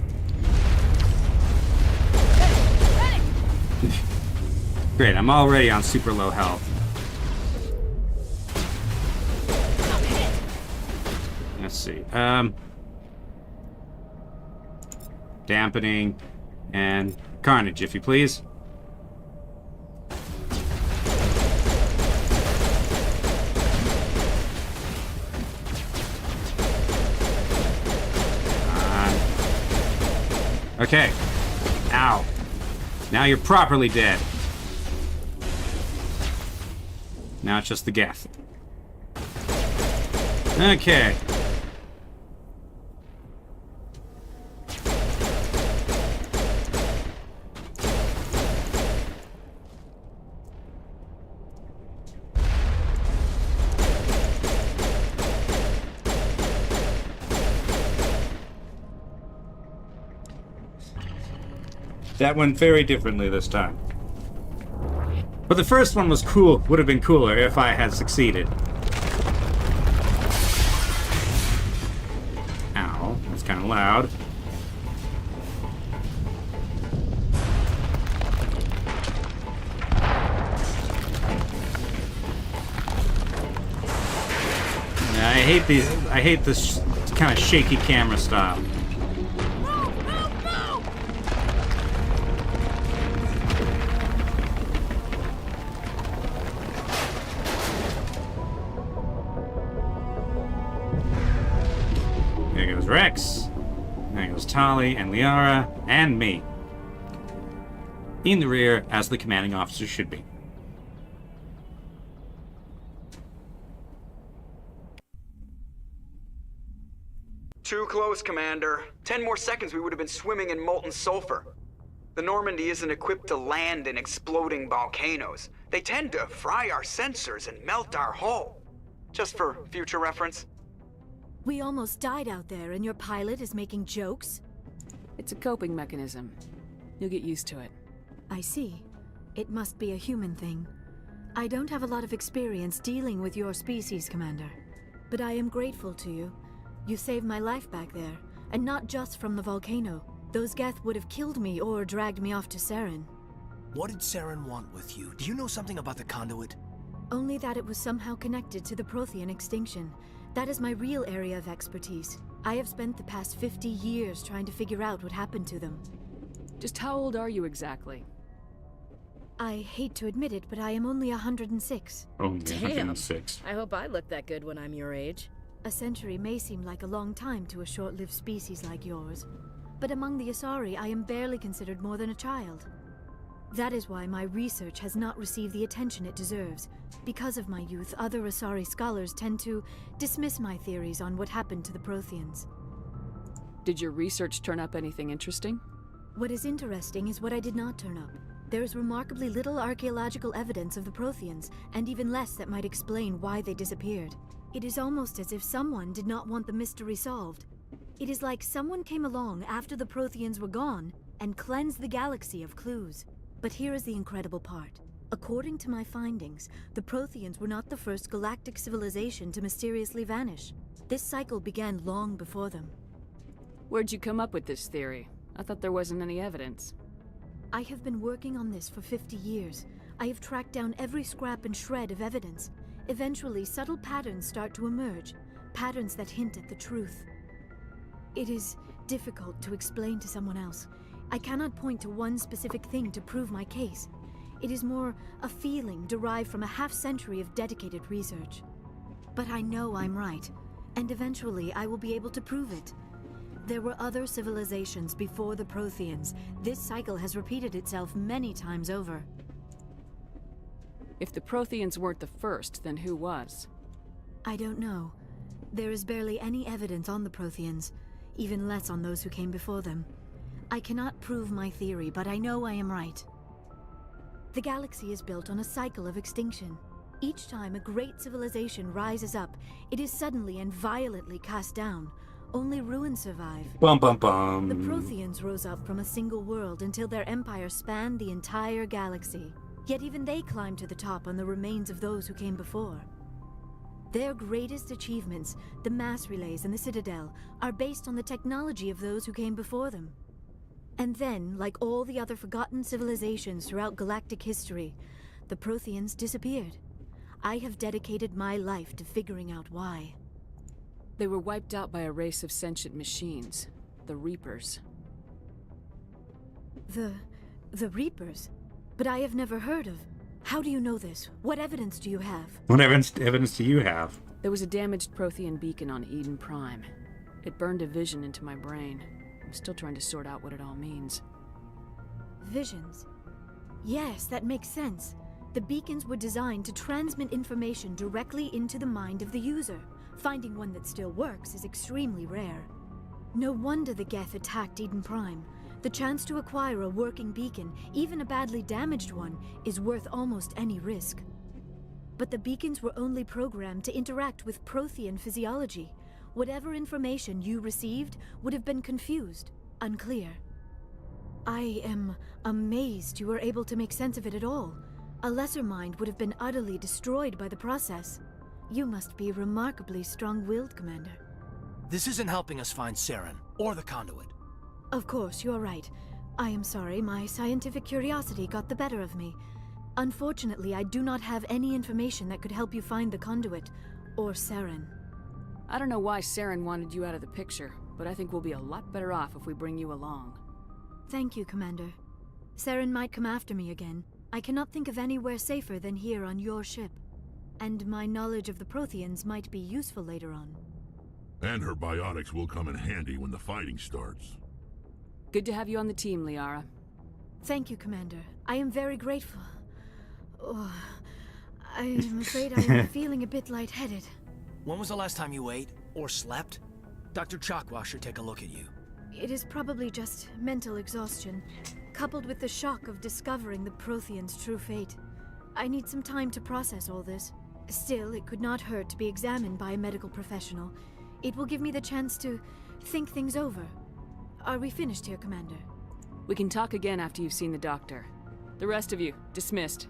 Great, I'm already on super low health. Let's see. Dampening and carnage, if you please. Okay. Ow. Now you're properly dead. Now it's just the Geth. Okay. That went very differently this time. But the first one was cool, would have been cooler if I had succeeded. Ow, that's kind of loud. I hate this kind of shaky camera style. There goes Rex. There goes Tali and Liara and me. In the rear, as the commanding officer should be. Too close, Commander. 10 more seconds we would have been swimming in molten sulfur. The Normandy isn't equipped to land in exploding volcanoes. They tend to fry our sensors and melt our hull. Just for future reference. We almost died out there, and your pilot is making jokes? It's a coping mechanism. You'll get used to it. I see. It must be a human thing. I don't have a lot of experience dealing with your species, Commander. But I am grateful to you. You saved my life back there, and not just from the volcano. Those Geth would have killed me or dragged me off to Saren. What did Saren want with you? Do you know something about the conduit? Only that it was somehow connected to the Prothean extinction. That is my real area of expertise. I have spent the past 50 years trying to figure out what happened to them. Just how old are you exactly? I hate to admit it, but I am only 106. Only Damn. 106. I hope I look that good when I'm your age. A century may seem like a long time to a short-lived species like yours, but among the Asari, I am barely considered more than a child. That is why my research has not received the attention it deserves. Because of my youth, other Asari scholars tend to dismiss my theories on what happened to the Protheans. Did your research turn up anything interesting? What is interesting is what I did not turn up. There is remarkably little archaeological evidence of the Protheans, and even less that might explain why they disappeared. It is almost as if someone did not want the mystery solved. It is like someone came along after the Protheans were gone and cleansed the galaxy of clues. But here is the incredible part. According to my findings, the Protheans were not the first galactic civilization to mysteriously vanish. This cycle began long before them. Where'd you come up with this theory? I thought there wasn't any evidence. I have been working on this for 50 years. I have tracked down every scrap and shred of evidence. Eventually, subtle patterns start to emerge, patterns that hint at the truth. It is difficult to explain to someone else. I cannot point to one specific thing to prove my case. It is more a feeling derived from a half-century of dedicated research. But I know I'm right, and eventually I will be able to prove it. There were other civilizations before the Protheans. This cycle has repeated itself many times over. If the Protheans weren't the first, then who was? I don't know. There is barely any evidence on the Protheans, even less on those who came before them. I cannot prove my theory, but I know I am right. The galaxy is built on a cycle of extinction. Each time a great civilization rises up, it is suddenly and violently cast down. Only ruins survive. Bum bum bum. The Protheans rose up from a single world until their empire spanned the entire galaxy. Yet even they climbed to the top on the remains of those who came before. Their greatest achievements, the mass relays and the Citadel, are based on the technology of those who came before them. And then, like all the other forgotten civilizations throughout galactic history, the Protheans disappeared. I have dedicated my life to figuring out why. They were wiped out by a race of sentient machines, the Reapers. The Reapers? But I have never heard of. How do you know this? What evidence do you have? What evidence do you have? There was a damaged Prothean beacon on Eden Prime. It burned a vision into my brain. I'm still trying to sort out what it all means. Visions. Yes, that makes sense. The beacons were designed to transmit information directly into the mind of the user. Finding one that still works is extremely rare. No wonder the Geth attacked Eden Prime. The chance to acquire a working beacon, even a badly damaged one, is worth almost any risk. But the beacons were only programmed to interact with Prothean physiology. Whatever information you received would have been confused, unclear. I am amazed you were able to make sense of it at all. A lesser mind would have been utterly destroyed by the process. You must be remarkably strong-willed, Commander. This isn't helping us find Saren, or the conduit. Of course, you're right. I am sorry, my scientific curiosity got the better of me. Unfortunately, I do not have any information that could help you find the conduit, or Saren. I don't know why Saren wanted you out of the picture, but I think we'll be a lot better off if we bring you along. Thank you, Commander. Saren might come after me again. I cannot think of anywhere safer than here on your ship. And my knowledge of the Protheans might be useful later on. And her biotics will come in handy when the fighting starts. Good to have you on the team, Liara. Thank you, Commander. I am very grateful. Oh, I am afraid I am feeling a bit lightheaded. When was the last time you ate, or slept? Dr. Chakwa should take a look at you. It is probably just mental exhaustion, coupled with the shock of discovering the Protheans' true fate. I need some time to process all this. Still, it could not hurt to be examined by a medical professional. It will give me the chance to think things over. Are we finished here, Commander? We can talk again after you've seen the doctor. The rest of you, dismissed.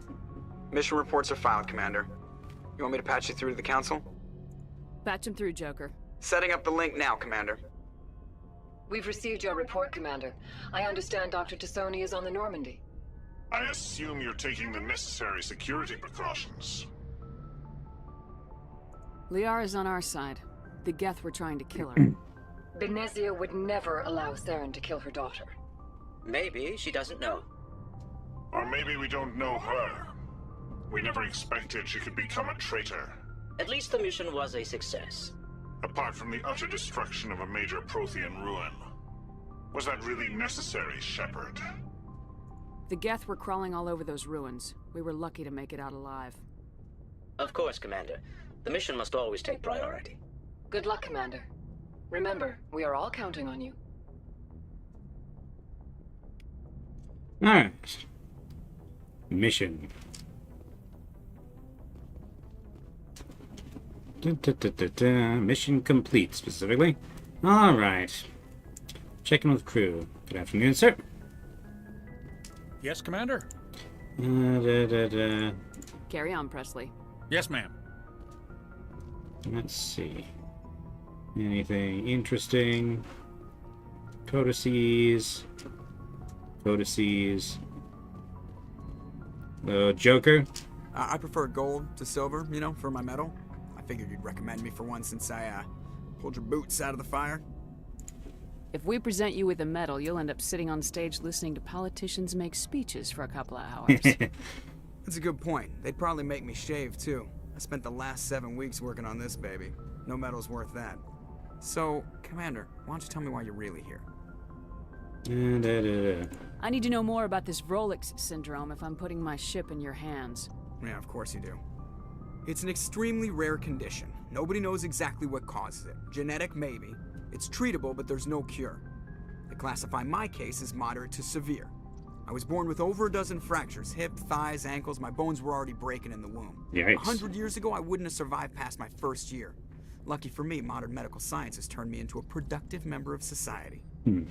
Mission reports are filed, Commander. You want me to patch you through to the Council? Patch him through, Joker. Setting up the link now, Commander. We've received your report, Commander. I understand Dr. Tassoni is on the Normandy. I assume you're taking the necessary security precautions. Liara's on our side. The Geth were trying to kill her. Benezia would never allow Saren to kill her daughter. Maybe she doesn't know. Or maybe we don't know her. We never expected she could become a traitor. At least the mission was a success. Apart from the utter destruction of a major Prothean ruin. Was that really necessary, Shepard? The Geth were crawling all over those ruins. We were lucky to make it out alive. Of course, Commander. The mission must always take priority. Good luck, Commander. Remember, we are all counting on you. Alright. Mission. Mission complete, specifically. Alright. Checking with crew. Good afternoon, sir. Yes, Commander? Carry on, Presley. Yes, ma'am. Let's see. Anything interesting? Codices. Codices. Joker. I prefer gold to silver, you know, for my medal. I figured you'd recommend me for one since I pulled your boots out of the fire. If we present you with a medal, you'll end up sitting on stage listening to politicians make speeches for a couple of hours. That's a good point. They'd probably make me shave, too. I spent the last 7 weeks working on this baby. No medal's worth that. So, Commander, why don't you tell me why you're really here? I need to know more about this Rolex syndrome if I'm putting my ship in your hands. Yeah, of course you do. It's an extremely rare condition. Nobody knows exactly what causes it. Genetic, maybe. It's treatable, but there's no cure. They classify my case as moderate to severe. I was born with over a dozen fractures. Hip, thighs, ankles. My bones were already breaking in the womb. Yikes. 100 years ago, I wouldn't have survived past my first year. Lucky for me, modern medical science has turned me into a productive member of society. You're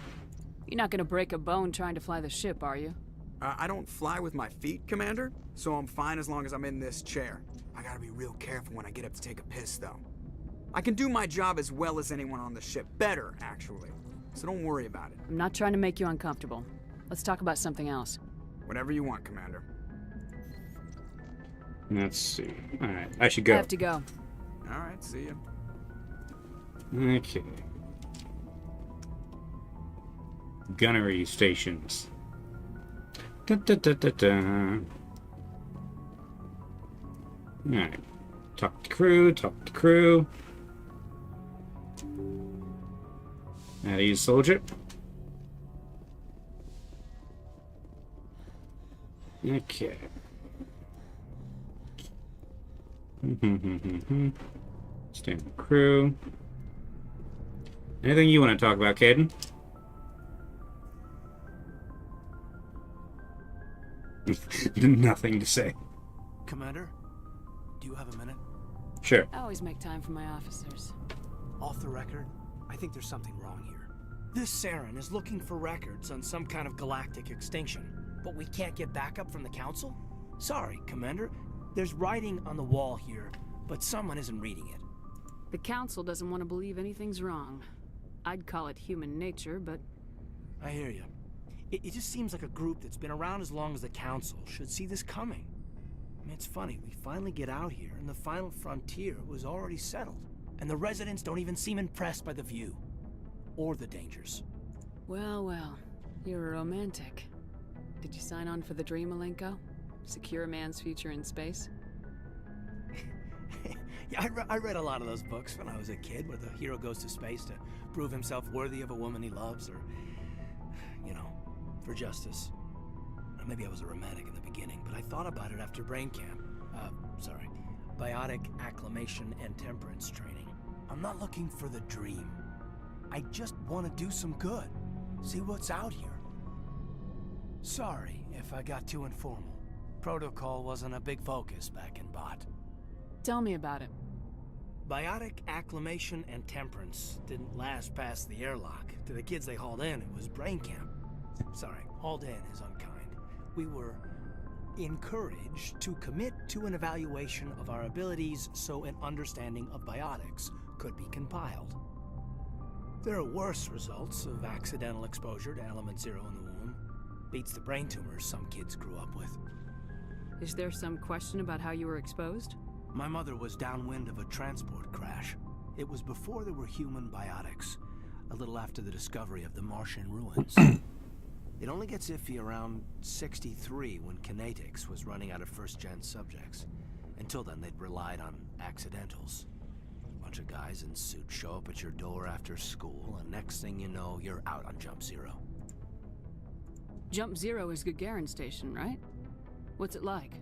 not gonna break a bone trying to fly the ship, are you? I don't fly with my feet, Commander, so I'm fine as long as I'm in this chair. I gotta be real careful when I get up to take a piss, though. I can do my job as well as anyone on the ship. Better, actually. So don't worry about it. I'm not trying to make you uncomfortable. Let's talk about something else. Whatever you want, Commander. Let's see. Alright, I should go. I have to go. Alright, see ya. Okay. Gunnery stations. Alright. Talk to crew, talk to crew. At ease, soldier. Okay. Stand crew. Anything you want to talk about, Caden? Nothing to say. Commander, do you have a minute? Sure. I always make time for my officers. Off the record, I think there's something wrong here. This Saren is looking for records on some kind of galactic extinction, but we can't get backup from the Council? Sorry, Commander. There's writing on the wall here, but someone isn't reading it. The Council doesn't want to believe anything's wrong. I'd call it human nature, but... I hear you. It just seems like a group that's been around as long as the Council should see this coming. I mean, it's funny, we finally get out here, and the final frontier was already settled. And the residents don't even seem impressed by the view. Or the dangers. Well, well. You're a romantic. Did you sign on for the dream, Malenko? Secure a man's future in space? Yeah, I read a lot of those books when I was a kid, where the hero goes to space to prove himself worthy of a woman he loves, or, you know, for justice. Or maybe I was a romantic in the beginning, but I thought about it after brain camp. Biotic acclimation and temperance training. I'm not looking for the dream. I just want to do some good. See what's out here. Sorry if I got too informal. Protocol wasn't a big focus back in Bot. Tell me about it. Biotic acclimation and temperance didn't last past the airlock. To the kids they hauled in, it was brain camp. Sorry, hauled in is unkind. We were encouraged to commit to an evaluation of our abilities so an understanding of biotics could be compiled. There are worse results of accidental exposure to element 0 in the womb. Beats the brain tumors some kids grew up with. Is there some question about how you were exposed? My mother was downwind of a transport crash. It was before there were human biotics, a little after the discovery of the Martian ruins. It only gets iffy around 63 when Kinetics was running out of first-gen subjects. Until then, they'd relied on accidentals. A bunch of guys in suits show up at your door after school, and next thing you know, you're out on Jump Zero. Jump Zero is Gagarin Station, right? What's it like?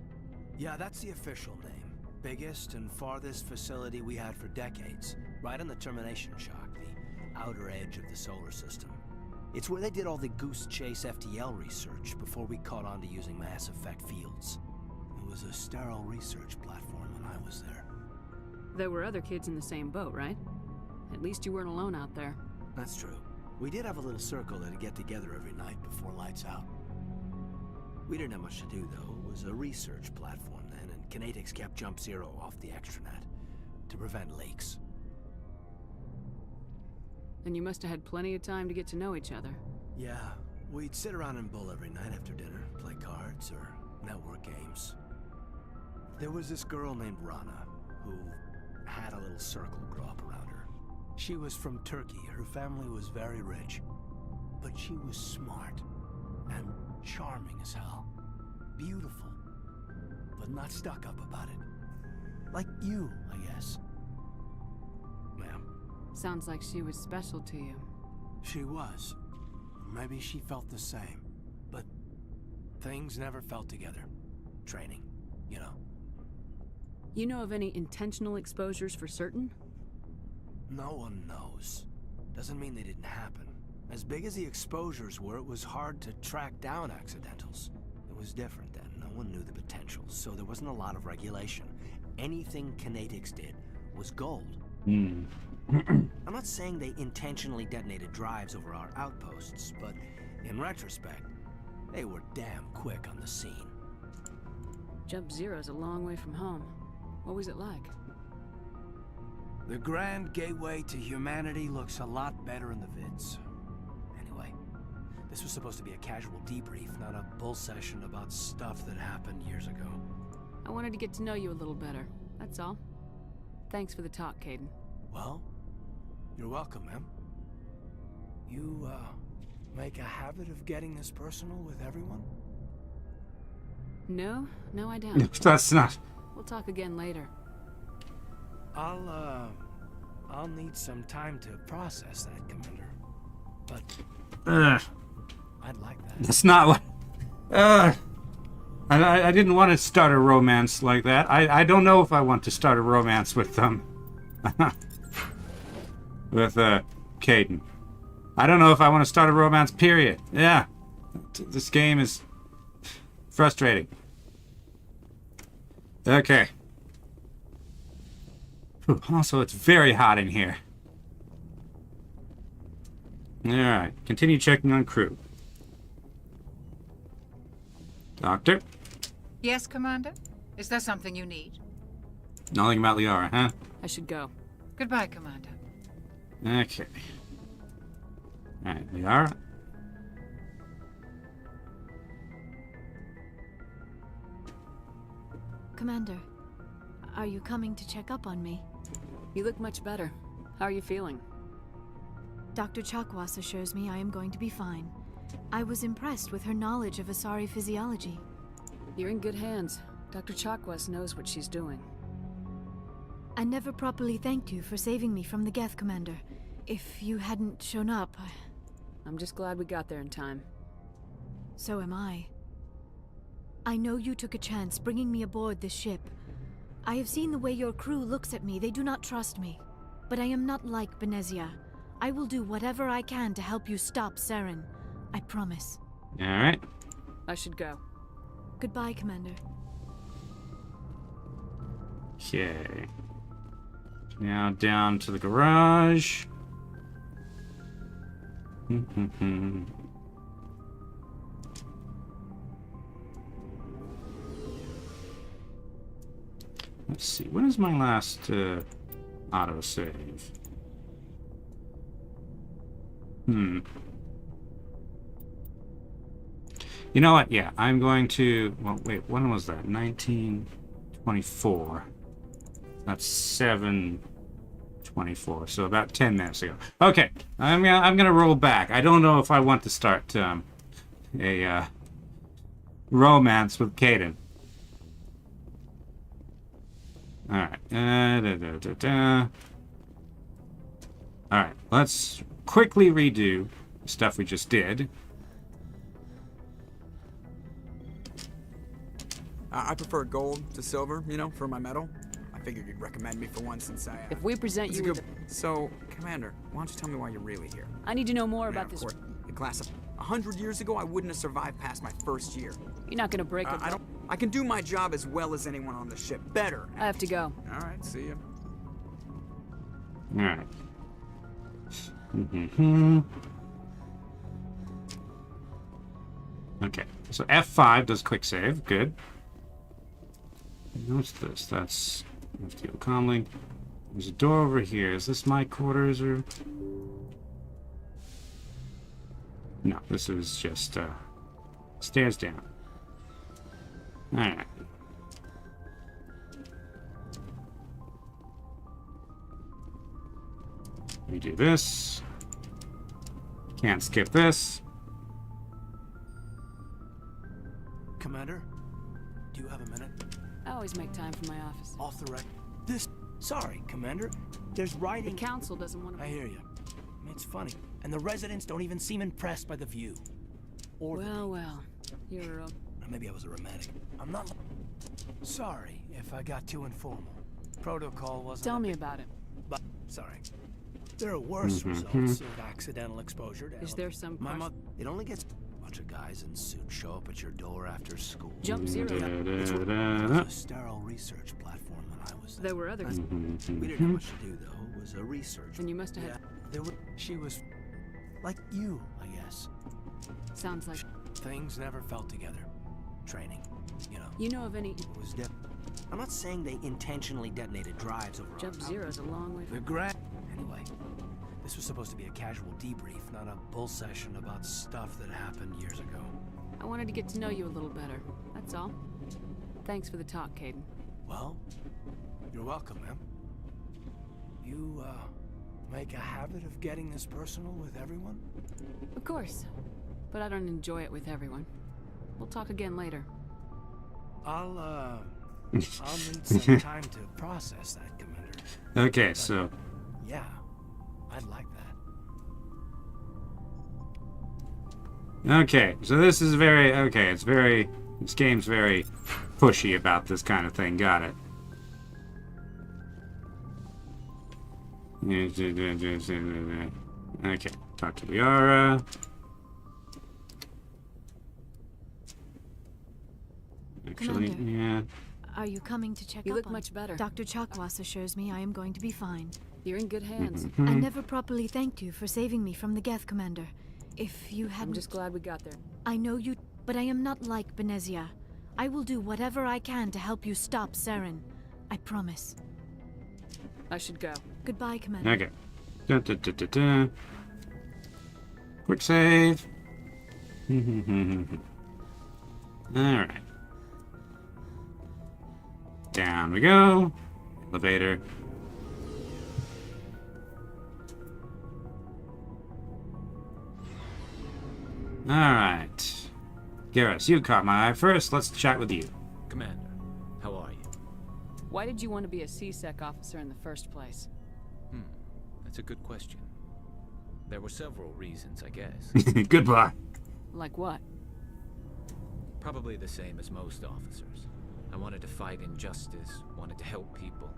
Yeah, that's the official name. Biggest and farthest facility we had for decades. Right on the termination shock, the outer edge of the solar system. It's where they did all the Goose Chase FTL research before we caught on to using mass effect fields. It was a sterile research platform when I was there. There were other kids in the same boat, right? At least you weren't alone out there. That's true. We did have a little circle that'd get together every night before lights out. We didn't have much to do, though. It was a research platform then, and Kinetics kept Jump Zero off the extranet to prevent leaks. And you must have had plenty of time to get to know each other. Yeah, we'd sit around and bull every night after dinner, play cards or network games. There was this girl named Rana, who had a little circle grow up around her. She was from Turkey. Her family was very rich. But she was smart and charming as hell. Beautiful, but not stuck up about it. Like you, I guess. Ma'am. Sounds like she was special to you. She was. Maybe she felt the same. But things never felt together. Training, you know. You know of any intentional exposures for certain? No one knows. Doesn't mean they didn't happen. As big as the exposures were, it was hard to track down accidentals. It was different then. No one knew the potential, so there wasn't a lot of regulation. Anything Kinetics did was gold. I'm not saying they intentionally detonated drives over our outposts, but in retrospect, they were damn quick on the scene. Jump Zero's a long way from home. What was it like? The grand gateway to humanity looks a lot better in the vids. Anyway, this was supposed to be a casual debrief, not a bull session about stuff that happened years ago. I wanted to get to know you a little better, that's all. Thanks for the talk, Caden. Well, you're welcome, ma'am. You, make a habit of getting this personal with everyone? No, I don't. That's not. We'll talk again later. I'll need some time to process that, Commander. But I'd like that. That's not what. I didn't want to start a romance like that. I don't know if I want to start a romance with them. With Caden. I don't know if I want to start a romance, period. Yeah. This game is frustrating. Okay. Whew, also, it's very hot in here. Alright, continue checking on crew. Doctor? Yes, Commander? Is there something you need? Nothing about Liara, huh? I should go. Goodbye, Commander. Okay. Alright, Liara. Commander, are you coming to check up on me? You look much better. How are you feeling? Dr. Chakwas assures me I am going to be fine. I was impressed with her knowledge of Asari physiology. You're in good hands. Dr. Chakwas knows what she's doing. I never properly thanked you for saving me from the Geth, Commander. If you hadn't shown up, I'm just glad we got there in time. So am I. I know you took a chance bringing me aboard this ship. I have seen the way your crew looks at me. They do not trust me. But I am not like Benezia. I will do whatever I can to help you stop Saren. I promise. Alright. I should go. Goodbye, Commander. Okay. Now down to the garage. Let's see. When is my last autosave? You know what? Yeah, I'm going to... Well, wait. When was that? 1924. That's 7:24, so about 10 minutes ago. Okay, I'm gonna roll back. I don't know if I want to start a romance with Caden. Alright. Alright, let's quickly redo the stuff we just did. I prefer gold to silver, you know, for my medal. I figured you'd recommend me for one since I... If we present you with... So, Commander, why don't you tell me why you're really here? I need to know more about this... The class of 100 years ago, I wouldn't have survived past my first year. You're not gonna break it. I can do my job as well as anyone on the ship. Better. I have to go. All right, see ya. All right. Okay, so F5 does quick save. Good. What's this? That's FTO comlink. There's a door over here. Is this my quarters or? No, this is just stairs down. All right. We do this. Can't skip this. Commander, do you have a minute? I always make time for my office. Off the record. Sorry, Commander. There's writing... The council doesn't want to... I hear you. It's funny. And the residents don't even seem impressed by the view. Or well. You're maybe I was a romantic. I'm not... Sorry if I got too informal. Protocol wasn't... Tell me about it. But, sorry. There are worse results of accidental exposure to... Is there some... It only gets... A bunch of guys in suits show up at your door after school. Jump Zero. It was a sterile research platform when I was there. Were others. We didn't have much to do, though. It was a research. And you must have had... She was... like you, I guess. Sounds like... Things never felt together. Training, you know. You know of any... It was I'm not saying they intentionally detonated drives over... Jump Zero's a long way from... Anyway, this was supposed to be a casual debrief, not a bull session about stuff that happened years ago. I wanted to get to know you a little better, that's all. Thanks for the talk, Caden. Well, you're welcome, ma'am. You, make a habit of getting this personal with everyone? Of course, but I don't enjoy it with everyone. We'll talk again later. I'll need some time to process that, Commander. Okay, so... Yeah, I'd like that. Okay, so this is very... Okay, it's very... This game's very pushy about this kind of thing. Got it. Okay, talk to Liara. Actually, Commander, yeah. Are you coming to check up on... You look much better. Dr. Chakwas assures me I am going to be fine. You're in good hands. I never properly thanked you for saving me from the Geth, Commander. If you hadn't... I'm just glad we got there. I know you, but I am not like Benezia. I will do whatever I can to help you stop Saren. I promise. I should go. Goodbye, Commander. Okay. Quick save. Alright. Down we go. Elevator. Alright. Garrus, you caught my eye first. Let's chat with you. Commander, how are you? Why did you want to be a CSEC officer in the first place? That's a good question. There were several reasons, I guess. Goodbye. Like what? Probably the same as most officers. I wanted to fight injustice, wanted to help people.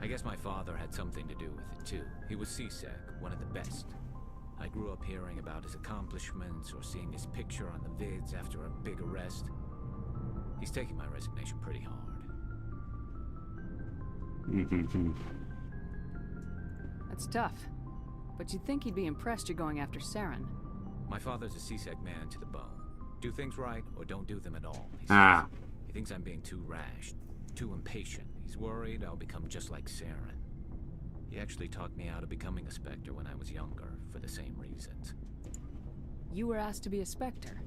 I guess my father had something to do with it too. He was CSEC, one of the best. I grew up hearing about his accomplishments or seeing his picture on the vids after a big arrest. He's taking my resignation pretty hard. That's tough. But you'd think he'd be impressed you're going after Saren. My father's a CSEC man to the bone. Do things right or don't do them at all, he says. He thinks I'm being too rash, too impatient. He's worried I'll become just like Saren. He actually talked me out of becoming a Spectre when I was younger, for the same reasons. You were asked to be a Spectre?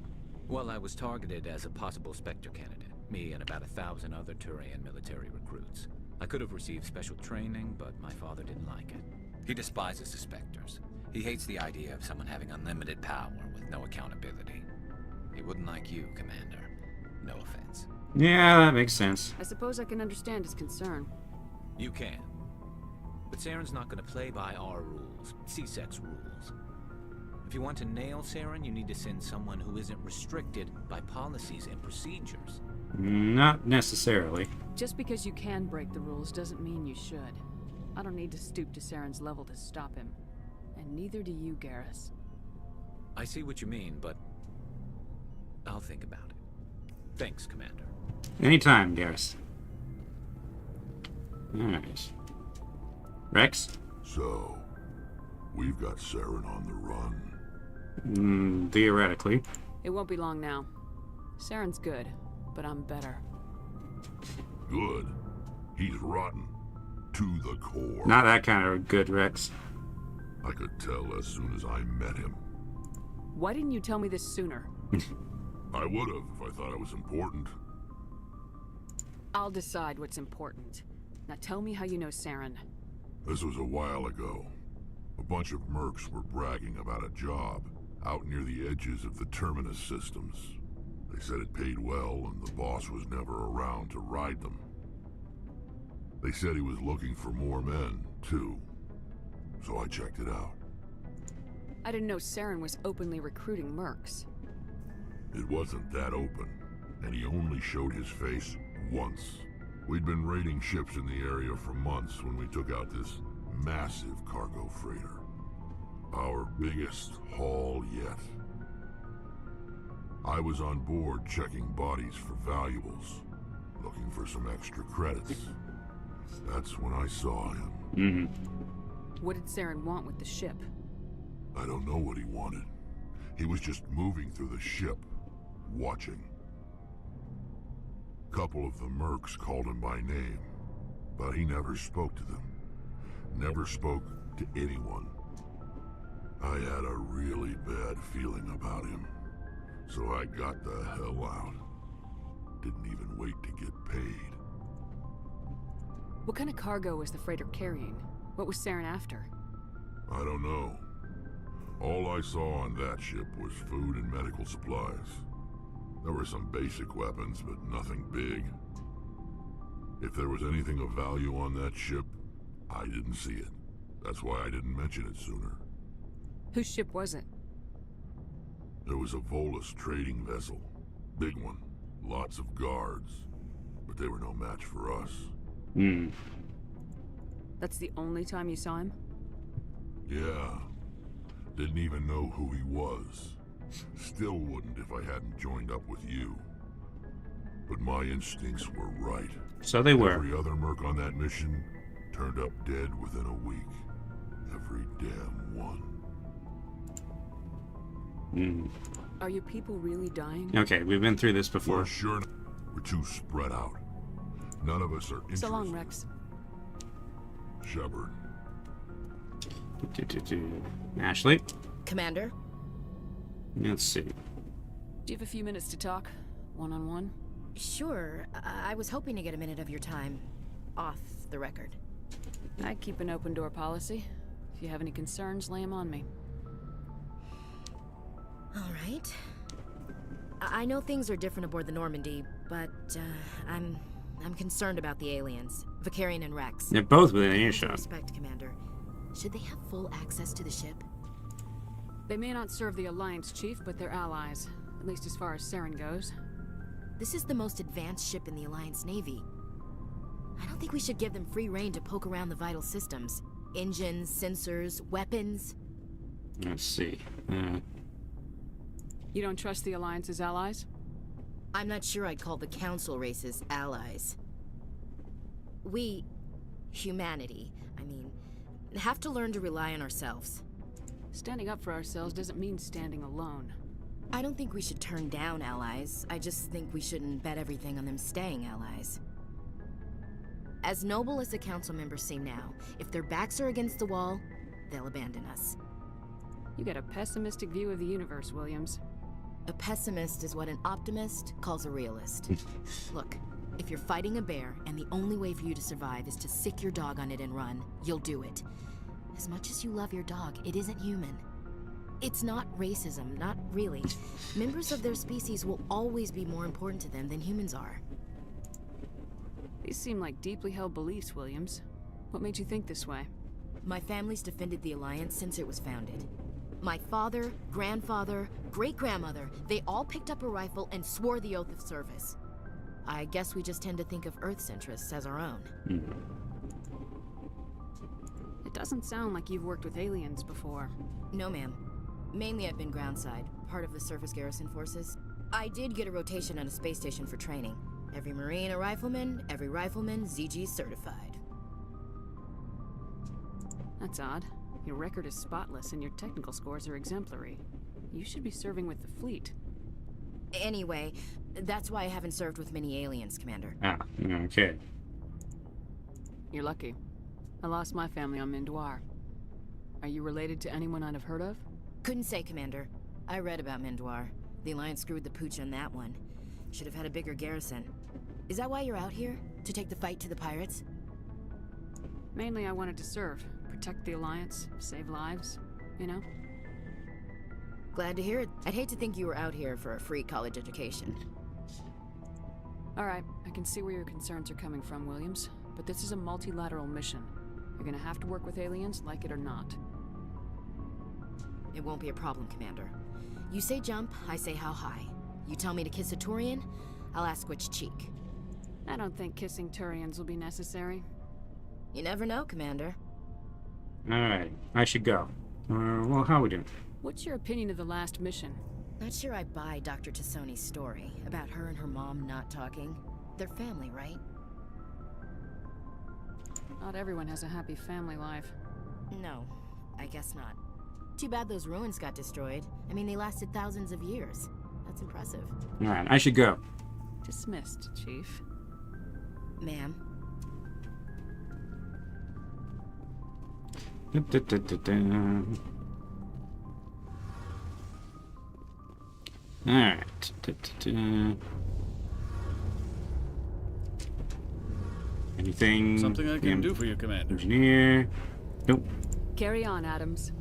Well, I was targeted as a possible Spectre candidate. Me and about 1,000 other Turian military recruits. I could have received special training, but my father didn't like it. He despises the Spectres. He hates the idea of someone having unlimited power with no accountability. He wouldn't like you, Commander. No offense. Yeah, that makes sense. I suppose I can understand his concern. You can. But Saren's not going to play by our rules, C-Sec's rules. If you want to nail Saren, you need to send someone who isn't restricted by policies and procedures. Not necessarily. Just because you can break the rules doesn't mean you should. I don't need to stoop to Saren's level to stop him. And neither do you, Garrus. I see what you mean, but I'll think about it. Thanks, Commander. Anytime, Garrus. Alright. Rex? So, we've got Saren on the run. Theoretically. It won't be long now. Saren's good, but I'm better. Good? He's rotten. To the core. Not that kind of good, Rex. I could tell as soon as I met him. Why didn't you tell me this sooner? I would have if I thought it was important. I'll decide what's important. Now tell me how you know Saren. This was a while ago. A bunch of mercs were bragging about a job out near the edges of the Terminus systems. They said it paid well and the boss was never around to ride them. They said he was looking for more men, too. So I checked it out. I didn't know Saren was openly recruiting mercs. It wasn't that open, and he only showed his face once. We'd been raiding ships in the area for months when we took out this massive cargo freighter. Our biggest haul yet. I was on board checking bodies for valuables, looking for some extra credits. That's when I saw him. What did Saren want with the ship? I don't know what he wanted. He was just moving through the ship, watching. Couple of the mercs called him by name, but he never spoke to them. Never spoke to anyone. I had a really bad feeling about him, so I got the hell out. Didn't even wait to get paid. What kind of cargo was the freighter carrying? What was Saren after? I don't know. All I saw on that ship was food and medical supplies. There were some basic weapons, but nothing big. If there was anything of value on that ship, I didn't see it. That's why I didn't mention it sooner. Whose ship was it? There was a Volus trading vessel. Big one. Lots of guards. But they were no match for us. That's the only time you saw him? Yeah. Didn't even know who he was. Still wouldn't if I hadn't joined up with you. But my instincts were right. So they were. Every other merc on that mission turned up dead within a week. Every damn one. Are your people really dying? Okay, we've been through this before. We're sure we're too spread out. None of us are interested. So long, Rex. Shepard. Ashley? Commander? Let's see. Do you have a few minutes to talk? One-on-one? Sure. I was hoping to get a minute of your time. Off the record. I keep an open door policy. If you have any concerns, lay them on me. All right. I know things are different aboard the Normandy, but I'm concerned about the aliens, Vicarian and Rex. They're both within earshot. Respect, Commander. Should they have full access to the ship? They may not serve the Alliance, Chief, but they're allies. At least as far as Saren goes. This is the most advanced ship in the Alliance Navy. I don't think we should give them free rein to poke around the vital systems. Engines, sensors, weapons. Let's see. You don't trust the Alliance's allies? I'm not sure I'd call the Council races allies. We, humanity, I mean, have to learn to rely on ourselves. Standing up for ourselves doesn't mean standing alone. I don't think we should turn down allies. I just think we shouldn't bet everything on them staying allies. As noble as the Council members seem now, if their backs are against the wall, they'll abandon us. You got a pessimistic view of the universe, Williams. A pessimist is what an optimist calls a realist. Look, If you're fighting a bear and the only way for you to survive is to sick your dog on it and run, you'll do it. As much as you love your dog, it isn't human. It's not racism, not really. Members of their species will always be more important to them than humans are. These seem like deeply held beliefs, Williams. What made you think this way? My family's defended the Alliance since it was founded. My father, grandfather, great-grandmother, they all picked up a rifle and swore the oath of service. I guess we just tend to think of Earth's interests as our own. It doesn't sound like you've worked with aliens before. No, ma'am. Mainly I've been groundside, part of the surface garrison forces. I did get a rotation on a space station for training. Every Marine a rifleman, every rifleman ZG certified. That's odd. Your record is spotless and your technical scores are exemplary. You should be serving with the fleet. Anyway, that's why I haven't served with many aliens, Commander. Ah, okay. You're lucky. I lost my family on Mindoir. Are you related to anyone I'd have heard of? Couldn't say, Commander. I read about Mindoir. The Alliance screwed the pooch on that one. Should have had a bigger garrison. Is that why you're out here? To take the fight to the pirates? Mainly I wanted to serve. Protect the Alliance, save lives, you know? Glad to hear it. I'd hate to think you were out here for a free college education. Alright, I can see where your concerns are coming from, Williams. But this is a multilateral mission. You're gonna have to work with aliens, like it or not. It won't be a problem, Commander. You say jump, I say how high. You tell me to kiss a Turian, I'll ask which cheek. I don't think kissing Turians will be necessary. You never know, Commander. Alright, I should go. Well, how are we doing? What's your opinion of the last mission? Not sure I buy Dr. Tassoni's story about her and her mom not talking. They're family, right? Not everyone has a happy family life. No, I guess not. Too bad those ruins got destroyed. I mean, they lasted thousands of years. That's impressive. Alright, I should go. Dismissed, Chief. Ma'am. Alright. Anything? Something I can do for you, Commander. Engineer. Nope. Carry on, Adams.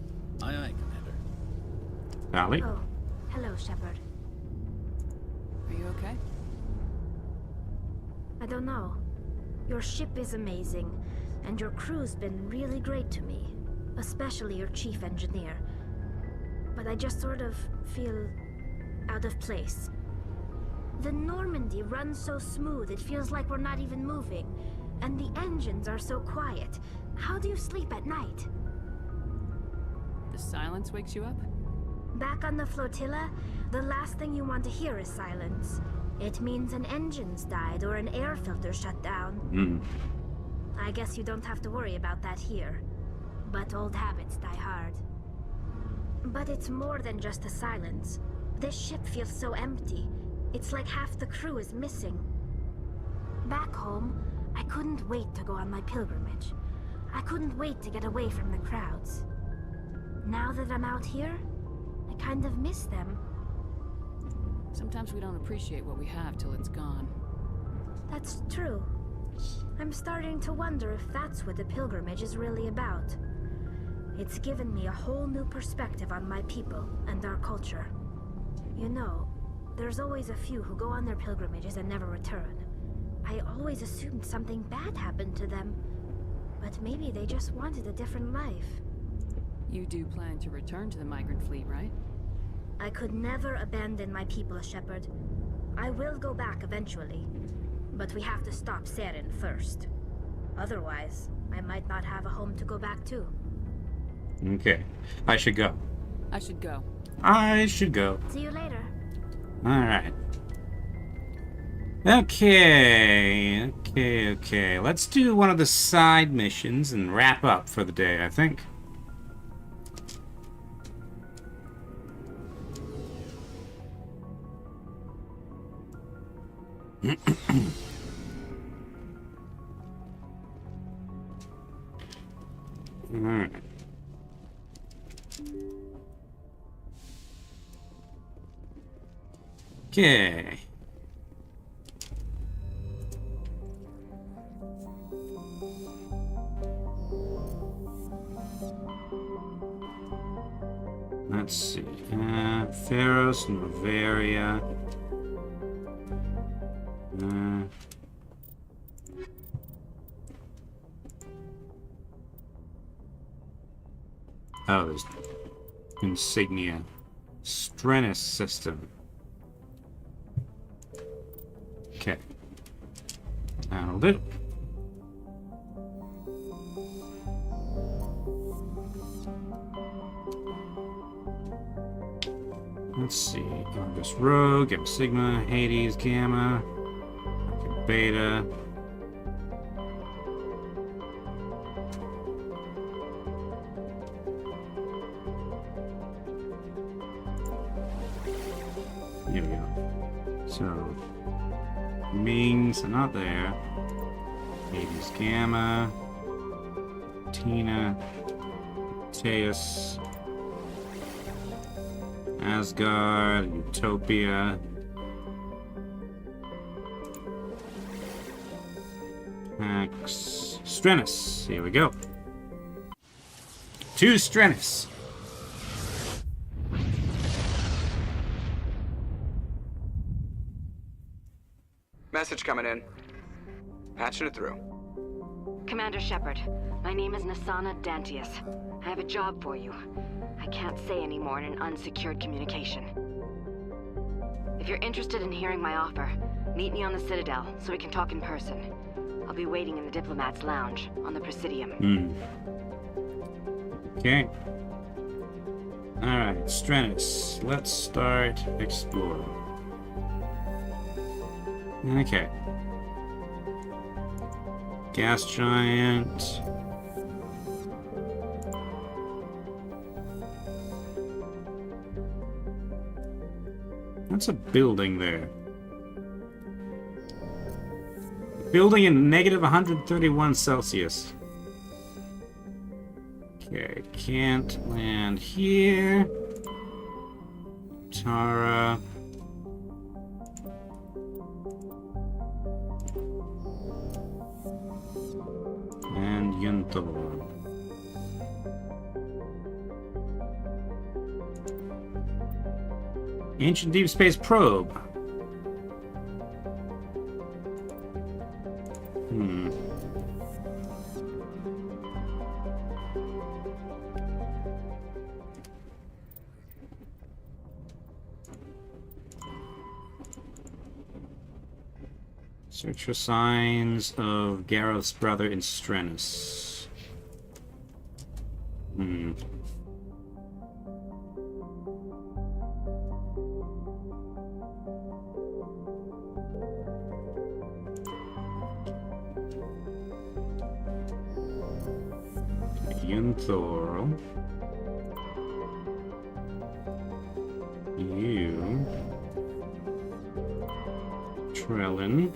Aye, aye, Commander. Valley? Oh, hello, Shepard. Are you okay? I don't know. Your ship is amazing, and your crew's been really great to me. Especially your chief engineer. But I just sort of feel out of place. The Normandy runs so smooth, it feels like we're not even moving. And the engines are so quiet. How do you sleep at night? The silence wakes you up? Back on the flotilla, the last thing you want to hear is silence. It means an engine's died or an air filter shut down. I guess you don't have to worry about that here. But old habits die hard. But it's more than just the silence. This ship feels so empty. It's like half the crew is missing. Back home, I couldn't wait to go on my pilgrimage. I couldn't wait to get away from the crowds. Now that I'm out here, I kind of miss them. Sometimes we don't appreciate what we have till it's gone. That's true. I'm starting to wonder if that's what the pilgrimage is really about. It's given me a whole new perspective on my people and our culture. You know, there's always a few who go on their pilgrimages and never return. I always assumed something bad happened to them, but maybe they just wanted a different life. You do plan to return to the migrant fleet, right? I could never abandon my people, Shepard. I will go back eventually, but we have to stop Saren first. Otherwise, I might not have a home to go back to. Okay. I should go. I should go. I should go. See you later. Alright. Okay. Let's do one of the side missions and wrap up for the day, I think. Alright. Okay. Theros, Novaria. Oh, there's insignia. Strenus system. Okay. That'll do. Let's see. August Rogue, Gamma Sigma, Hades, Gamma, Beta. Here we go. So, Mings are not there. Hades, Gamma, Tina, Teus, Asgard, Utopia. Pax. Strenus. Here we go. 2 Strenus. Message coming in. Patching it through. Commander Shepard, my name is Nasana Dantius. I have a job for you. I can't say any more in an unsecured communication. If you're interested in hearing my offer, meet me on the Citadel so we can talk in person. I'll be waiting in the Diplomat's Lounge on the Presidium. Okay. Alright, Strenus. Let's start exploring. Okay. Gas giant. That's a building there. Building in negative 131 Celsius. Okay, can't land here. Tara. And Yuntor. Ancient Deep Space Probe. Search for signs of Gareth's brother in Strenus. Yunthor. You. Trellin.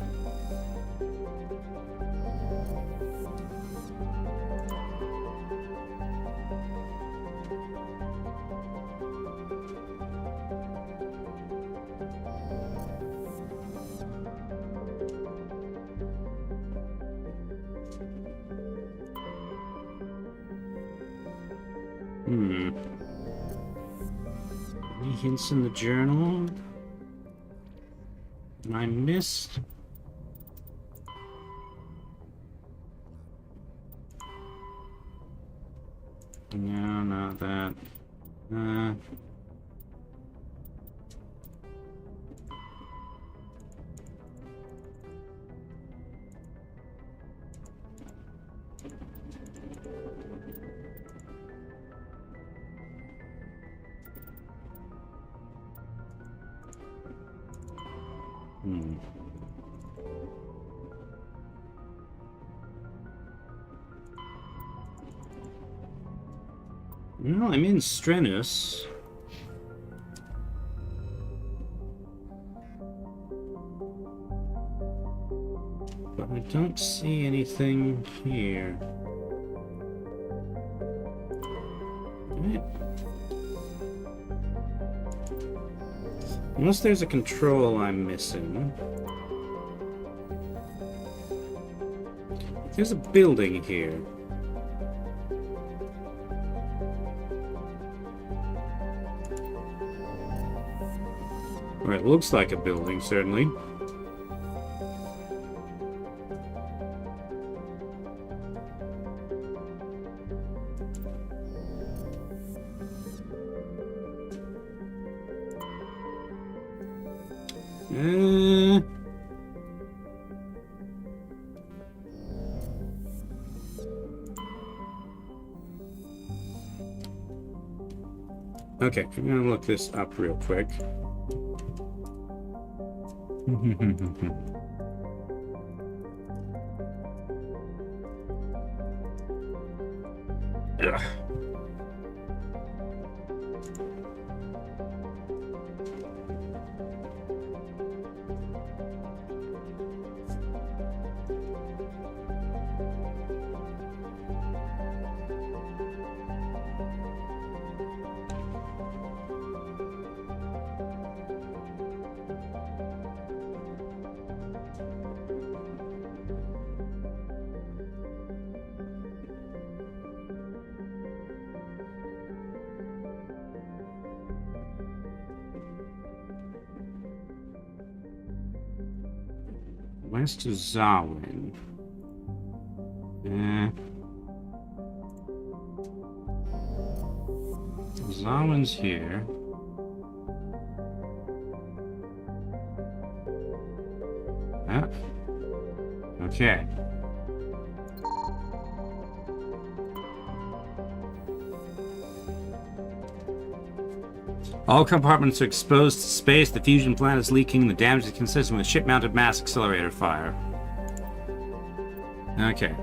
Any hints in the journal? I missed? No, not that. Well, I'm in Strenus. But I don't see anything here. Right. Unless there's a control I'm missing. There's a building here. Or it looks like a building, certainly. Okay, I'm gonna look this up real quick. Ugh. West of Zawin. Zawin's here. Ah. Okay. All compartments are exposed to space. The fusion plant is leaking. The damage is consistent with ship-mounted mass accelerator fire. Okay.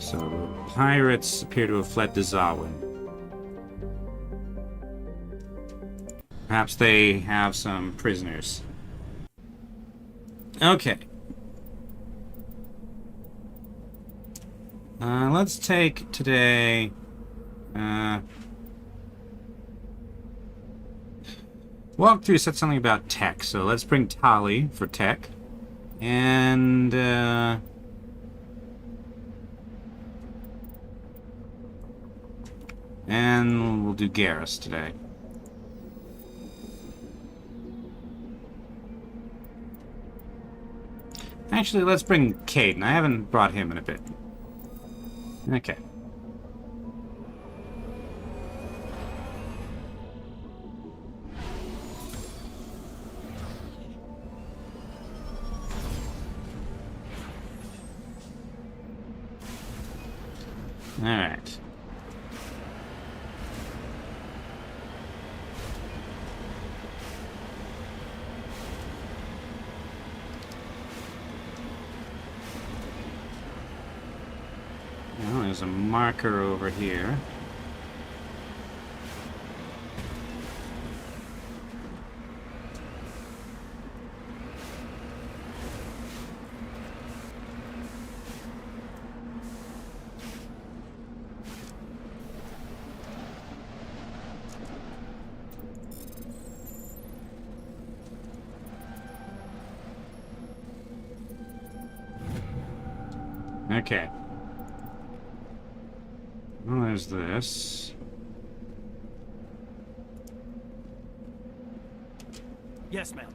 So the pirates appear to have fled to Zawin. Perhaps they have some prisoners. Okay. Let's take today, walkthrough said something about tech, so let's bring Tali for tech, and, we'll do Garrus today. Actually, let's bring Caden. I haven't brought him in a bit. Okay. All right. Well, there's a marker over here. Okay. Well, there's this. Yes, ma'am.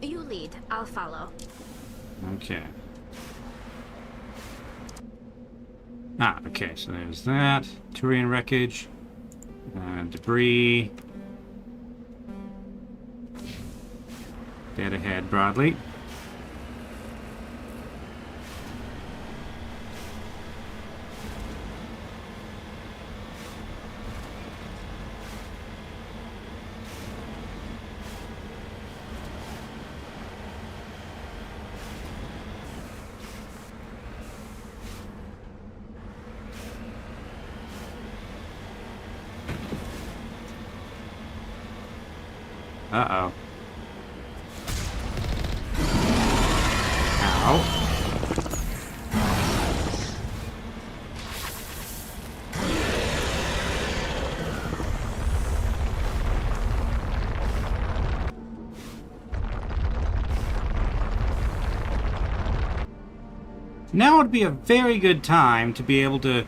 You lead. I'll follow. Okay. Ah, okay, so there's that. Turian wreckage. Debris. Dead ahead broadly. Uh-oh. Ow. Now would be a very good time to be able to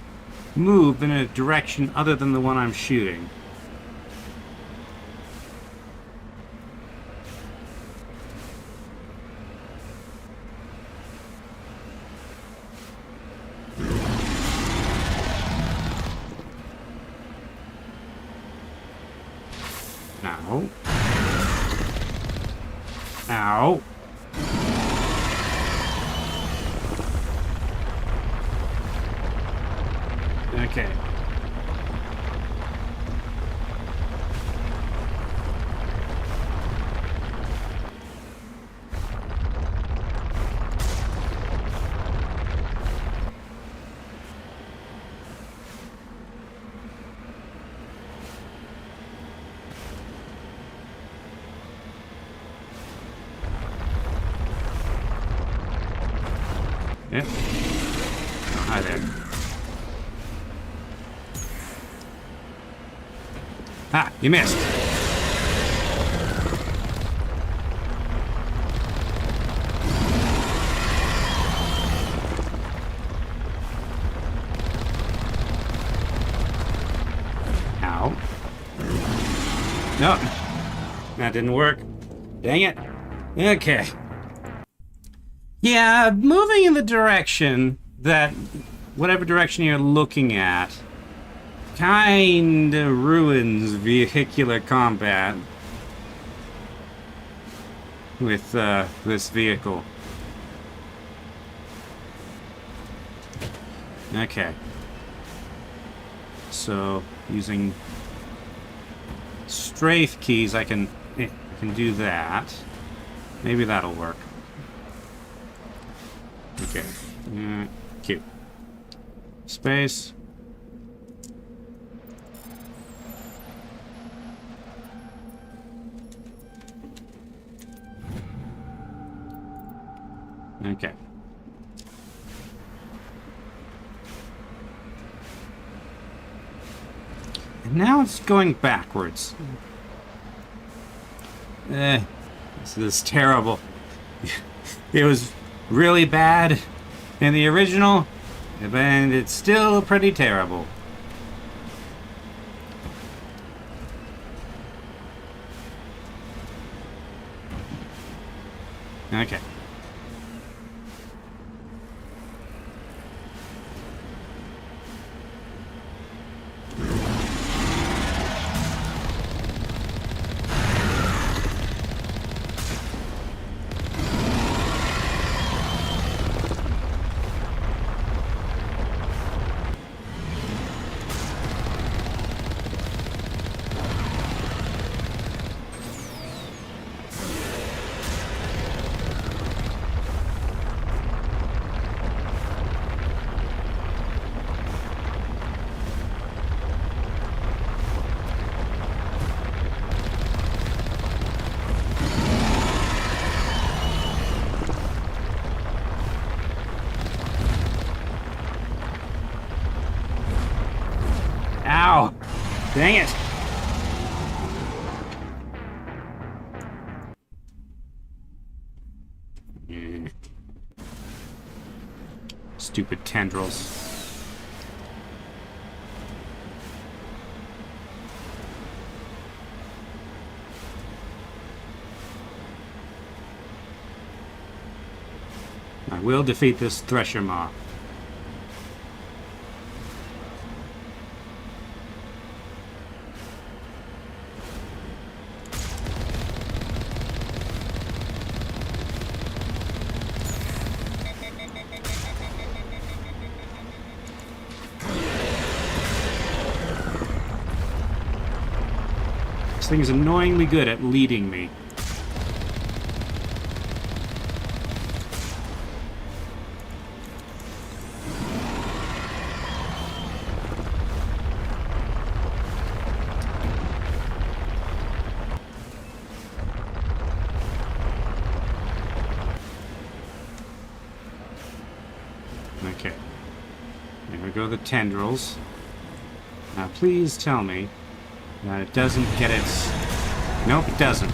move in a direction other than the one I'm shooting. Ow. Ow. Okay. Yeah. Hi there. Ah, you missed. Ow. No. That didn't work. Dang it. Okay. Yeah, moving in the direction that whatever direction you're looking at kinda ruins vehicular combat with this vehicle. Okay. So, using strafe keys, I can do that. Maybe that'll work. Okay. Cute. Space. Okay. And now it's going backwards. This is terrible. It was really bad in the original, and it's still pretty terrible. Okay. Ow! Dang it! Stupid tendrils. I will defeat this Thresher Maw. This thing is annoyingly good at leading me. Okay. There we go, the tendrils. Now please tell me that it doesn't get its... Nope, it doesn't.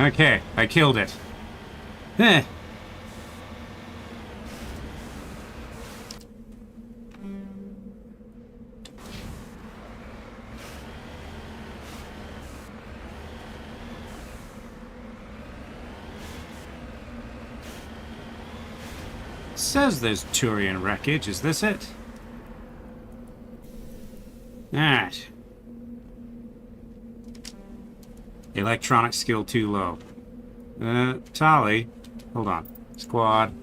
Okay, I killed it. Eh. Says there's Turian wreckage. Is this it? Alright. Electronic skill too low. Tali. Hold on. Squad.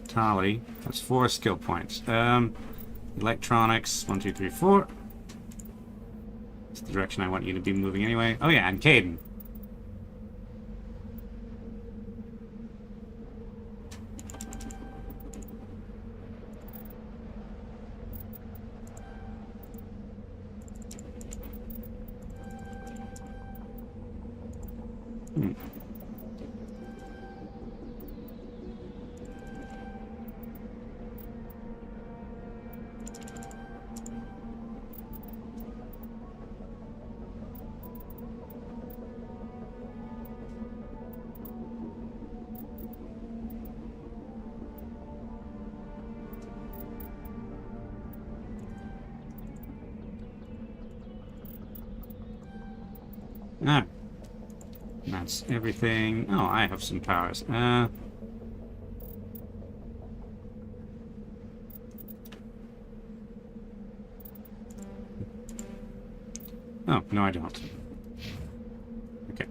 Tali. That's 4 skill points. Electronics. 1, 2, 3, 4. That's the direction I want you to be moving anyway. Oh yeah, and Caden. Ah. That's everything. Oh, I have some powers. Oh, no I don't. Okay.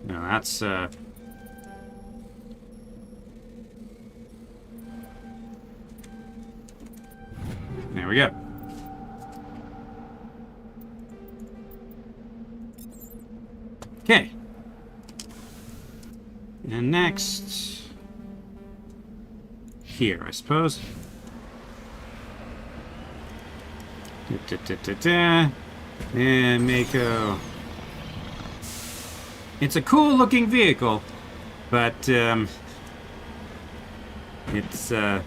No, that's, there we go. Okay. And next... here, I suppose. And Mako. It's a cool looking vehicle, but it's a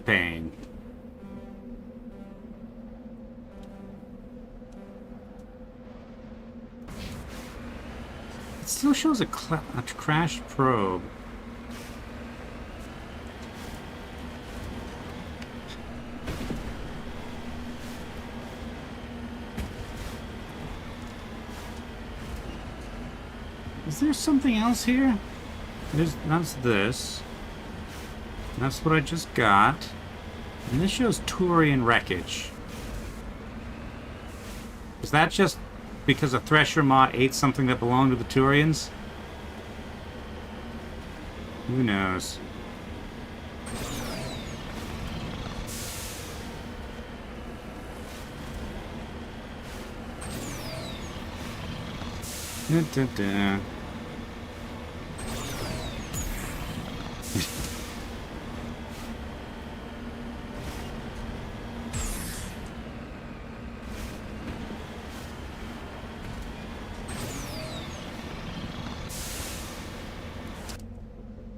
pain. It still shows a crashed probe. Is there something else here? That's this. That's what I just got. And this shows Turian wreckage. Is that just because a Thresher mod ate something that belonged to the Turians? Who knows?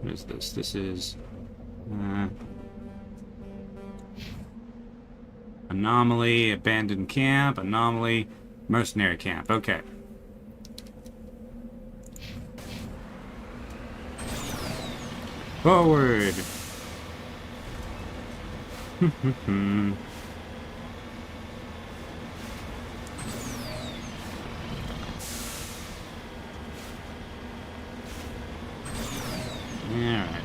What is this? This is anomaly, abandoned camp, anomaly, mercenary camp. Okay. Forward. Alright.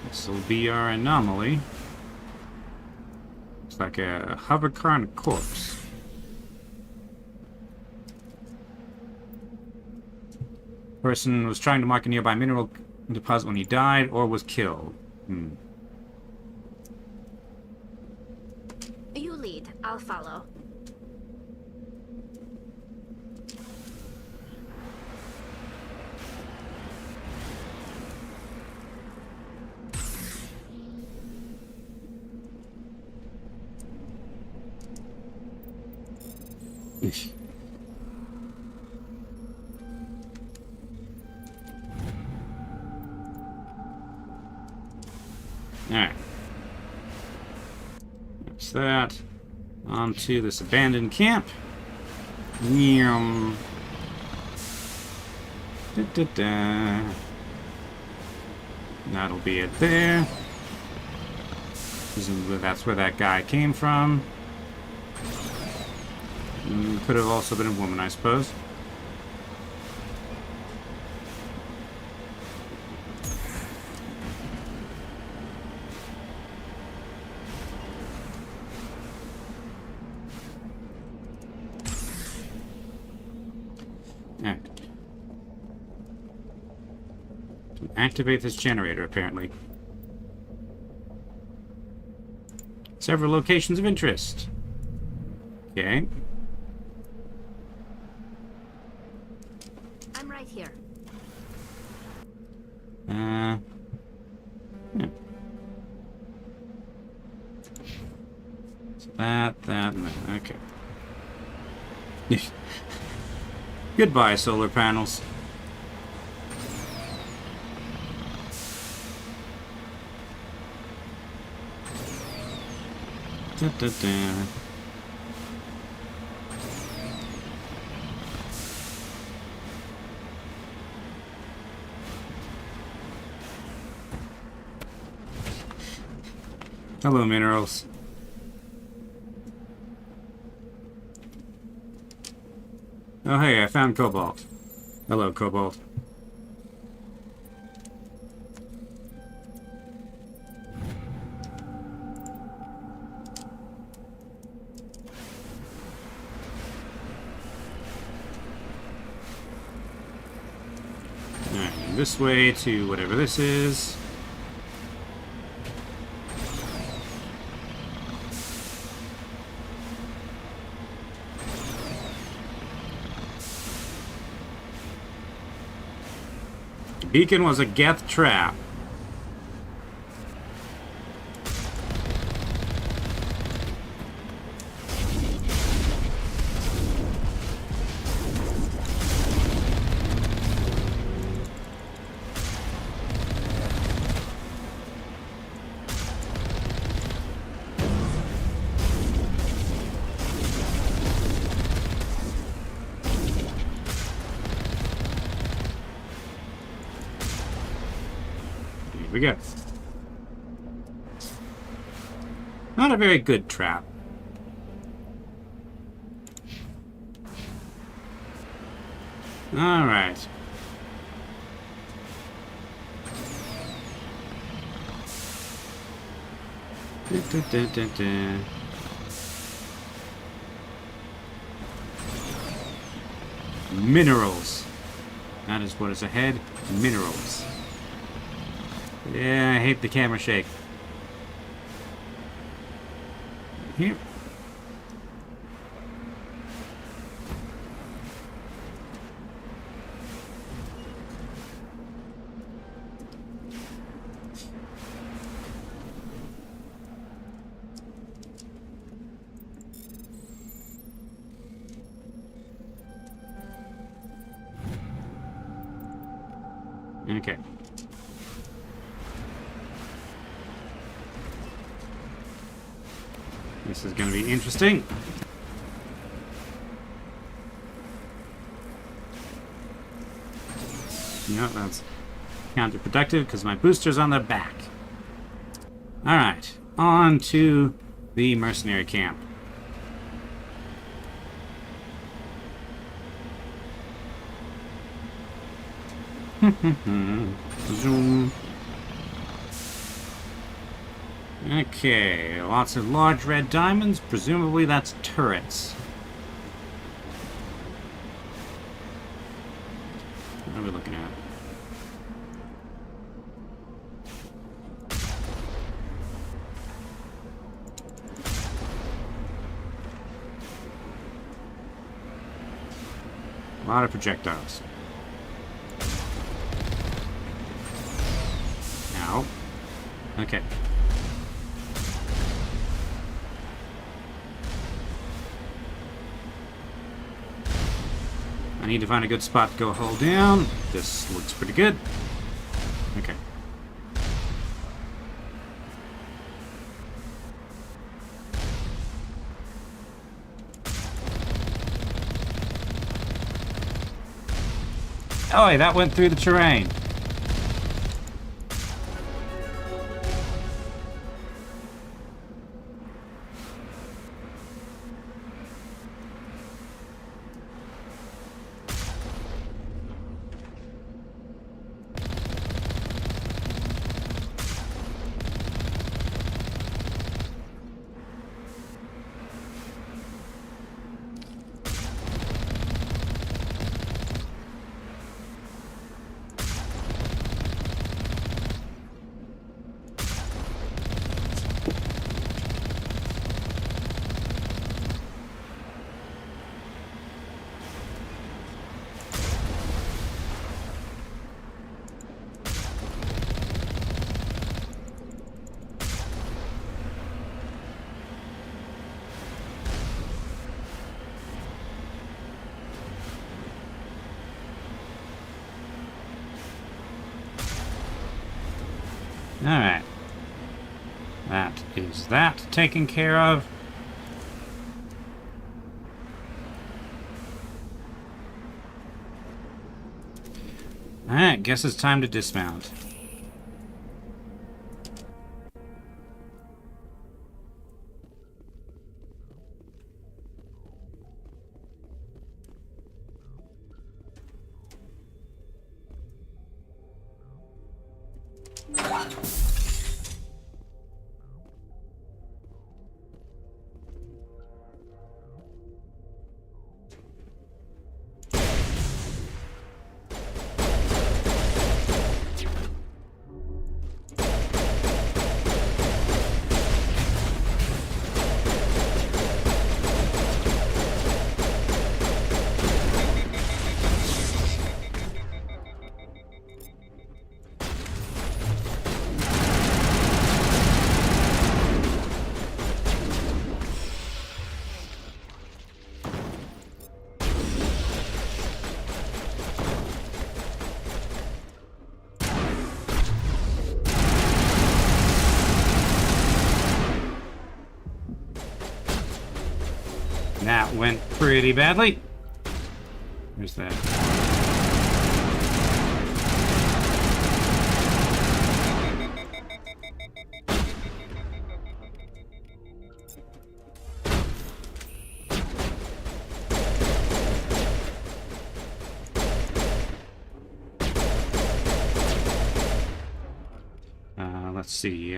This will be our anomaly. Looks like a hover car and a corpse. Person was trying to mark a nearby mineral deposit when he died or was killed. You lead. I'll follow. Alright. that. Onto this abandoned camp. Yum. That'll be it there. Presumably that's where that guy came from. Could have also been a woman, I suppose. Activate this generator, apparently. Several locations of interest. Okay. I'm right here. Yeah. So that, and that. Okay. Goodbye, solar panels. Da, da, da. Hello, minerals. Oh, hey, I found cobalt. Hello, cobalt. Alright, this way to whatever this is. The beacon was a Geth trap. We go. Not a very good trap. All right. Minerals. That is what is ahead. Minerals. Yeah, I hate the camera shake. Here. Okay. This is going to be interesting. No, that's counterproductive because my booster's on the back. Alright, on to the mercenary camp. Zoom. Okay, lots of large red diamonds. Presumably that's turrets. What are we looking at? A lot of projectiles. Ow. Okay. I need to find a good spot to go hold down. This looks pretty good. Okay. Oh, that went through the terrain. Alright. That is that taken care of. Alright, guess it's time to dismount. That went pretty badly. Where's that? Let's see.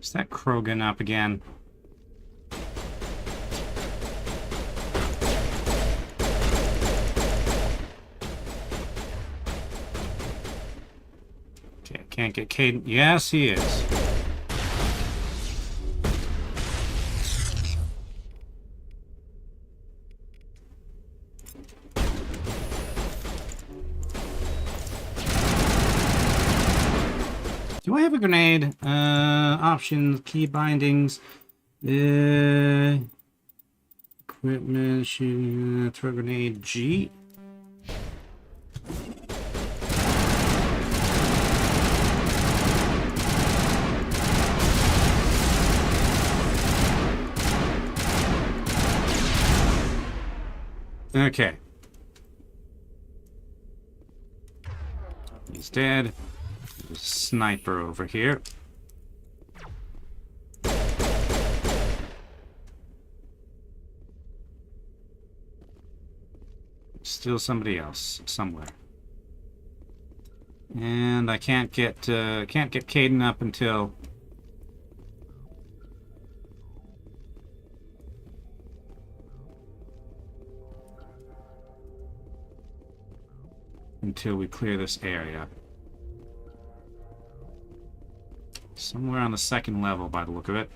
Is that Krogan up again? Okay, can't get Caden. Yes, he is. Do I have a grenade? Options, key bindings, equipment, throw grenade, G. Okay. He's dead. There's a sniper over here. Still somebody else somewhere. And I can't get Caden up until we clear this area. Somewhere on the second level by the look of it.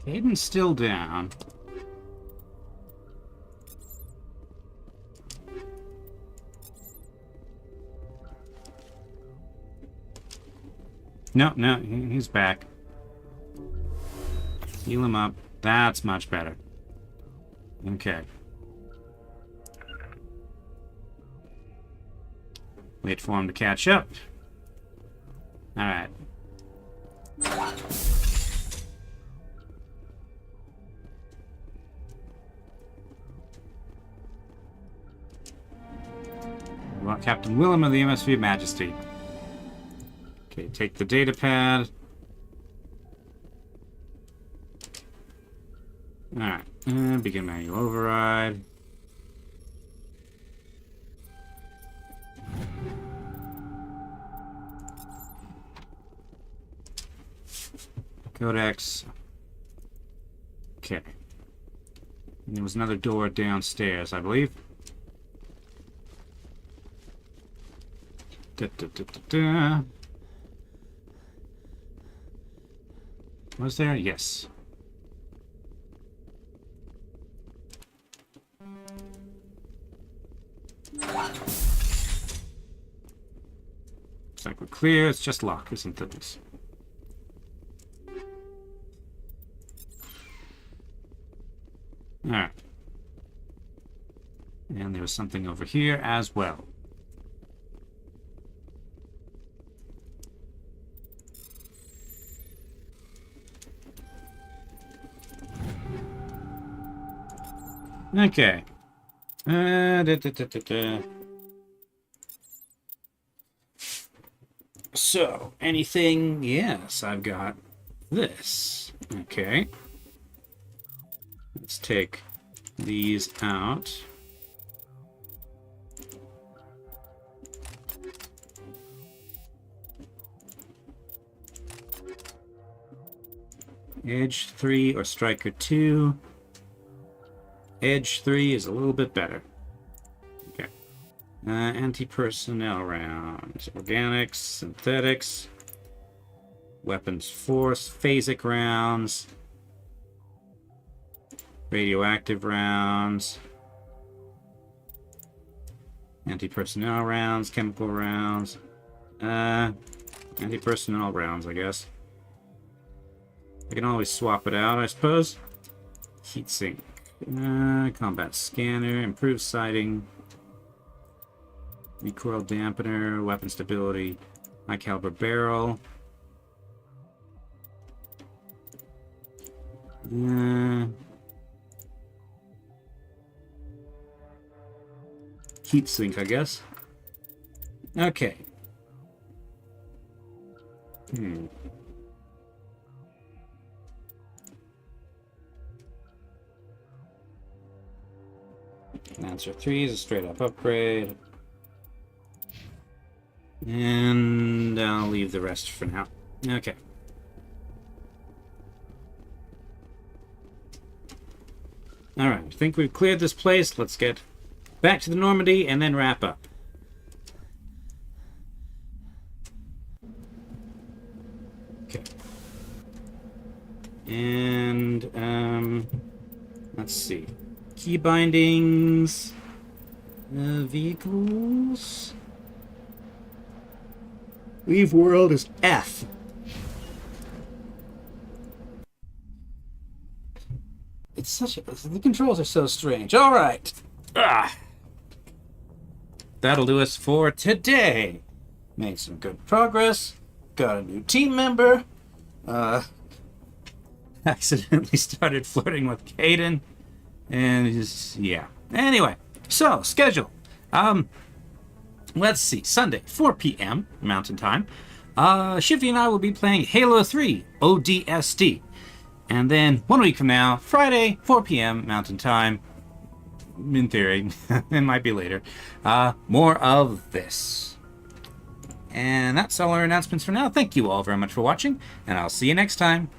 Caden's still down. No, he's back. Heal him up. That's much better. Okay. Wait for him to catch up. Alright. We want Captain Willem of the MSV Majesty. Okay, take the data pad. Alright, and begin manual override. Codex. Okay. And there was another door downstairs, I believe. Was there? Yes. Looks like we're clear. It's just lock, isn't it? Alright. And there's something over here as well. Okay. So, anything? Yes, I've got this. Okay. Let's take these out. Edge 3 or Striker 2. Edge 3 is a little bit better. Okay. Anti-personnel rounds. Organics, synthetics. Weapons force, phasic rounds. Radioactive rounds. Anti-personnel rounds, chemical rounds. Anti-personnel rounds, I guess. I can always swap it out, I suppose. Heatsink. Combat scanner, improved sighting, recoil dampener, weapon stability, high caliber barrel. Heatsink, I guess. Okay. Lancer 3 is a straight up upgrade. And I'll leave the rest for now. Okay. Alright, I think we've cleared this place. Let's get back to the Normandy and then wrap up. Okay. And, let's see. Key bindings, vehicles. Leave world is F. It's such a... The controls are so strange. All right. That'll do us for today. Made some good progress. Got a new team member. Accidentally started flirting with Caden. And just, yeah. Anyway, so, schedule. Let's see. Sunday, 4 p.m. Mountain Time. Shifty and I will be playing Halo 3 ODST. And then 1 week from now, Friday, 4 p.m. Mountain Time. In theory. It might be later. More of this. And that's all our announcements for now. Thank you all very much for watching. And I'll see you next time.